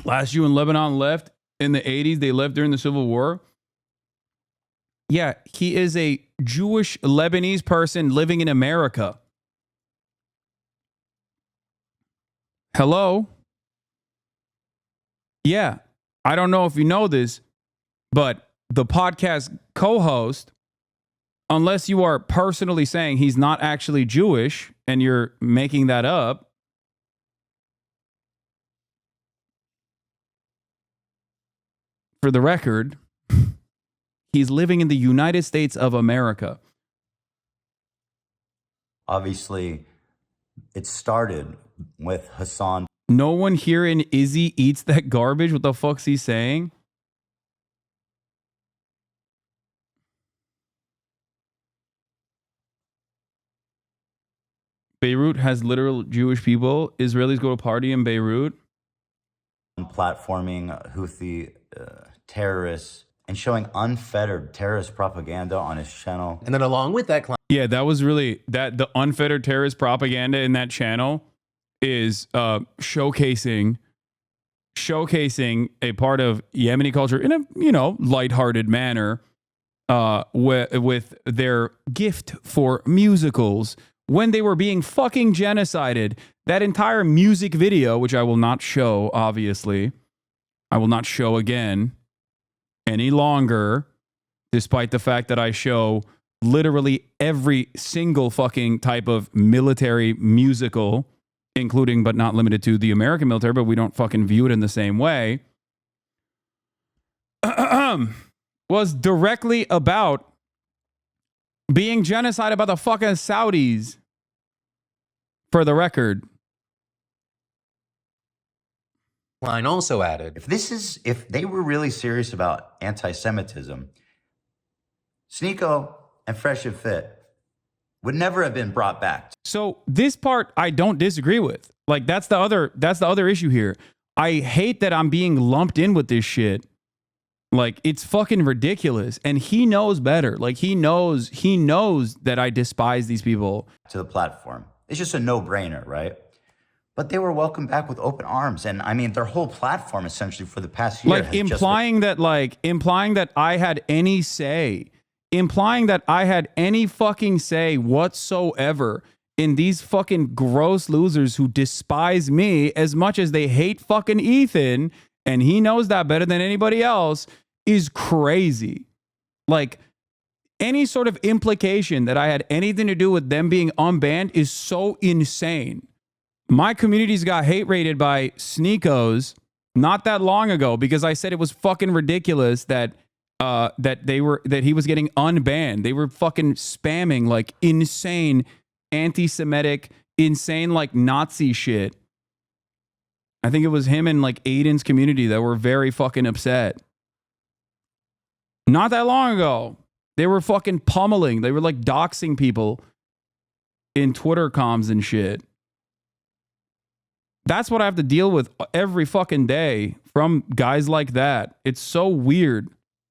Last Jew in Lebanon left in the 80s. They left during the Civil War. Yeah, he is a Jewish Lebanese person living in America. Hello? Yeah. I don't know if you know this, but the podcast co-host, unless you are personally saying he's not actually Jewish and you're making that up, for the record, he's living in the United States of America. Obviously, it started with Hasan. No one here in Izzy eats that garbage. What the fuck's he saying? Beirut has literal Jewish people. Israelis go to party in Beirut. Platforming Houthi terrorists and showing unfettered terrorist propaganda on his channel. And then along with that... Yeah, that was really... the unfettered terrorist propaganda in that channel is showcasing a part of Yemeni culture in a lighthearted manner with their gift for musicals when they were being fucking genocided. That entire music video, which I will not show, obviously, I will not show again any longer, despite the fact that I show literally every single fucking type of military musical, including but not limited to the American military, but we don't fucking view it in the same way, was directly about being genocided by the fucking Saudis, for the record. Klein also added, if they were really serious about anti-Semitism, Sneeko and Fresh and Fit would never have been brought back. So this part I don't disagree with. Like that's the other issue here. I hate that I'm being lumped in with this shit. Like it's fucking ridiculous. And he knows better. Like he knows that I despise these people. To the platform. It's just a no-brainer, right? But they were welcomed back with open arms. And I mean, their whole platform essentially for the past year like implying that I had any say, implying that I had any fucking say whatsoever in these fucking gross losers who despise me as much as they hate fucking Ethan, and he knows that better than anybody else, is crazy. Like any sort of implication that I had anything to do with them being unbanned is so insane. My communities got hate rated by Sneekos not that long ago because I said it was fucking ridiculous that he was getting unbanned. They were fucking spamming like insane anti-Semitic, insane like Nazi shit. I think it was him and like Aiden's community that were very fucking upset. Not that long ago, they were fucking pummeling. They were like doxing people in Twitter comms and shit. That's what I have to deal with every fucking day from guys like that. It's so weird.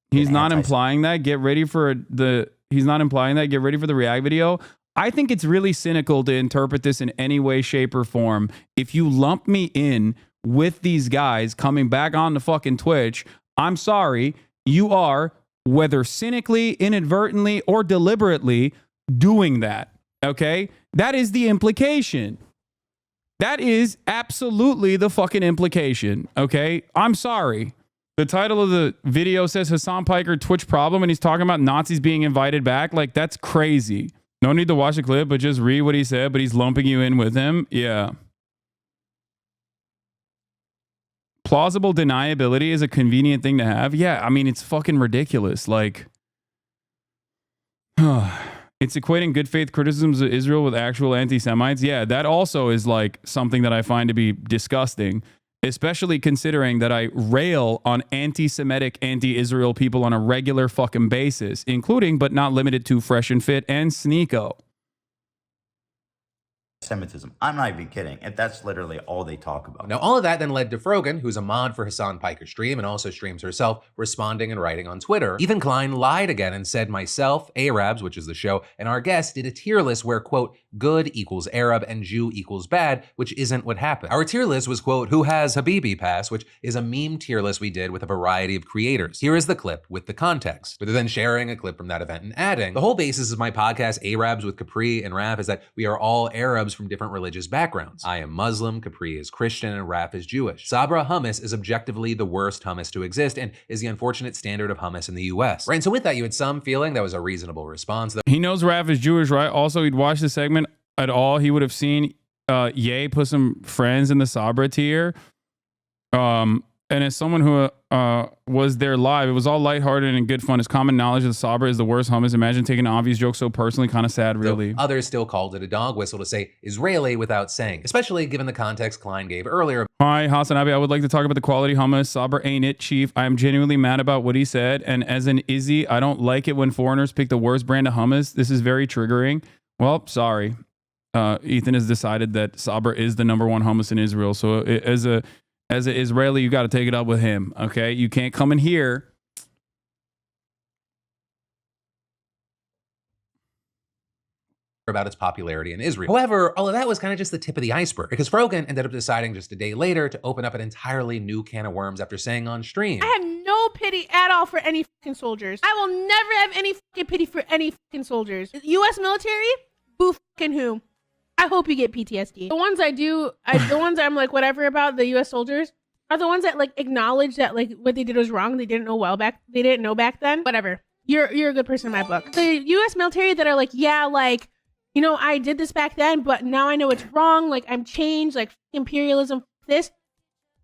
He's not implying that. Get ready for the React video. I think it's really cynical to interpret this in any way, shape, or form. If you lump me in with these guys coming back on the fucking Twitch, I'm sorry, you are, whether cynically, inadvertently, or deliberately, doing that. Okay? That is the implication. That is absolutely the fucking implication. Okay? I'm sorry. The title of the video says Hasan Piker Twitch problem, and he's talking about Nazis being invited back. Like, that's crazy. No need to watch the clip, but just read what he said, but he's lumping you in with him. Yeah. Plausible deniability is a convenient thing to have. Yeah, I mean, it's fucking ridiculous. Like, it's equating good faith criticisms of Israel with actual anti-Semites. Yeah, that also is like something that I find to be disgusting, especially considering that I rail on anti-Semitic, anti-Israel people on a regular fucking basis, including but not limited to Fresh and Fit and Sneeko. Semitism. I'm not even kidding. And that's literally all they talk about. Now, all of that then led to Frogan, who's a mod for Hasan Piker's stream and also streams herself, responding and writing on Twitter. Ethan Klein lied again and said, myself, Arabs, which is the show, and our guest did a tier list where, quote, good equals Arab and Jew equals bad, which isn't what happened. Our tier list was, quote, who has Habibi Pass, which is a meme tier list we did with a variety of creators. Here is the clip with the context. Rather than sharing a clip from that event and adding, the whole basis of my podcast, Arabs with Capri and Raf, is that we are all Arabs from different religious backgrounds. I am Muslim, Capri is Christian, and Raf is Jewish. Sabra hummus is objectively the worst hummus to exist and is the unfortunate standard of hummus in the US. Right, and so with that, you had some feeling that was a reasonable response. He knows Raf is Jewish, right? Also, he'd watched the segment at all. He would have seen Ye put some friends in the Sabra tier. And as someone who was there live, it was all lighthearted and good fun. It's common knowledge that Sabra is the worst hummus. Imagine taking an obvious joke so personally, kind of sad, really. So others still called it a dog whistle to say Israeli without saying, especially given the context Klein gave earlier. Hi, Hasanabi. I would like to talk about the quality hummus. Sabra ain't it, chief. I am genuinely mad about what he said. And as an Izzy, I don't like it when foreigners pick the worst brand of hummus. This is very triggering. Well, sorry. Ethan has decided that Sabra is the number one hummus in Israel. So as an Israeli, you got to take it up with him. Okay, you can't come in here. About its popularity in Israel. However, all of that was kind of just the tip of the iceberg, because Frogan ended up deciding just a day later to open up an entirely new can of worms after saying on stream, I have no pity at all for any fucking soldiers. I will never have any fucking pity for any fucking soldiers. U.S. military? Boo fucking who? I hope you get PTSD. The ones the ones I'm like whatever about the U.S. soldiers are the ones that like acknowledge that like what they did was wrong. They didn't know back then. Whatever. You're a good person in my book. The U.S. military that are like, yeah, like, you know, I did this back then, but now I know it's wrong. Like I'm changed. Like imperialism. This,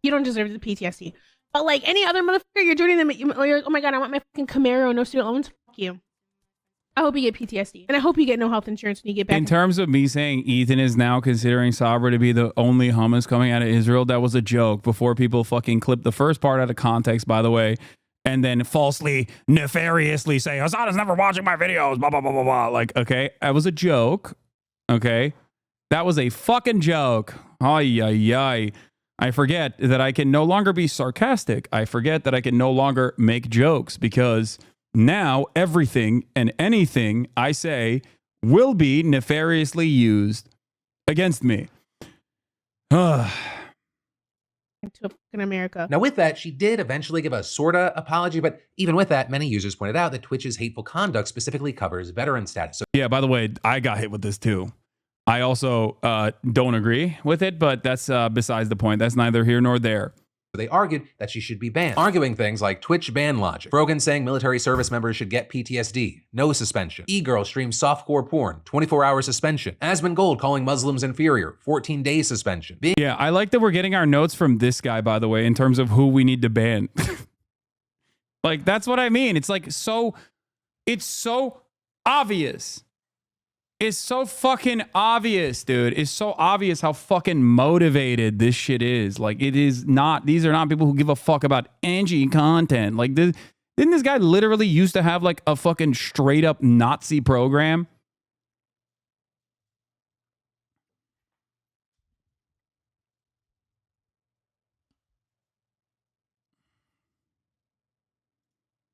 you don't deserve the PTSD. But like any other motherfucker, you're joining them. You're like, oh my god, I want my fucking Camaro, no student loans. Fuck you. I hope you get PTSD, and I hope you get no health insurance when you get back. In terms of me saying Ethan is now considering Sabra to be the only hummus coming out of Israel, that was a joke before people fucking clip the first part out of context, by the way, and then falsely, nefariously say, Hasan is never watching my videos, blah, blah, blah, blah, blah. Like, okay, that was a joke. Okay. That was a fucking joke. Ay, ay, ay. I forget that I can no longer be sarcastic. I forget that I can no longer make jokes because now everything and anything I say will be nefariously used against me. To fucking America. Now with that, she did eventually give a sorta apology, but even with that, many users pointed out that Twitch's hateful conduct specifically covers veteran status. So yeah, by the way, I got hit with this too. I also don't agree with it, but that's besides the point. That's neither here nor there. They argued that she should be banned, arguing things like Twitch ban logic. Frogan saying military service members should get PTSD, no suspension. E-Girl streams softcore porn, 24-hour suspension. Asmongold calling Muslims inferior, 14-day suspension. Yeah, I like that we're getting our notes from this guy, by the way, in terms of who we need to ban. Like, that's what I mean. It's like it's so obvious. It's so fucking obvious, dude. It's so obvious how fucking motivated this shit is. Like, it is not, these are not people who give a fuck about Angie content. Like, didn't this guy literally used to have like a fucking straight up Nazi program?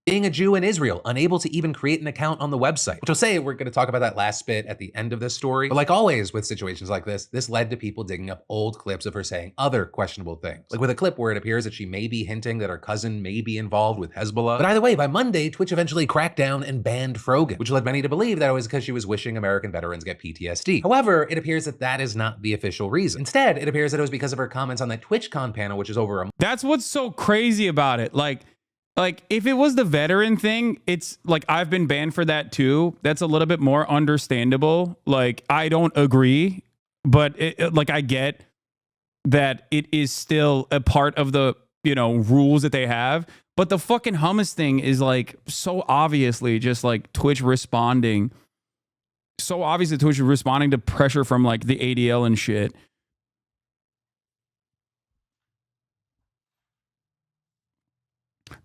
Being a Jew in Israel, unable to even create an account on the website. Which I'll say, we're going to talk about that last bit at the end of this story. But like always with situations like this led to people digging up old clips of her saying other questionable things. Like with a clip where it appears that she may be hinting that her cousin may be involved with Hezbollah. But either way, by Monday, Twitch eventually cracked down and banned Frogan, which led many to believe that it was because she was wishing American veterans get PTSD. However, it appears that that is not the official reason. Instead, it appears that it was because of her comments on that TwitchCon panel, which is over a... That's what's so crazy about it. Like, if it was the veteran thing, it's like, I've been banned for that too. That's a little bit more understandable. Like, I don't agree, but like, I get that it is still a part of the, rules that they have. But the fucking hummus thing is like, so obviously just like Twitch responding. So obviously Twitch responding to pressure from like the ADL and shit.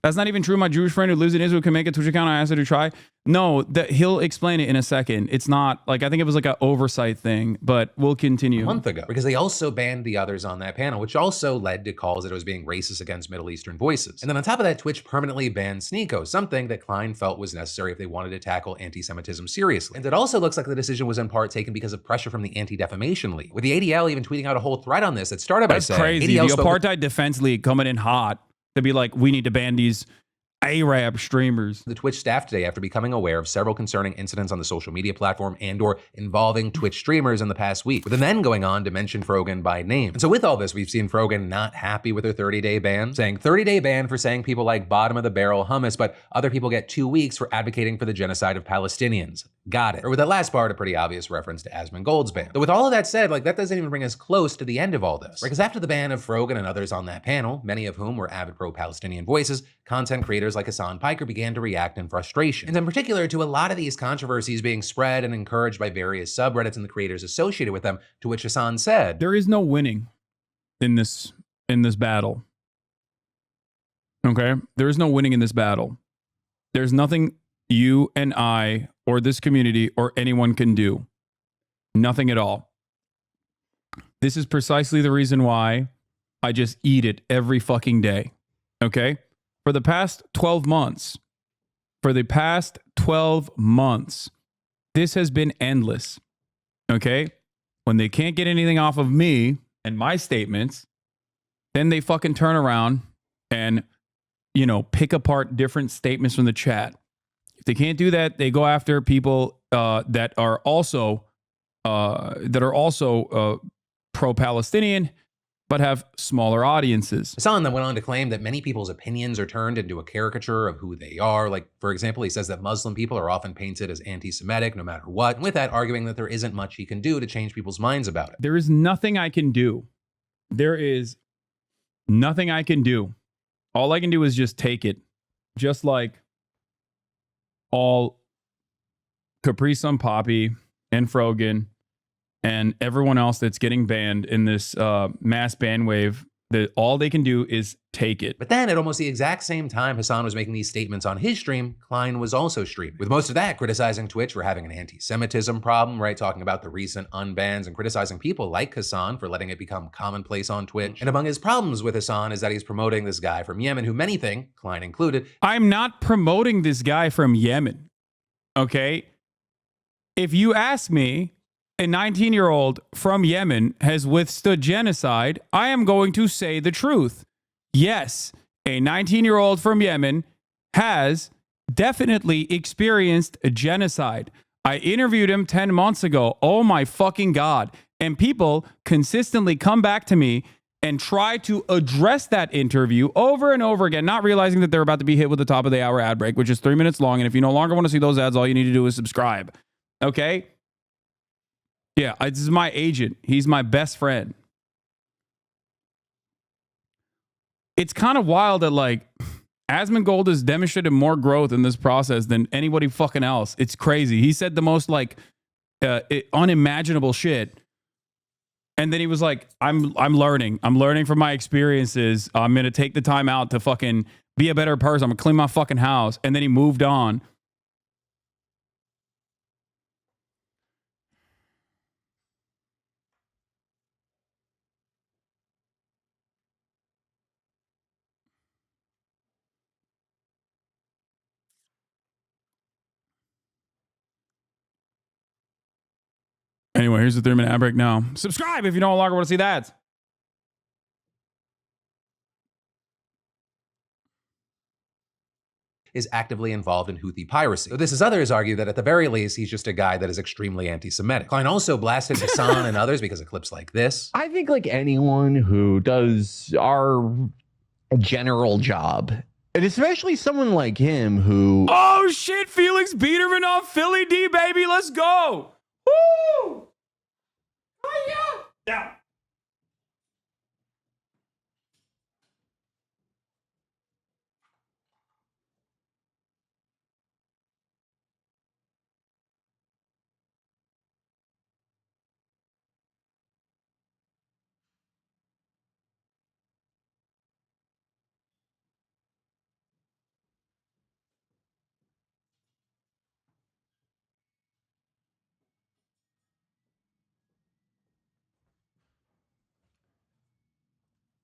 That's not even true. My Jewish friend who lives in Israel can make a Twitch account. I asked her to try. No, he'll explain it in a second. It's not like, I think it was like an oversight thing, but we'll continue. A month ago, because they also banned the others on that panel, which also led to calls that it was being racist against Middle Eastern voices. And then on top of that, Twitch permanently banned Sneeko, something that Klein felt was necessary if they wanted to tackle anti-Semitism seriously. And it also looks like the decision was in part taken because of pressure from the Anti-Defamation League, with the ADL even tweeting out a whole thread on this that started by saying... That's crazy. The Apartheid Defense League coming in hot to be like, we need to ban these Arab streamers. The Twitch staff today after becoming aware of several concerning incidents on the social media platform and or involving Twitch streamers in the past week, with them then going on to mention Frogan by name. And so with all this, we've seen Frogan not happy with her 30-day ban, saying 30-day ban for saying people like bottom of the barrel hummus, but other people get 2 weeks for advocating for the genocide of Palestinians. Got it. Or with that last part, a pretty obvious reference to Asmongold's ban. But with all of that said, like, that doesn't even bring us close to the end of all this. Right? Because after the ban of Frogan and others on that panel, many of whom were avid pro-Palestinian voices, content creators like Hasan Piker began to react in frustration. And in particular to a lot of these controversies being spread and encouraged by various subreddits and the creators associated with them, to which Hasan said, there is no winning in this battle. Okay? There is no winning in this battle. There's nothing you and I or this community or anyone can do. Nothing at all. This is precisely the reason why I just eat it every fucking day. Okay? For the past 12 months, this has been endless. Okay? When they can't get anything off of me and my statements, then they fucking turn around and, pick apart different statements from the chat. If they can't do that, they go after people that are also pro-Palestinian, but have smaller audiences. Hasan then went on to claim that many people's opinions are turned into a caricature of who they are. Like, for example, he says that Muslim people are often painted as anti-Semitic no matter what, and with that arguing that there isn't much he can do to change people's minds about it. There is nothing I can do. There is nothing I can do. All I can do is just take it. Just like all Capri Sun Poppy and Frogan and everyone else that's getting banned in this mass ban wave, that all they can do is take it. But then at almost the exact same time Hasan was making these statements on his stream, Klein was also streaming. With most of that criticizing Twitch for having an anti-Semitism problem, right? Talking about the recent unbans and criticizing people like Hasan for letting it become commonplace on Twitch. And among his problems with Hasan is that he's promoting this guy from Yemen who many think, Klein included. I'm not promoting this guy from Yemen, okay? If you ask me, a 19-year-old from Yemen has withstood genocide, I am going to say the truth. Yes, a 19-year-old from Yemen has definitely experienced a genocide. I interviewed him 10 months ago. Oh my fucking God. And people consistently come back to me and try to address that interview over and over again, not realizing that they're about to be hit with the top of the hour ad break, which is 3 minutes long. And if you no longer want to see those ads, all you need to do is subscribe. Okay? Yeah, this is my agent. He's my best friend. It's kind of wild that, like, Asmongold has demonstrated more growth in this process than anybody fucking else. It's crazy. He said the most, like, unimaginable shit. And then he was like, I'm learning. I'm learning from my experiences. I'm going to take the time out to fucking be a better person. I'm going to clean my fucking house. And then he moved on. Anyway, here's the 3-minute ad break now. Subscribe if you no longer want to see that. Is actively involved in Houthi piracy. So this is others argue that at the very least, he's just a guy that is extremely anti-Semitic. Klein also blasted Hasan and others because of clips like this. I think like anyone who does our general job, and especially someone like him who... Oh shit, Felix Biederman on Philly D, baby. Let's go. Woo! Oh yeah. Yeah.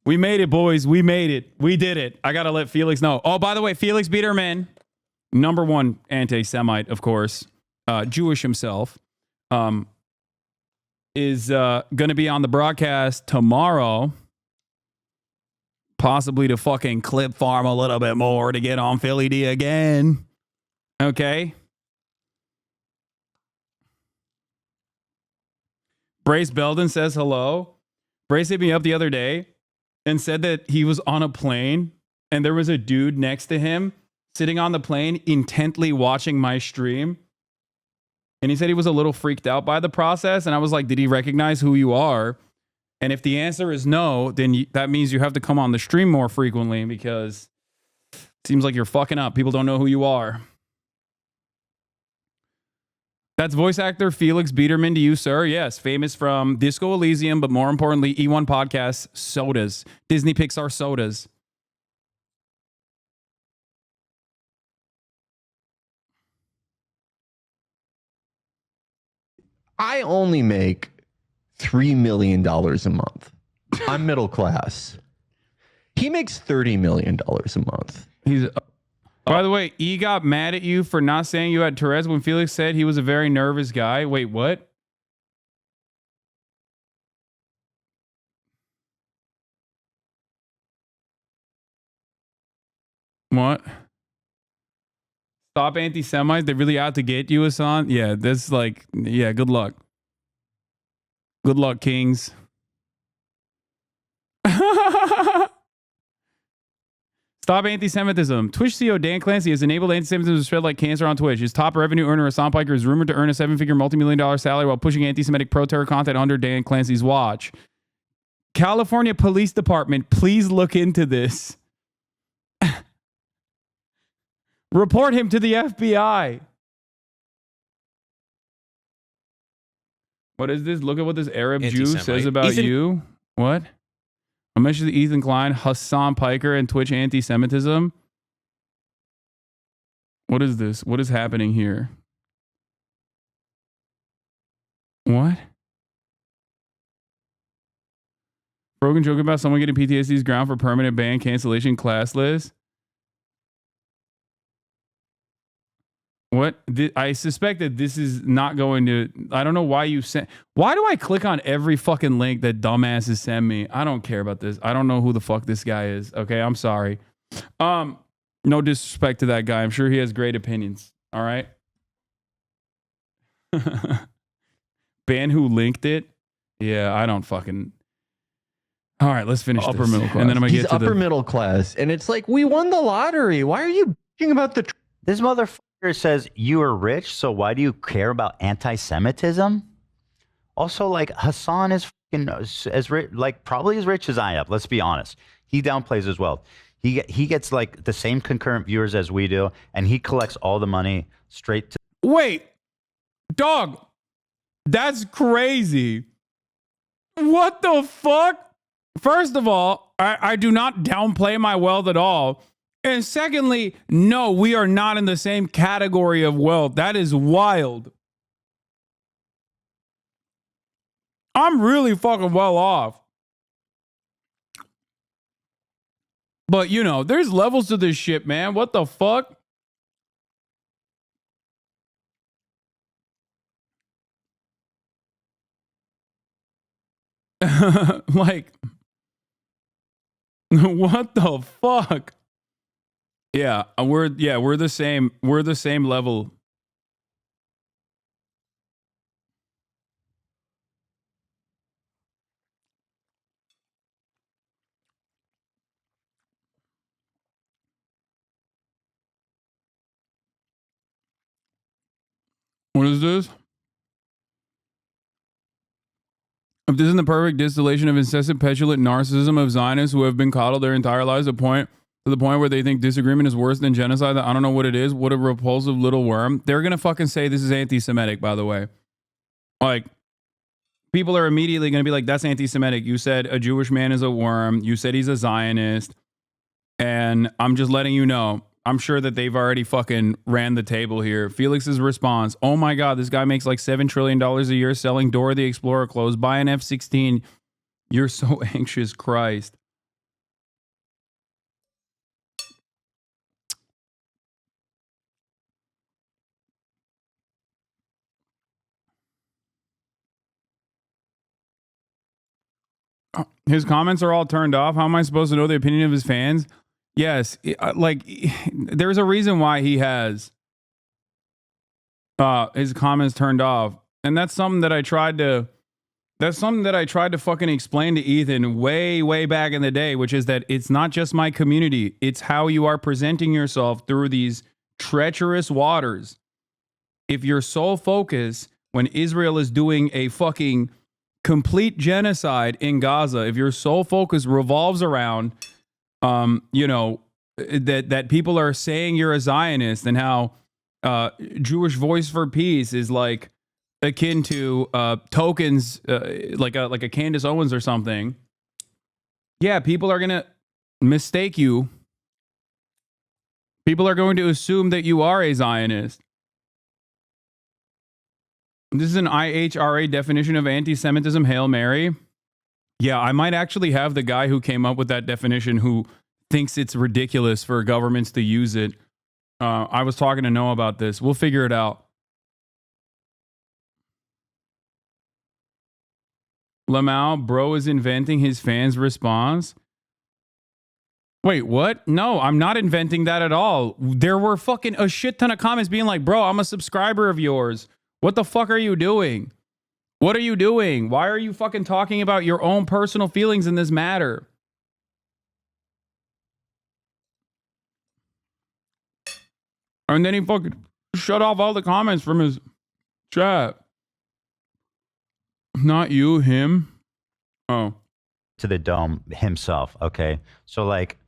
We made it, boys. We made it. We did it. I got to let Felix know. Oh, by the way, Felix Biederman, #1 anti-Semite, of course, Jewish himself, is going to be on the broadcast tomorrow, possibly to fucking clip farm a little bit more to get on Philly D again. Okay? Brace Belden says hello. Brace hit me up the other day and said that he was on a plane and there was a dude next to him sitting on the plane intently watching my stream. And he said he was a little freaked out by the process. And I was like, did he recognize who you are? And if the answer is no, then that means you have to come on the stream more frequently because it seems like you're fucking up. People don't know who you are. That's voice actor Felix Biederman to you, sir. Yes, famous from Disco Elysium, but more importantly, E1 Podcasts, sodas, Disney Pixar sodas. I only make $3 million a month. I'm middle class. He makes $30 million a month. He's... By the way, E got mad at you for not saying you had Tourette's when Felix said he was a very nervous guy. Wait, what? What? Stop anti-Semites. They're really out to get you, Hasan. Yeah, that's like, yeah, good luck. Good luck, kings. Stop anti-Semitism. Twitch CEO Dan Clancy has enabled anti-Semitism to spread like cancer on Twitch. His top revenue earner, Hasan Piker, is rumored to earn a 7-figure multi-million-dollar salary while pushing anti-Semitic pro-terror content under Dan Clancy's watch. California Police Department, please look into this. Report him to the FBI. What is this? Look at what this Arab Jew Anti-Semite. says about you. What? I mentioned Ethan Klein, Hassan Piker, and Twitch anti-Semitism. What is this? What is happening here? What? Rogan joking about someone getting PTSD's ground for permanent ban, cancellation, class list. What? I suspect that this is not going to. I don't know why you sent. Why do I click on every fucking link that dumbasses send me? I don't care about this. I don't know who the fuck this guy is. Okay, I'm sorry. No disrespect to that guy. I'm sure he has great opinions. All right. Ban who linked it? Yeah, I don't fucking. All right, let's finish upper this. middle class. And then I'm gonna He's get to upper middle class, and it's like we won the lottery. Why are you bitching about the? This motherfucker says you are rich, so why do you care about anti-Semitism? Also, like Hasan is fucking as rich, like probably as rich as I am. Let's be honest. He downplays his wealth. He gets like the same concurrent viewers as we do, and he collects all the money straight to. Wait, dog, that's crazy. What the fuck? First of all, I do not downplay my wealth at all. And secondly, no, we are not in the same category of wealth. That is wild. I'm really fucking well off. But, you know, there's levels to this shit, man. What the fuck? Like, what the fuck? Yeah, we're the same. We're the same level. What is this? If this isn't the perfect distillation of incessant, petulant narcissism of Zionists who have been coddled their entire lives to the point where they think disagreement is worse than genocide, I don't know what it is. What a repulsive little worm. They're going to fucking say this is anti-Semitic, by the way. Like, people are immediately going to be like, that's anti-Semitic. You said a Jewish man is a worm. You said he's a Zionist. And I'm just letting you know, I'm sure that they've already fucking ran the table here. Felix's response, oh my God, this guy makes like $7 trillion a year selling Dora the Explorer clothes. Buy an F-16. You're so anxious, Christ. His comments are all turned off. How am I supposed to know the opinion of his fans? Yes, like there's a reason why he has his comments turned off, and that's something that I tried to fucking explain to Ethan way back in the day, which is that it's not just my community, it's how you are presenting yourself through these treacherous waters. If your sole focus when Israel is doing a fucking complete genocide in Gaza, if your sole focus revolves around you know, that people are saying you're a Zionist and how Jewish Voice for Peace is like akin to tokens, like a Candace Owens or something. Yeah, people are gonna mistake you. People are going to assume that you are a Zionist. This is an IHRA definition of anti-Semitism, Hail Mary. Yeah, I might actually have the guy who came up with that definition who thinks it's ridiculous for governments to use it. I was talking to Noah about this. We'll figure it out. Lamau, bro is inventing his fans' response. Wait, what? No, I'm not inventing that at all. There were fucking a shit ton of comments being like, bro, I'm a subscriber of yours. What the fuck are you doing? What are you doing? Why are you fucking talking about your own personal feelings in this matter? And then he fucking shut off all the comments from his chat. Not you, him. Oh. To the dome himself, okay? So, like,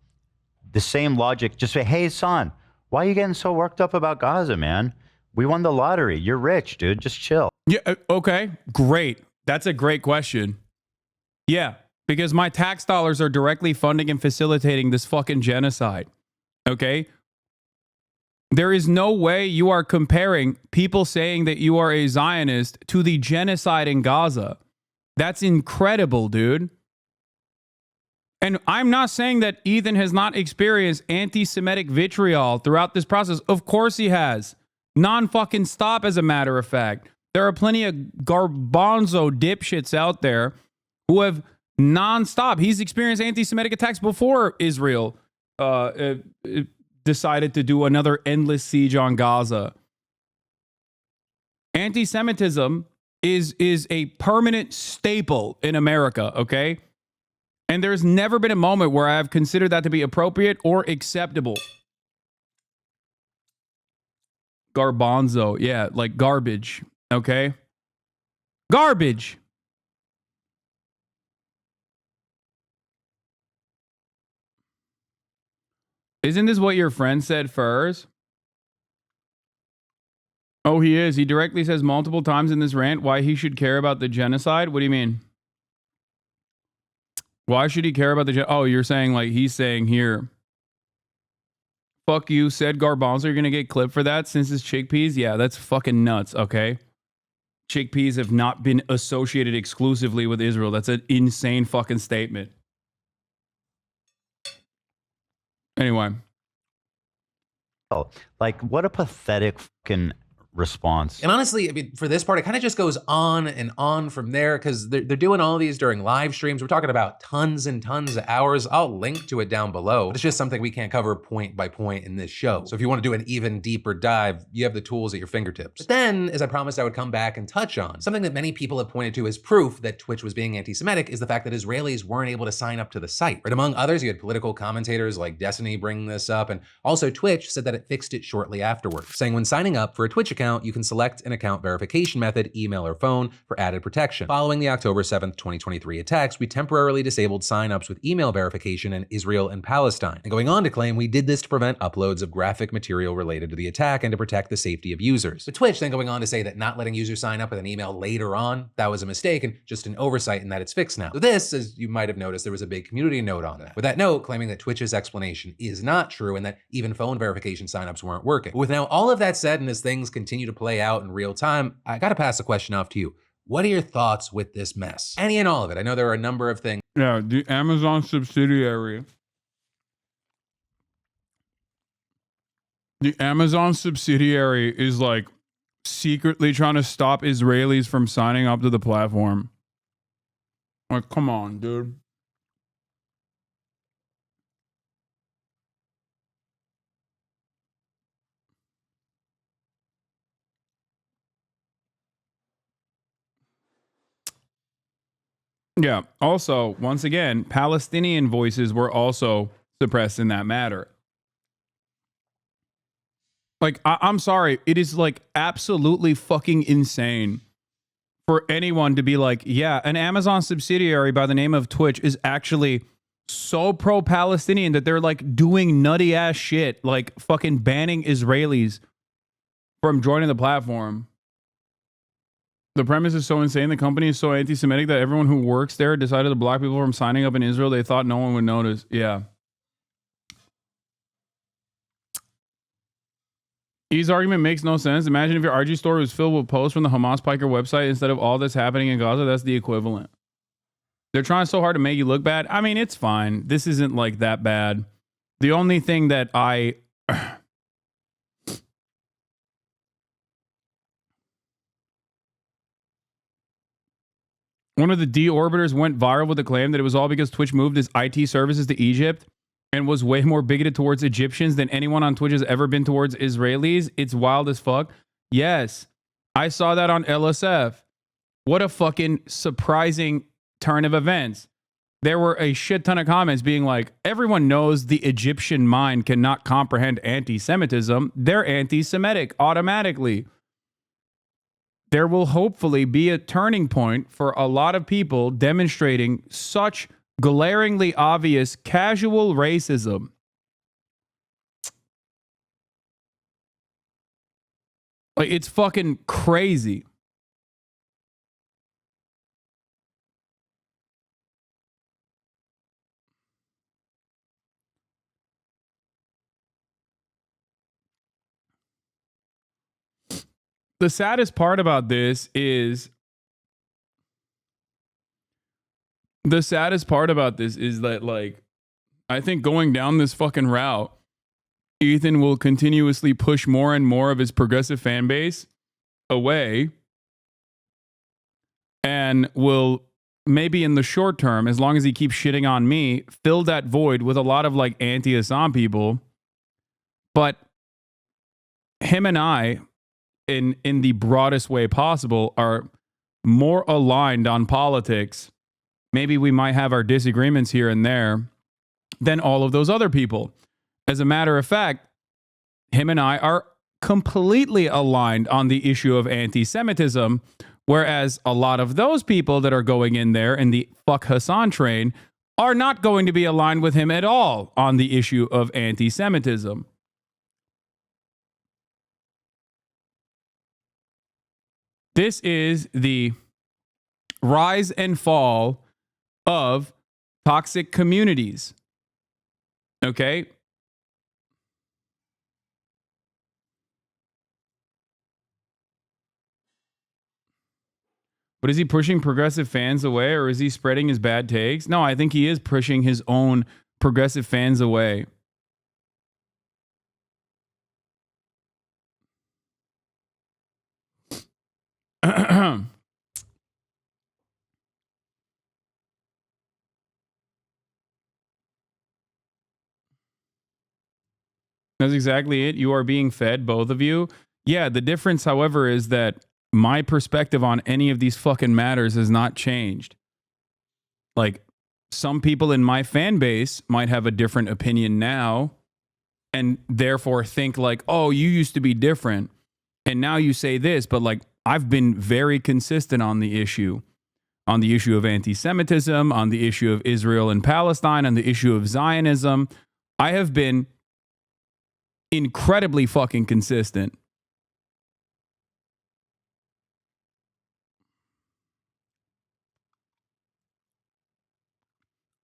the same logic, just say, hey, son, why are you getting so worked up about Gaza, man? We won the lottery. You're rich, dude. Just chill. Yeah. Okay. Great. That's a great question. Yeah. Because my tax dollars are directly funding and facilitating this fucking genocide. Okay. There is no way you are comparing people saying that you are a Zionist to the genocide in Gaza. That's incredible, dude. And I'm not saying that Ethan has not experienced anti-Semitic vitriol throughout this process. Of course he has. Non-fucking stop, as a matter of fact. There are plenty of garbanzo dipshits out there who have non-stop. He's experienced anti-Semitic attacks before Israel decided to do another endless siege on Gaza. Anti-Semitism is a permanent staple in America, okay? And there's never been a moment where I've considered that to be appropriate or acceptable. Garbanzo, yeah, like garbage, okay? Garbage. Isn't this what your friend said first? Oh, he is. He directly says multiple times in this rant why he should care about the genocide. What do you mean? Why should he care about the genocide? Oh, you're saying like he's saying here. Fuck you, said Garbanzo. You're going to get clipped for that since it's chickpeas? Yeah, that's fucking nuts, okay? Chickpeas have not been associated exclusively with Israel. That's an insane fucking statement. Anyway. Oh, like what a pathetic fucking response. And honestly, I mean, for this part, it kind of just goes on and on from there because they're doing all these during live streams. We're talking about tons and tons of hours. I'll link to it down below. It's just something we can't cover point by point in this show. So if you want to do an even deeper dive, you have the tools at your fingertips. But then, as I promised I would come back and touch on, something that many people have pointed to as proof that Twitch was being anti-Semitic is the fact that Israelis weren't able to sign up to the site. Right? Among others, you had political commentators like Destiny bringing this up, and also Twitch said that it fixed it shortly afterwards, saying when signing up for a Twitch account, you can select an account verification method, email or phone, for added protection. Following the October 7th, 2023 attacks, we temporarily disabled signups with email verification in Israel and Palestine. And going on to claim we did this to prevent uploads of graphic material related to the attack and to protect the safety of users. But Twitch then going on to say that not letting users sign up with an email later on, that was a mistake and just an oversight and that it's fixed now. So this, as you might have noticed, there was a big community note on that. With that note claiming that Twitch's explanation is not true and that even phone verification signups weren't working. But with now all of that said and as things continue to play out in real time, I gotta pass the question off to you. What are your thoughts with this mess? Any and all of it. I know there are a number of things. Yeah, the Amazon subsidiary. The Amazon subsidiary is like secretly trying to stop Israelis from signing up to the platform. Like, come on, dude. Yeah. Also, once again, Palestinian voices were also suppressed in that matter. Like, I'm sorry. It is like absolutely fucking insane for anyone to be like, yeah, an Amazon subsidiary by the name of Twitch is actually so pro-Palestinian that they're like doing nutty ass shit, like fucking banning Israelis from joining the platform. The premise is so insane. The company is so anti-Semitic that everyone who works there decided to block people from signing up in Israel. They thought no one would notice. Yeah. E's argument makes no sense. Imagine if your RG store was filled with posts from the Hamas Piker website instead of all that's happening in Gaza. That's the equivalent. They're trying so hard to make you look bad. I mean, it's fine. This isn't like that bad. The only thing that one of the deorbiters went viral with the claim that it was all because Twitch moved its IT services to Egypt and was way more bigoted towards Egyptians than anyone on Twitch has ever been towards Israelis. It's wild as fuck. Yes, I saw that on LSF. What a fucking surprising turn of events. There were a shit ton of comments being like, everyone knows the Egyptian mind cannot comprehend anti-Semitism. They're anti-Semitic automatically. There will hopefully be a turning point for a lot of people demonstrating such glaringly obvious casual racism. Like, it's fucking crazy. the saddest part about this is that, like, I think going down this fucking route, Ethan will continuously push more and more of his progressive fan base away, and will maybe in the short term, as long as he keeps shitting on me, fill that void with a lot of like anti-Hassan people. But him and I, in the broadest way possible, are more aligned on politics. Maybe we might have our disagreements here and there than all of those other people. As a matter of fact, him and I are completely aligned on the issue of anti-Semitism, whereas a lot of those people that are going in there in the fuck Hasan train are not going to be aligned with him at all on the issue of anti-Semitism. This is the rise and fall of toxic communities. Okay? But is he pushing progressive fans away, or is he spreading his bad takes? No, I think he is pushing his own progressive fans away. That's exactly it. You are being fed, both of you. Yeah, the difference, however, is that my perspective on any of these fucking matters has not changed. Like, some people in my fan base might have a different opinion now and therefore think like, oh, you used to be different and now you say this, but like, I've been very consistent on the issue of anti-Semitism, on the issue of Israel and Palestine, on the issue of Zionism. I have been incredibly fucking consistent.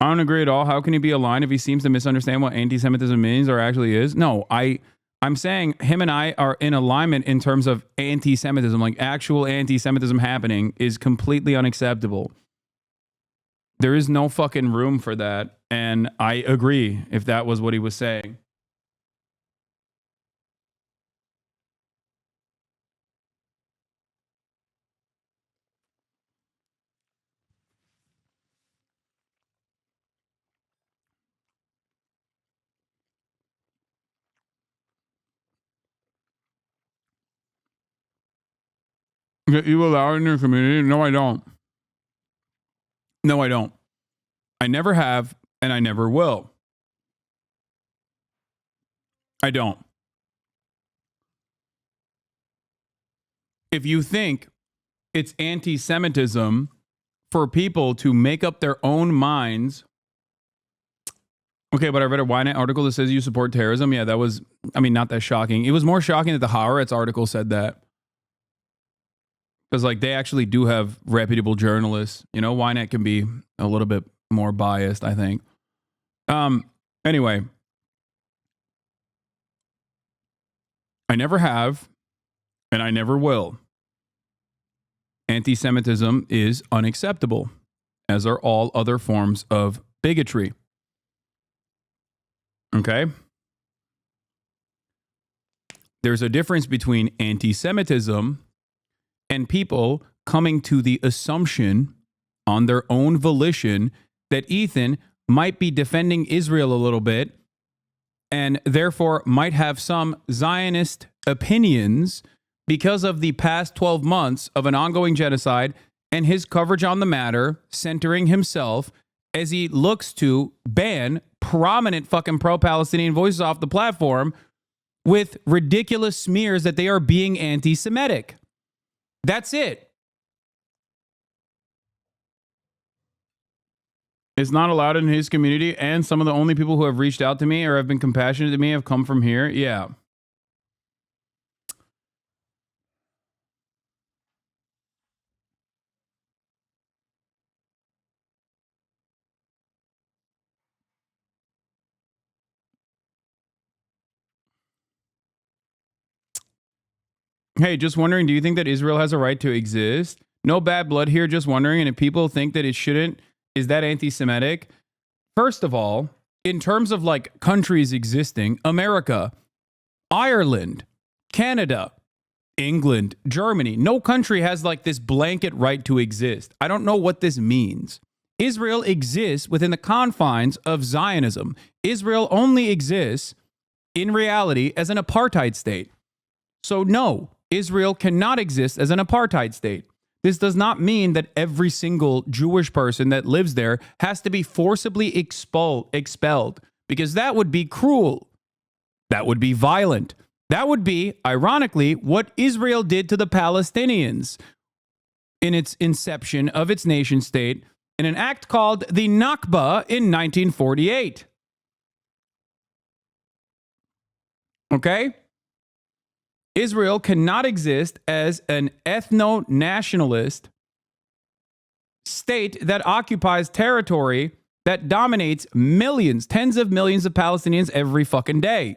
I don't agree at all. How can he be aligned if he seems to misunderstand what anti-Semitism means or actually is? No, I'm saying him and I are in alignment in terms of anti-Semitism. Like, actual anti-Semitism happening is completely unacceptable. There is no fucking room for that. And I agree if that was what he was saying. You allow it in your community? No, I don't. No, I don't. I never have, and I never will. I don't. If you think it's anti-Semitism for people to make up their own minds. Okay, but I read a Ynet article that says you support terrorism. Yeah, that was, I mean, not that shocking. It was more shocking that the Haaretz article said that. Because, like, they actually do have reputable journalists. You know, Ynet can be a little bit more biased, I think. Anyway. I never have, and I never will. Anti-Semitism is unacceptable, as are all other forms of bigotry. Okay? There's a difference between anti-Semitism and people coming to the assumption on their own volition that Ethan might be defending Israel a little bit and therefore might have some Zionist opinions because of the past 12 months of an ongoing genocide and his coverage on the matter, centering himself as he looks to ban prominent fucking pro-Palestinian voices off the platform with ridiculous smears that they are being anti-Semitic. That's it. It's not allowed in his community, and some of the only people who have reached out to me or have been compassionate to me have come from here. Yeah. Hey, just wondering, do you think that Israel has a right to exist? No bad blood here, just wondering. And if people think that it shouldn't, is that anti-Semitic? First of all, in terms of like countries existing, America, Ireland, Canada, England, Germany, no country has like this blanket right to exist. I don't know what this means. Israel exists within the confines of Zionism. Israel only exists in reality as an apartheid state. So no, Israel cannot exist as an apartheid state. This does not mean that every single Jewish person that lives there has to be forcibly expelled, because that would be cruel. That would be violent. That would be, ironically, what Israel did to the Palestinians in its inception of its nation state in an act called the Nakba in 1948. Okay? Israel cannot exist as an ethno-nationalist state that occupies territory that dominates millions, tens of millions of Palestinians every fucking day.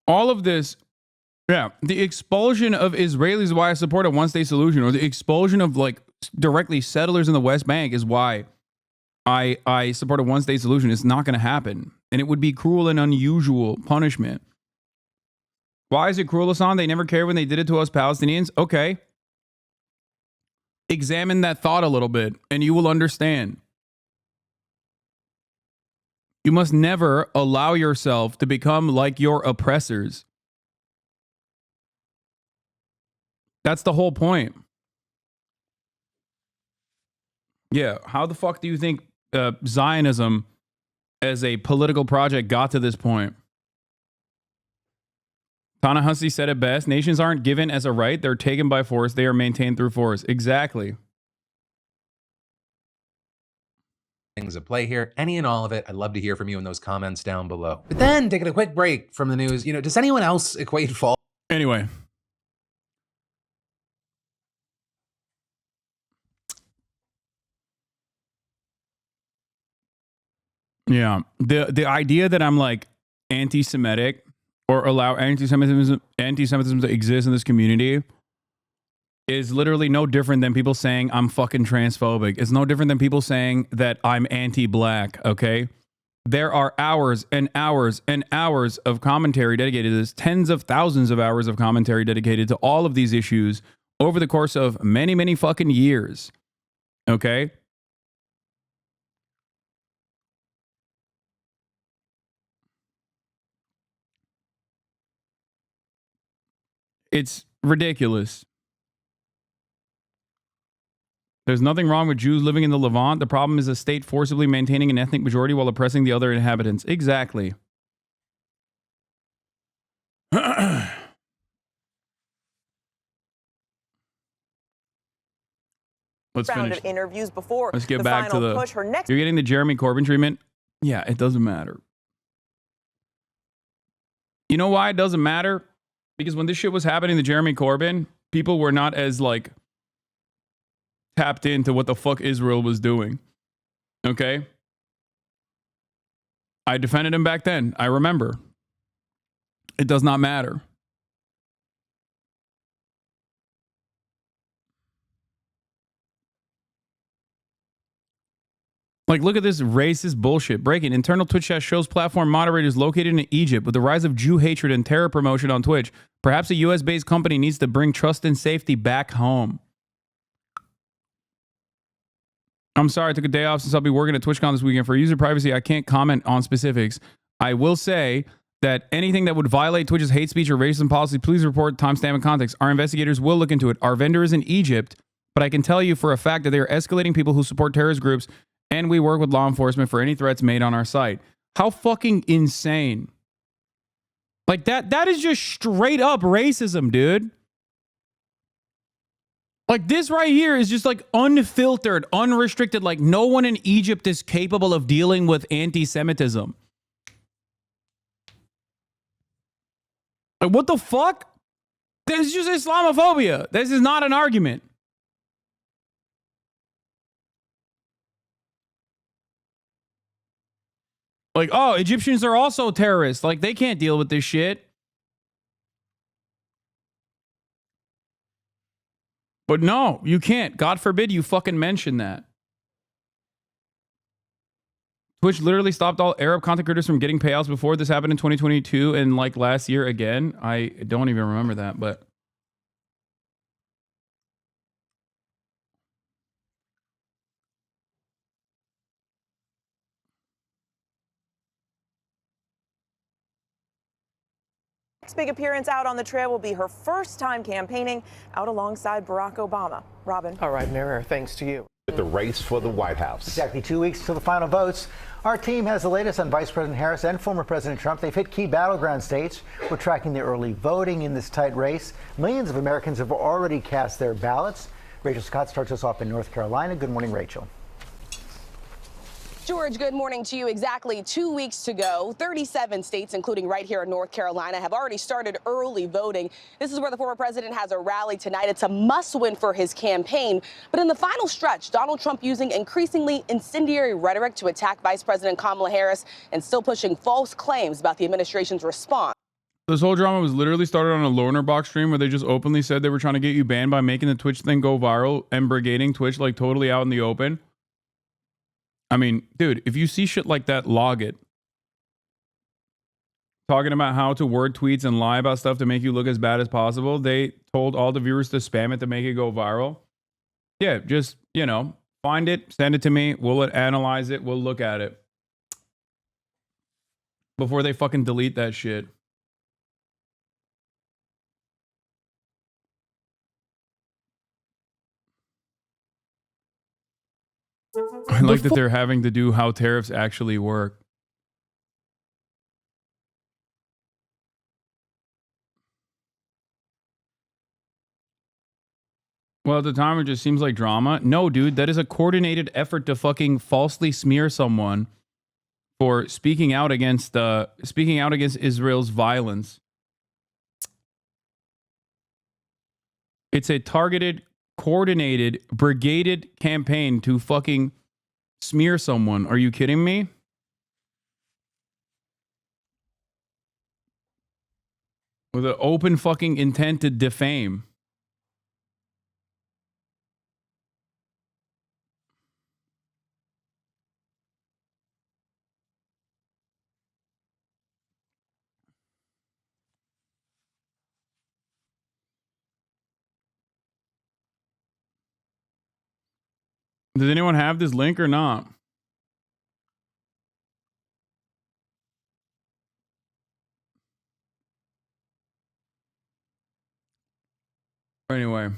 All of this, yeah, the expulsion of Israelis is why I support a one-state solution, or the expulsion of like directly settlers in the West Bank is why I support a one-state solution. It's not going to happen, and it would be cruel and unusual punishment. Why is it cruel, Hasan? They never cared when they did it to us Palestinians. Okay, examine that thought a little bit, and you will understand. You must never allow yourself to become like your oppressors. That's the whole point. Yeah, how the fuck do you think Zionism as a political project got to this point? Ta-Nehisi said it best. Nations aren't given as a right. They're taken by force. They are maintained through force. Exactly. Things at play here, any and all of it. I'd love to hear from you in those comments down below. But then, taking a quick break from the news, does anyone else equate fall? Anyway. Yeah. The idea that I'm like anti-Semitic or allow anti-Semitism to exist in this community is literally no different than people saying I'm fucking transphobic. It's no different than people saying that I'm anti-black, okay? There are hours and hours and hours of commentary dedicated to this, tens of thousands of hours of commentary dedicated to all of these issues over the course of many, many fucking years, okay? It's ridiculous. There's nothing wrong with Jews living in the Levant. The problem is a state forcibly maintaining an ethnic majority while oppressing the other inhabitants. Exactly. Let's finish. Of interviews before Let's get back to the push. Her next. You're getting the Jeremy Corbyn treatment. Yeah, it doesn't matter. You know why it doesn't matter? Because when this shit was happening to Jeremy Corbyn, people were not as like tapped into what the fuck Israel was doing. Okay? I defended him back then. I remember. It does not matter. Like, look at this racist bullshit. Breaking. Internal Twitch chat shows platform moderators located in Egypt. With the rise of Jew hatred and terror promotion on Twitch, perhaps a US-based company needs to bring trust and safety back home. I'm sorry, I took a day off since I'll be working at TwitchCon this weekend. For user privacy, I can't comment on specifics. I will say that anything that would violate Twitch's hate speech or racism policy, please report timestamp and context. Our investigators will look into it. Our vendor is in Egypt, but I can tell you for a fact that they are escalating people who support terrorist groups, and we work with law enforcement for any threats made on our site. How fucking insane. Like that is just straight up racism, dude. Like this right here is just like unfiltered, unrestricted. Like no one in Egypt is capable of dealing with anti-Semitism. Like what the fuck? This is just Islamophobia. This is not an argument. Like, oh, Egyptians are also terrorists. Like they can't deal with this shit. But no, you can't. God forbid you fucking mention that. Twitch literally stopped all Arab content creators from getting payouts before this happened in 2022 and like last year again. I don't even remember that, but Next big appearance out on the trail will be her first time campaigning out alongside Barack Obama. Robin. All right, Mary, thanks to you. The race for the White House. Exactly 2 weeks till the final votes. Our team has the latest on Vice President Harris and former President Trump. They've hit key battleground states. We're tracking the early voting in this tight race. Millions of Americans have already cast their ballots. Rachel Scott starts us off in North Carolina. Good morning, Rachel. George, good morning to you. Exactly 2 weeks to go. 37 states, including right here in North Carolina, have already started early voting. This is where the former president has a rally tonight. It's a must-win for his campaign. But in the final stretch, Donald Trump using increasingly incendiary rhetoric to attack Vice President Kamala Harris and still pushing false claims about the administration's response. this whole drama was literally started on a Loner Box stream where they just openly said they were trying to get you banned by making the Twitch thing go viral and brigading Twitch like totally out in the open. I mean, dude, if you see shit like that, log it. Talking about how to word tweets and lie about stuff to make you look as bad as possible. They told all the viewers to spam it to make it go viral. Yeah, just, you know, find it, send it to me. We'll analyze it. We'll look at it. Before they fucking delete that shit. I like that they're having to do how tariffs actually work. Well, at the time, it just seems like drama. No, dude, that is a coordinated effort to fucking falsely smear someone for speaking out against Israel's violence. It's a targeted, coordinated, brigaded campaign to fucking smear someone. Are you kidding me? With an open fucking intent to defame. Does anyone have this link or not? Anyway.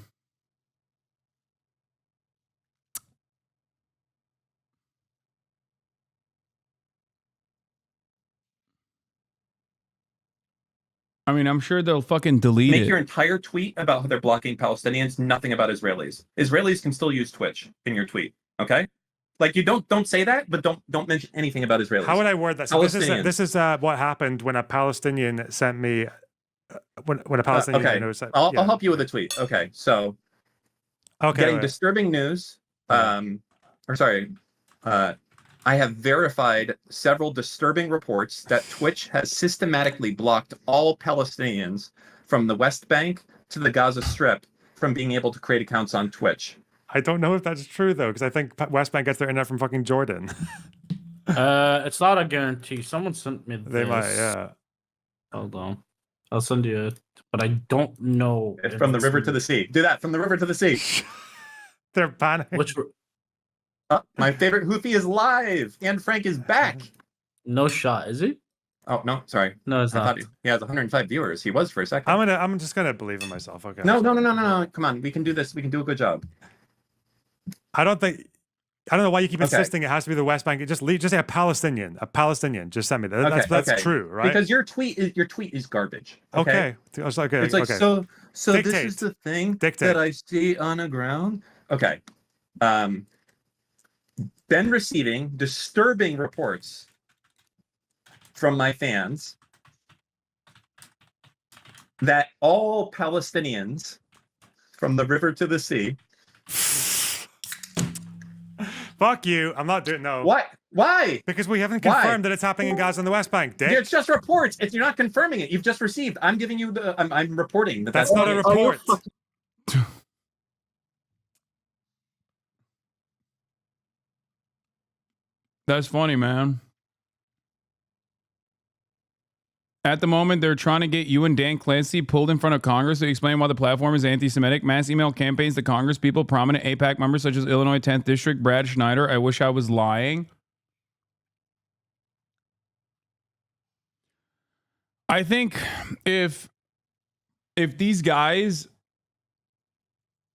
I mean, I'm sure they'll fucking delete it. Make your entire tweet about how they're blocking Palestinians, nothing about Israelis. Israelis can still use Twitch in your tweet, okay? Like you don't say that, but don't mention anything about Israelis. How would I word that? So this is what happened when a Palestinian sent me when a Palestinian okay. I'll help you with a tweet. Okay, so getting disturbing news. I have verified several disturbing reports that Twitch has systematically blocked all Palestinians from the West Bank to the Gaza Strip from being able to create accounts on Twitch. I don't know if that's true, though, because I think West Bank gets their internet from fucking Jordan. It's not a guarantee. Someone sent me this. They might, yeah. Hold on. I'll send you it, but I don't know. It's from the river to the sea. Do that, from the river to the sea. They're banning. Which... my favorite Houthi is live. Anne Frank is back. No shot, is he? Oh no, sorry. No, it's not. He has 105 viewers. He was for a second. I'm just gonna believe in myself. Okay. No. Come on, we can do this. We can do a good job. I don't think I don't know why you keep insisting it has to be the West Bank. Just say a Palestinian. A Palestinian. Just send me that. That's true, right? Because your tweet is garbage. Okay. It's like so Dictate. This is the thing that I see on the ground. Okay. Been receiving disturbing reports from my fans that all Palestinians from the river to the sea. Fuck you. I'm not doing no. What? Why? Because we haven't confirmed that it's happening in Gaza and the West Bank, Dick. It's just reports. You're not confirming it. You've just received. I'm giving you the. I'm reporting that. That's not a report. That's funny, man. At the moment, they're trying to get you and Dan Clancy pulled in front of Congress to explain why the platform is anti-Semitic. Mass email campaigns to Congress people, prominent AIPAC members such as Illinois 10th District, Brad Schneider. I wish I was lying. I think if these guys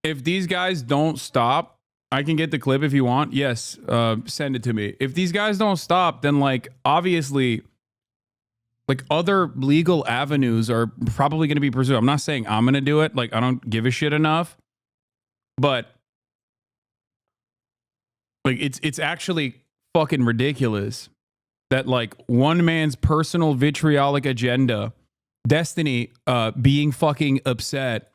don't stop, I can get the clip if you want. Yes, send it to me. If these guys don't stop, then like obviously like other legal avenues are probably going to be pursued. I'm not saying I'm going to do it. Like I don't give a shit enough, but like it's actually fucking ridiculous that like one man's personal vitriolic agenda, Destiny, being fucking upset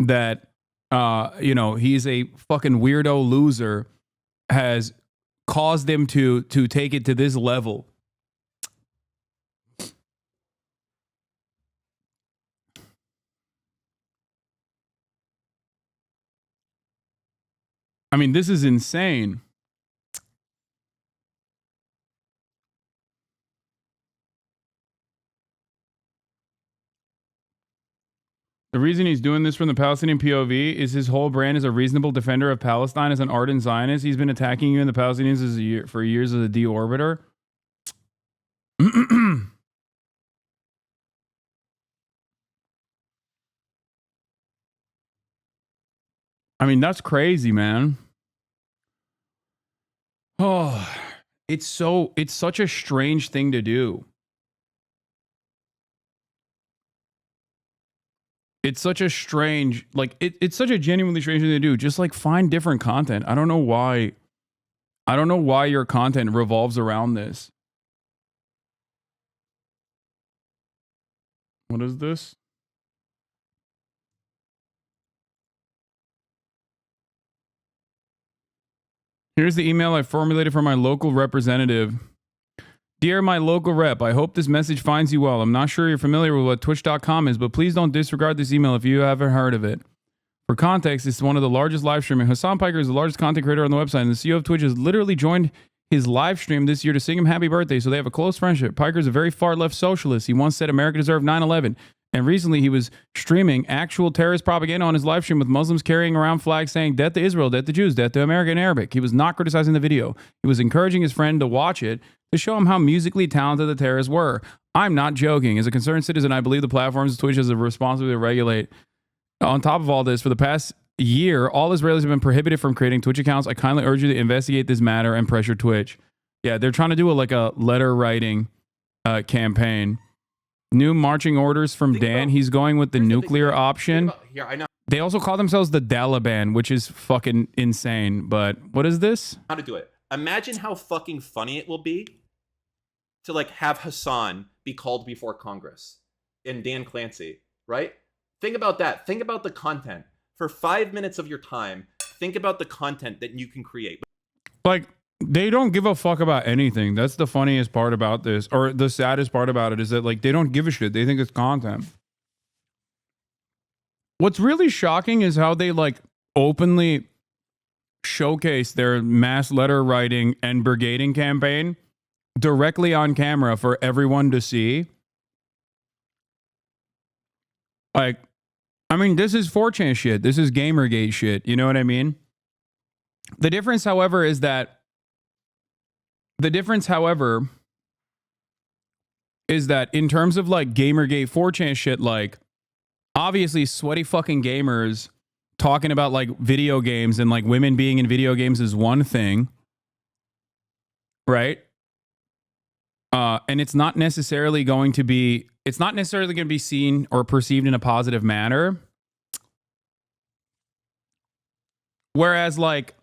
that he's a fucking weirdo loser, has caused him to take it to this level. I mean, this is insane. The reason he's doing this from the Palestinian POV is his whole brand is a reasonable defender of Palestine as an ardent Zionist. He's been attacking you and the Palestinians for years as a deorbiter. I mean, that's crazy, man. Oh, it's such a strange thing to do. It's such a strange, like, it's such a genuinely strange thing to do. Just like find different content. I don't know why your content revolves around this. What is this? Here's the email I formulated for my local representative. Dear my local rep, I hope this message finds you well. I'm not sure you're familiar with what twitch.com is, but please don't disregard this email if you haven't heard of it. For context, it's one of the largest live streaming. Hasan Piker is the largest content creator on the website, and the CEO of Twitch has literally joined his live stream this year to sing him happy birthday, so they have a close friendship. Piker is a very far-left socialist. He once said America deserved 9/11, and recently he was streaming actual terrorist propaganda on his live stream with Muslims carrying around flags saying death to Israel, death to Jews, death to America in Arabic. He was not criticizing the video. He was encouraging his friend to watch it to show him how musically talented the terrorists were. I'm not joking. As a concerned citizen, I believe the platforms of Twitch has a responsibility to regulate. On top of all this, for the past year, all Israelis have been prohibited from creating Twitch accounts. I kindly urge you to investigate this matter and pressure Twitch. Yeah, they're trying to do a letter writing campaign. New marching orders from Dan. He's going with the nuclear option. Here, I know They also call themselves the Taliban, which is fucking insane. But what is this? how to do it. Imagine how fucking funny it will be to like have Hasan be called before Congress and Dan Clancy, right? Think about that. Think about the content. For 5 minutes of your time, think about the content that you can create. Like, they don't give a fuck about anything. That's the funniest part about this, or the saddest part about it, is that like they don't give a shit. They think it's content. What's really shocking is how they like openly showcase their mass letter writing and brigading campaign directly on camera for everyone to see. Like, I mean, this is 4chan shit. This is Gamergate shit. You know what I mean? The difference, however, is that in terms of like Gamergate 4chan shit, like obviously sweaty fucking gamers talking about like video games and like women being in video games is one thing, right? And it's not necessarily going to be seen or perceived in a positive manner. Whereas like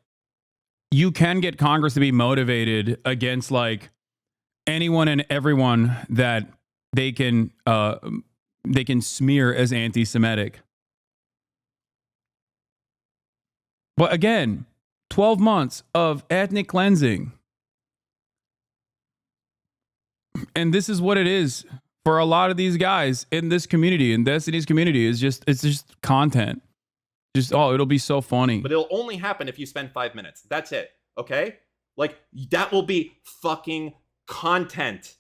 you can get Congress to be motivated against like anyone and everyone that they can smear as anti-Semitic. But again, 12 months of ethnic cleansing. And this is what it is for a lot of these guys in this community, in Destiny's community. It's just content. Just, oh, it'll be so funny. But it'll only happen if you spend 5 minutes. That's it. Okay? Like, that will be fucking content.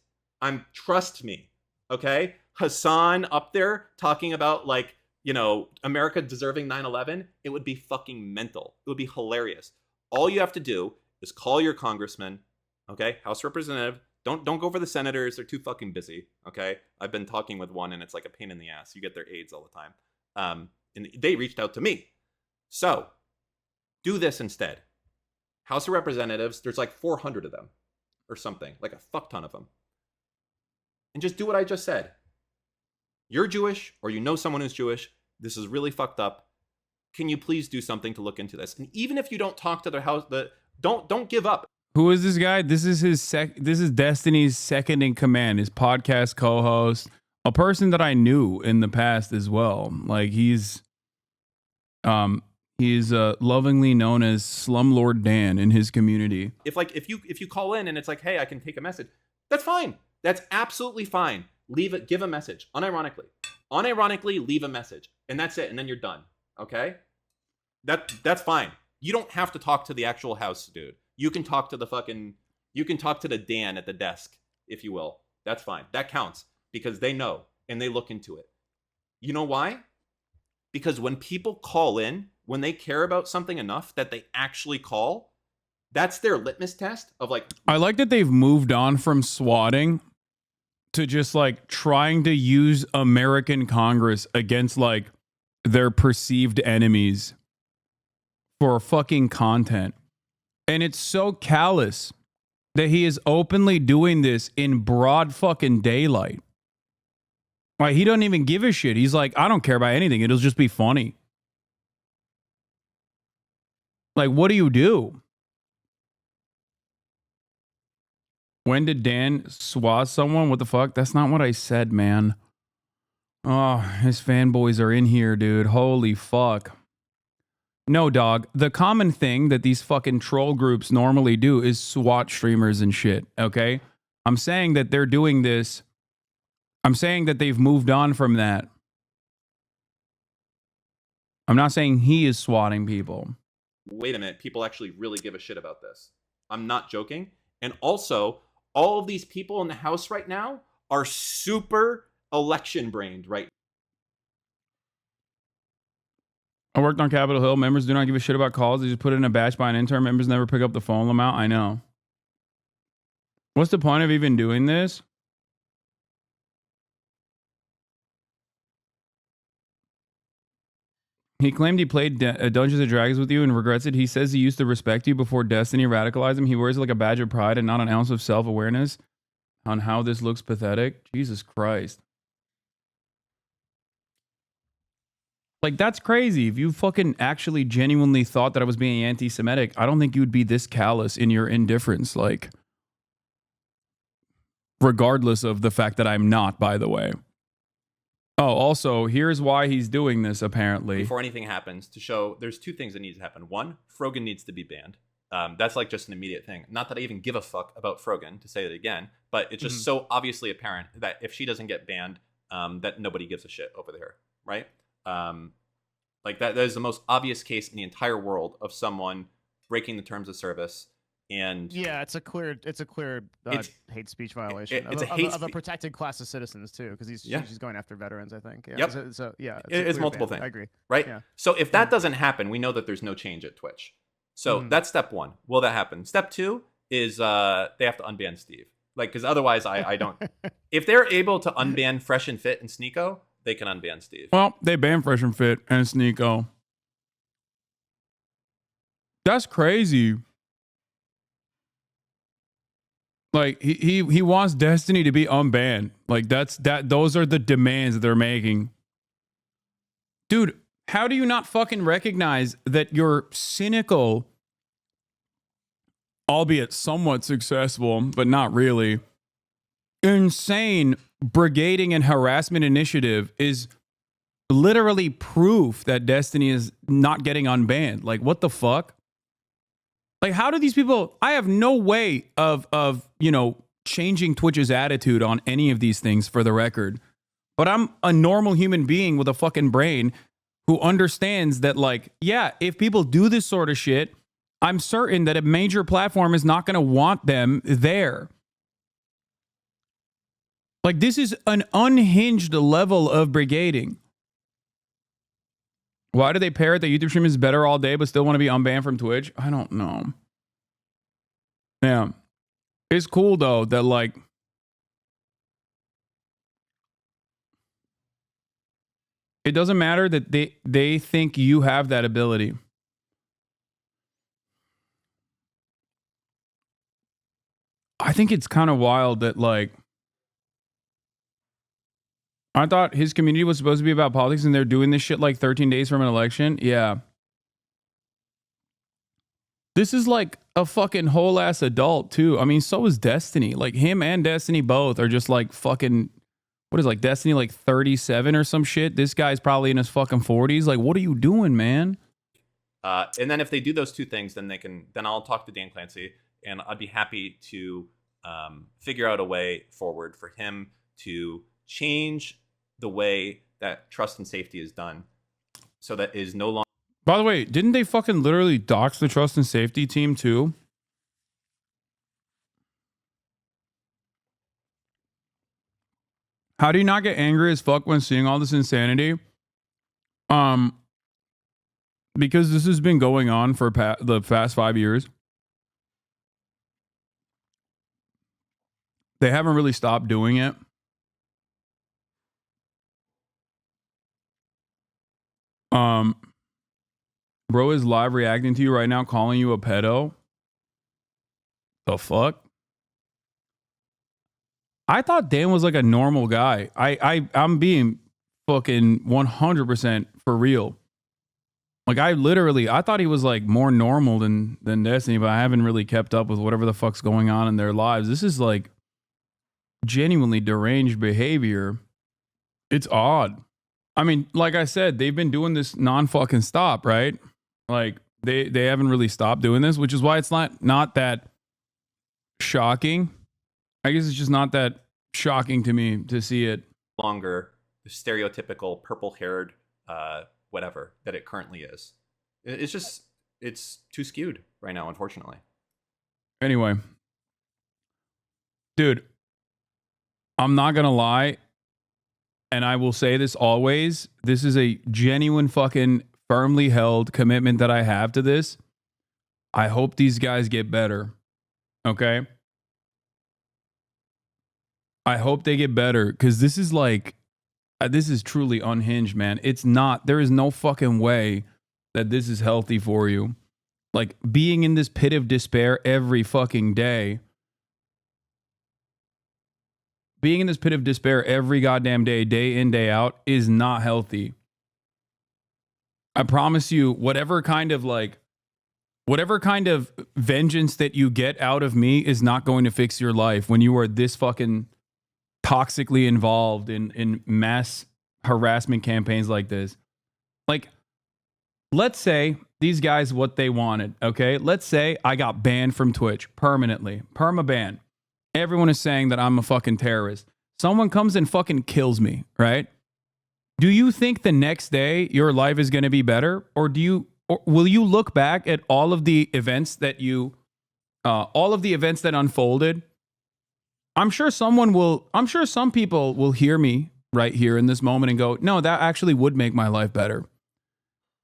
Trust me. Okay? Hasan up there talking about, like, you know, America deserving 9/11. It would be fucking mental. It would be hilarious. All you have to do is call your congressman, okay? House representative. Don't go for the senators. They're too fucking busy, okay? I've been talking with one, and it's like a pain in the ass. You get their aides all the time. And they reached out to me. So, do this instead. House of Representatives, there's like 400 of them or something, like a fuck ton of them. And just do what I just said. You're Jewish, or you know someone who's Jewish. This is really fucked up. Can you please do something to look into this? And even if you don't talk to their house, don't give up. Who is this guy? This is this is Destiny's second in command, his podcast co-host, a person that I knew in the past as well. Like he's lovingly known as Slumlord Dan in his community. If you call in and it's like, hey, I can take a message, that's fine. That's absolutely fine. Give a message. Unironically, leave a message. And that's it. And then you're done. Okay? That's fine. You don't have to talk to the actual house, dude. You can talk to the Dan at the desk, if you will. That's fine. That counts because they know and they look into it. You know why? Because when people call in, when they care about something enough that they actually call, that's their litmus test of like. I like that they've moved on from swatting to just like trying to use American Congress against like their perceived enemies for fucking content. And it's so callous that he is openly doing this in broad fucking daylight. Like, he doesn't even give a shit. He's like, I don't care about anything. It'll just be funny. Like, what do you do? When did Dan swat someone? What the fuck? That's not what I said, man. Oh, his fanboys are in here, dude. Holy fuck. No, dog. The common thing that these fucking troll groups normally do is swat streamers and shit, okay? I'm saying that they're doing this. I'm saying that they've moved on from that. I'm not saying he is swatting people. Wait a minute. People actually really give a shit about this. I'm not joking. And also, all of these people in the House right now are super election-brained right now. I worked on Capitol Hill. Members do not give a shit about calls. They just put it in a batch by an intern. Members never pick up the phone amount. I know. What's the point of even doing this? He claimed he played Dungeons & Dragons with you and regrets it. He says he used to respect you before Destiny radicalized him. He wears it like a badge of pride and not an ounce of self-awareness on how this looks pathetic. Jesus Christ. Like, that's crazy. If you fucking actually genuinely thought that I was being anti-Semitic, I don't think you would be this callous in your indifference. Like, regardless of the fact that I'm not, by the way. Oh, also, here's why he's doing this, apparently. Before anything happens, to show there's two things that need to happen. One, Frogan needs to be banned. That's like just an immediate thing. Not that I even give a fuck about Frogan, to say it again, but it's just so obviously apparent that if she doesn't get banned, that nobody gives a shit over there, right? Like that is the most obvious case in the entire world of someone breaking the terms of service. And yeah, it's a clear hate speech violation of a protected class of citizens too, because she's going after veterans, I think. Yeah. Yep. So yeah, it's multiple things. I agree. Right. Yeah. So if that doesn't happen, we know that there's no change at Twitch. So that's step one. Will that happen? Step two is they have to unban Steve. Like, because otherwise I don't. If they're able to unban Fresh and Fit and Sneeko, they can unban Steve. Well, they banned Fresh and Fit and Sneeko. That's crazy. Like he wants Destiny to be unbanned. Like those are the demands that they're making. Dude, how do you not fucking recognize that you're cynical, albeit somewhat successful, but not really, insane brigading and harassment initiative is literally proof that Destiny is not getting unbanned? Like, what the fuck? Like, how do these people... I have no way of changing Twitch's attitude on any of these things, for the record. But I'm a normal human being with a fucking brain who understands that, like, yeah, if people do this sort of shit, I'm certain that a major platform is not going to want them there. Like, this is an unhinged level of brigading. Why do they parrot that YouTube stream is better all day but still want to be unbanned from Twitch? I don't know. Yeah. It's cool, though, that, like, it doesn't matter that they think you have that ability. I think it's kind of wild that, like, I thought his community was supposed to be about politics and they're doing this shit like 13 days from an election. Yeah. This is like a fucking whole ass adult too. I mean, so is Destiny. Like, him and Destiny both are just like fucking, what is like Destiny like 37 or some shit? This guy's probably in his fucking 40s. Like, what are you doing, man? And then if they do those two things, then I'll talk to Dan Clancy and I'd be happy to figure out a way forward for him to change the way that trust and safety is done, so that is no longer. By the way, didn't they fucking literally dox the trust and safety team too? How do you not get angry as fuck when seeing all this insanity? Because this has been going on for the past 5 years. They haven't really stopped doing it. Bro is live reacting to you right now, calling you a pedo. The fuck? I thought Dan was like a normal guy. I'm being fucking 100% for real. Like, I thought he was like more normal than Destiny, but I haven't really kept up with whatever the fuck's going on in their lives. This is like genuinely deranged behavior. It's odd. I mean, like I said, they've been doing this non-fucking stop, right? Like, they haven't really stopped doing this, which is why it's not that shocking. I guess it's just not that shocking to me to see it. Longer the stereotypical purple-haired whatever that it currently is. It's too skewed right now, unfortunately. Anyway, dude, I'm not gonna lie, and I will say this always, this is a genuine fucking firmly held commitment that I have to this. I hope these guys get better. Okay? I hope they get better, because this is like, this is truly unhinged, man. It's not, there is no fucking way that this is healthy for you. Like, being in this pit of despair every fucking day. Being in this pit of despair every goddamn day, day in, day out, is not healthy. I promise you, whatever kind of vengeance that you get out of me is not going to fix your life when you are this fucking toxically involved in mass harassment campaigns like this. Like, let's say these guys, what they wanted, okay? Let's say I got banned from Twitch permanently, perma-ban. Everyone is saying that I'm a fucking terrorist. Someone comes and fucking kills me, right? Do you think the next day your life is going to be better? Or will you look back at all of the events that unfolded? I'm sure some people will hear me right here in this moment and go, no, that actually would make my life better.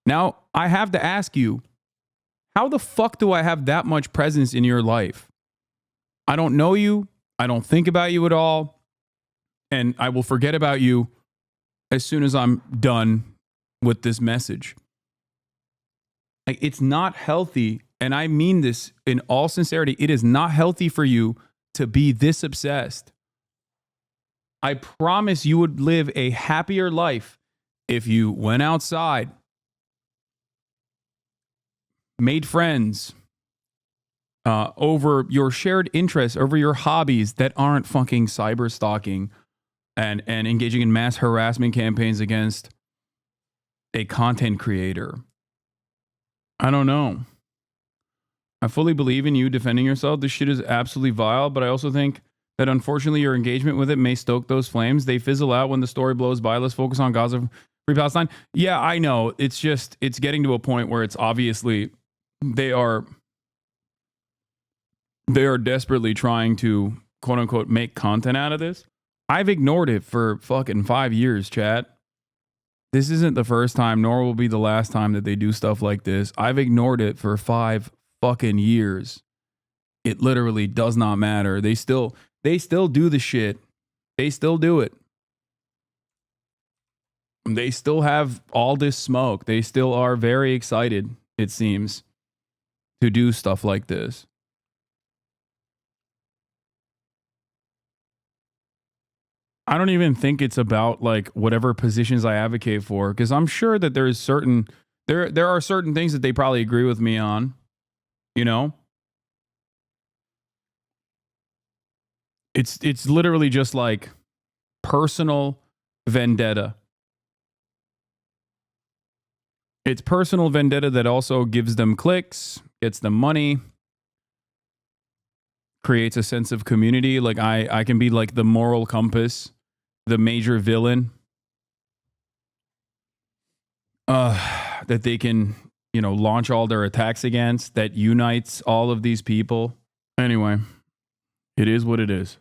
Now, I have to ask you, how the fuck do I have that much presence in your life? I don't know you. I don't think about you at all. And I will forget about you as soon as I'm done with this message. Like, it's not healthy and I mean this in all sincerity, it is not healthy for you to be this obsessed. I promise you would live a happier life if you went outside, made friends, over your shared interests, over your hobbies that aren't fucking cyber stalking and engaging in mass harassment campaigns against a content creator. I don't know. I fully believe in you defending yourself. This shit is absolutely vile, but I also think that unfortunately your engagement with it may stoke those flames. They fizzle out when the story blows by. Let's focus on Gaza, Free Palestine. Yeah, I know. It's just, it's getting to a point where it's obviously they are desperately trying to, quote unquote, make content out of this. I've ignored it for fucking 5 years, chat. This isn't the first time, nor will be the last time that they do stuff like this. I've ignored it for 5 fucking years. It literally does not matter. They still do the shit. They still do it. They still have all this smoke. They still are very excited, it seems, to do stuff like this. I don't even think it's about like whatever positions I advocate for, because I'm sure that there are certain things that they probably agree with me on, you know? It's literally just like personal vendetta. It's personal vendetta that also gives them clicks, gets them money, creates a sense of community. Like I can be like the moral compass, the major villain that they can, you know, launch all their attacks against, that unites all of these people. Anyway, it is what it is.